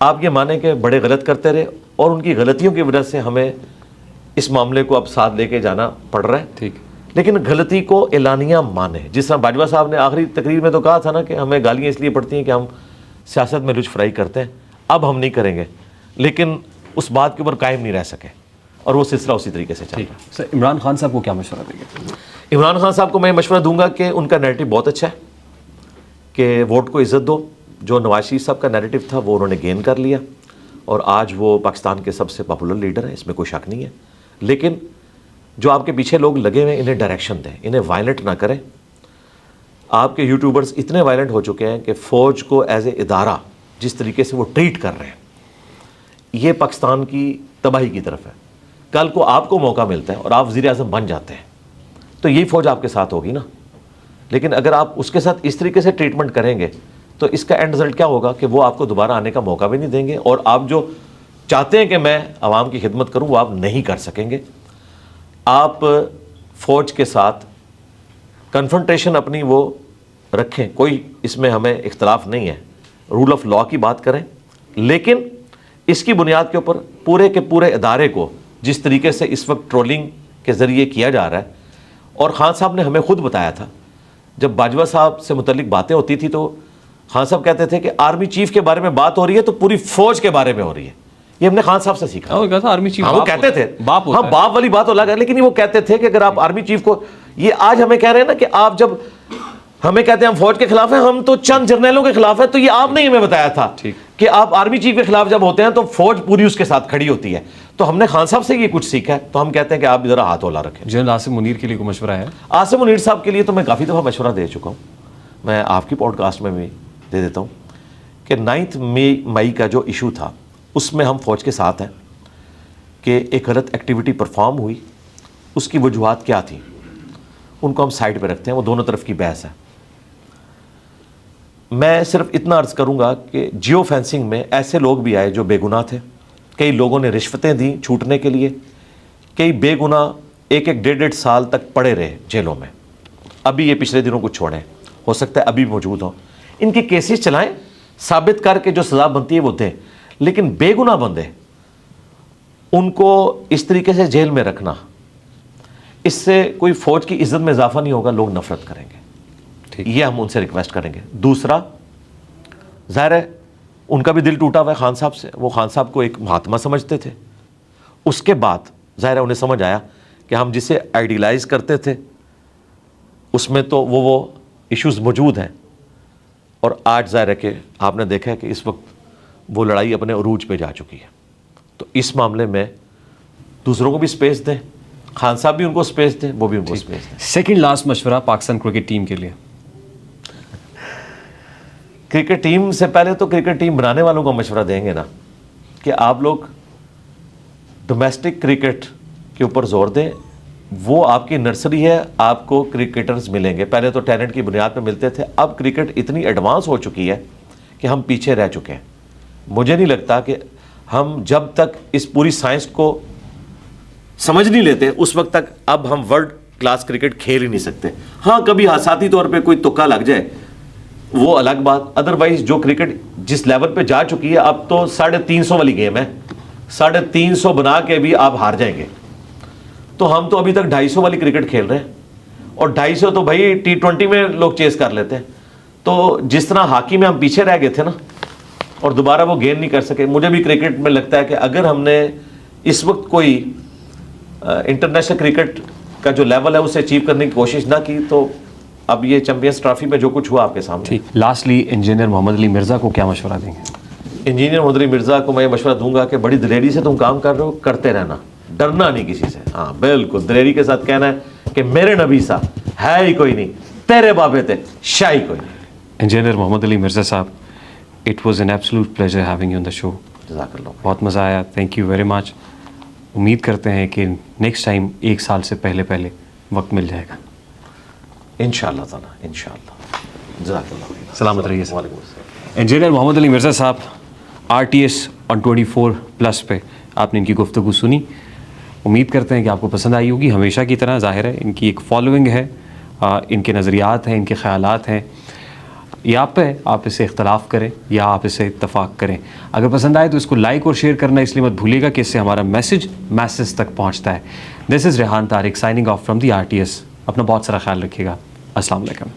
[SPEAKER 2] आप ये माने कि बड़े गलत करते रहे, और उनकी गलतियों की वजह से हमें इस मामले को अब साथ लेके जाना पड़ रहा है।
[SPEAKER 1] ठीक,
[SPEAKER 2] लेकिन गलती को एलानिया माने। जिस तरह बाजवा साहब ने आखिरी तकरीर में तो कहा था ना कि हमें गालियाँ इसलिए पड़ती हैं कि हम सियासत में लुचफराई करते हैं, अब हम नहीं करेंगे, लेकिन उस बात के ऊपर कायम नहीं रह सके, और वो सिलसिला उसी तरीके से चल रहा है।
[SPEAKER 1] सर, इमरान खान साहब को क्या मशवरा देंगे?
[SPEAKER 2] इमरान खान साहब को मैं मशवरा दूंगा कि उनका नैरेटिव बहुत अच्छा है, कि वोट को इज़्ज़त दो। जो नवाज शरीफ साहब का नैरेटिव था वो उन्होंने गेन कर लिया, और आज वो पाकिस्तान के सबसे पॉपुलर लीडर हैं, इसमें कोई शक नहीं है। लेकिन जो आपके पीछे लोग लगे हुए हैं, इन्हें डायरेक्शन दें, इन्हें वायलेंट ना करें। आपके यूट्यूबर्स इतने वायलेंट हो चुके हैं कि फ़ौज को एज ए इदारा जिस तरीके से वो ट्रीट कर रहे हैं, ये पाकिस्तान की तबाही की तरफ है। कल को आपको मौका मिलता है और आप वज़ीर आज़म बन जाते हैं, तो यही फ़ौज आपके साथ होगी ना। लेकिन अगर आप उसके साथ इस तरीके से ट्रीटमेंट करेंगे तो इसका एंड रिजल्ट क्या होगा कि वो आपको दोबारा आने का मौका भी नहीं देंगे, और आप जो चाहते हैं कि मैं आवाम की खिदमत करूं वो आप नहीं कर सकेंगे। आप फ़ौज के साथ कन्फ्रंटेशन अपनी वो रखें, कोई इसमें हमें इख्तलाफ नहीं है, रूल ऑफ लॉ की बात करें, लेकिन इसकी बुनियाद के ऊपर पूरे के पूरे इदारे को जिस तरीके से इस वक्त ट्रोलिंग के ज़रिए किया जा रहा है, और खान साहब ने हमें खुद बताया था, जब बाजवा साहब से मुतल्लिक बातें होती थी तो खान साहब कहते थे कि आर्मी चीफ के बारे में बात हो रही है तो पूरी फ़ौज के बारे में हो रही है। ये हमने खान साहब से सीखा।
[SPEAKER 1] आर्मी चीफ
[SPEAKER 2] वो कहते थे
[SPEAKER 1] बाप
[SPEAKER 2] हाँ, बाप वाली बात अलग है, लेकिन वो कहते थे कि अगर आप आर्मी चीफ को, ये आज हमें कह रहे हैं ना कि आप जब हमें कहते हैं हम फौज के खिलाफ हैं, हम तो चंद जर्नैलों के खिलाफ है, तो ये आपने हमें बताया था कि आप आर्मी चीफ के खिलाफ जब होते हैं तो फौज पूरी उसके साथ खड़ी होती है। तो हमने खान साहब से ये कुछ सीखा है, तो हम कहते हैं कि आप जरा हाथ होला रखें।
[SPEAKER 1] जनरल आसिम मुनीर के लिए कोई मशवरा है?
[SPEAKER 2] आसिम मुनीर साहब के लिए तो मैं काफ़ी दफ़ा मशवरा दे चुका हूँ, मैं आपकी पॉडकास्ट में भी दे देता हूँ कि 9 मई का जो इशू था उसमें हम फौज के साथ हैं कि एक गलत एक्टिविटी परफॉर्म हुई, उसकी वजूहात क्या थी उनको हम साइड पे रखते हैं, वो दोनों तरफ की बहस है। मैं सिर्फ इतना अर्ज़ करूंगा कि जियो फेंसिंग में ऐसे लोग भी आए जो बेगुनाह थे, कई लोगों ने रिश्वतें दी छूटने के लिए, कई बेगुनाह 1-1 साल तक पड़े रहे जेलों में, अभी ये पिछले दिनों कुछ छोड़े, हो सकता है अभी मौजूद हो। इनकी केसेस चलाएं, साबित करके जो सज़ा बनती है वो दें, लेकिन बेगुनाह बंदे उनको इस तरीके से जेल में रखना, इससे कोई फ़ौज की इज्जत में इजाफा नहीं होगा, लोग नफरत करेंगे। ये हम उनसे रिक्वेस्ट करेंगे। दूसरा, ज़ाहिर है उनका भी दिल टूटा हुआ है खान साहब से, वो खान साहब को एक महात्मा समझते थे, उसके बाद ज़ाहिर है उन्हें समझ आया कि हम जिसे आइडियलाइज़ करते थे उसमें तो वो इश्यूज़ मौजूद हैं, और आज ज़ाहिर है कि आपने देखा है कि इस वक्त वो लड़ाई अपने उरूज पे जा चुकी है। तो इस मामले में दूसरों को भी स्पेस दें, खान साहब भी उनको स्पेस दें, वो भी उनको स्पेस दें।
[SPEAKER 1] सेकंड लास्ट मशवरा पाकिस्तान क्रिकेट टीम के लिए?
[SPEAKER 2] क्रिकेट टीम से पहले तो क्रिकेट टीम बनाने वालों को मशवरा देंगे ना कि आप लोग डोमेस्टिक क्रिकेट के ऊपर जोर दें, वो आपकी नर्सरी है, आपको क्रिकेटर्स मिलेंगे। पहले तो टैलेंट की बुनियाद पर मिलते थे, अब क्रिकेट इतनी एडवांस हो चुकी है कि हम पीछे रह चुके हैं। मुझे नहीं लगता कि हम जब तक इस पूरी साइंस को समझ नहीं लेते उस वक्त तक अब हम वर्ल्ड क्लास क्रिकेट खेल ही नहीं सकते। हाँ, कभी हासाती तौर पे कोई तुक्का लग जाए वो अलग बात, अदरवाइज जो क्रिकेट जिस लेवल पे जा चुकी है, अब तो 350 वाली गेम है, 350 बना के भी आप हार जाएंगे। तो हम तो अभी तक 250 वाली क्रिकेट खेल रहे हैं, और 250 तो भाई T20 में लोग चेस कर लेते हैं। तो जिस तरह हॉकी में हम पीछे रह गए थे ना, और दोबारा वो गेन नहीं कर सके, मुझे भी क्रिकेट में लगता है कि अगर हमने इस वक्त कोई इंटरनेशनल क्रिकेट का जो लेवल है उसे अचीव करने की कोशिश ना की, तो अब ये चैंपियंस ट्रॉफी में जो कुछ हुआ आपके सामने।
[SPEAKER 1] ठीक, लास्टली इंजीनियर मोहम्मद अली मिर्ज़ा को क्या मशवरा देंगे?
[SPEAKER 2] इंजीनियर मोहम्मद अली मिर्ज़ा को मैं मशवरा दूंगा कि बड़ी दिलेरी से तुम काम कर रहे हो, करते रहना, डरना नहीं किसी से। हाँ बिल्कुल, दिलेरी के साथ कहना है कि मेरे नबी सा है ही कोई नहीं, तेरे बाबे थे शाही कोई नहीं।
[SPEAKER 1] इंजीनियर मोहम्मद अली मिर्ज़ा साहब, it was an absolute pleasure having you on the show.
[SPEAKER 2] जज़ाकल्लाह,
[SPEAKER 1] बहुत मज़ा आया, थैंक यू वेरी मच। उम्मीद करते हैं कि नेक्स्ट टाइम 1 साल से पहले वक्त मिल जाएगा
[SPEAKER 2] इंशाअल्लाह ताला, इंशाअल्लाह। जज़ाकल्लाह,
[SPEAKER 1] सलामत रहिए।
[SPEAKER 2] वालेकुम अस्सलाम।
[SPEAKER 1] इंजीनियर मोहम्मद अली मिर्ज़ा साहब, RTS on 24+ पे आपने इनकी गुफ्तगू सुनी। उम्मीद करते हैं कि आपको पसंद आई होगी। हमेशा की तरह ज़ाहिर है इनकी एक फॉलोइंग है, इनके नज़रियात हैं, इनके ख़यालात हैं, ये आप पे आप इससे इख्तलाफ करें या आप इससे इत्तफाक करें। अगर पसंद आए तो इसको लाइक और शेयर करना इसलिए मत भूलिएगा कि इससे हमारा मैसेज तक पहुंचता है। This is Rehan Tariq signing off from the RTS। अपना बहुत सारा ख्याल रखिएगा। अस्सलाम वालेकुम।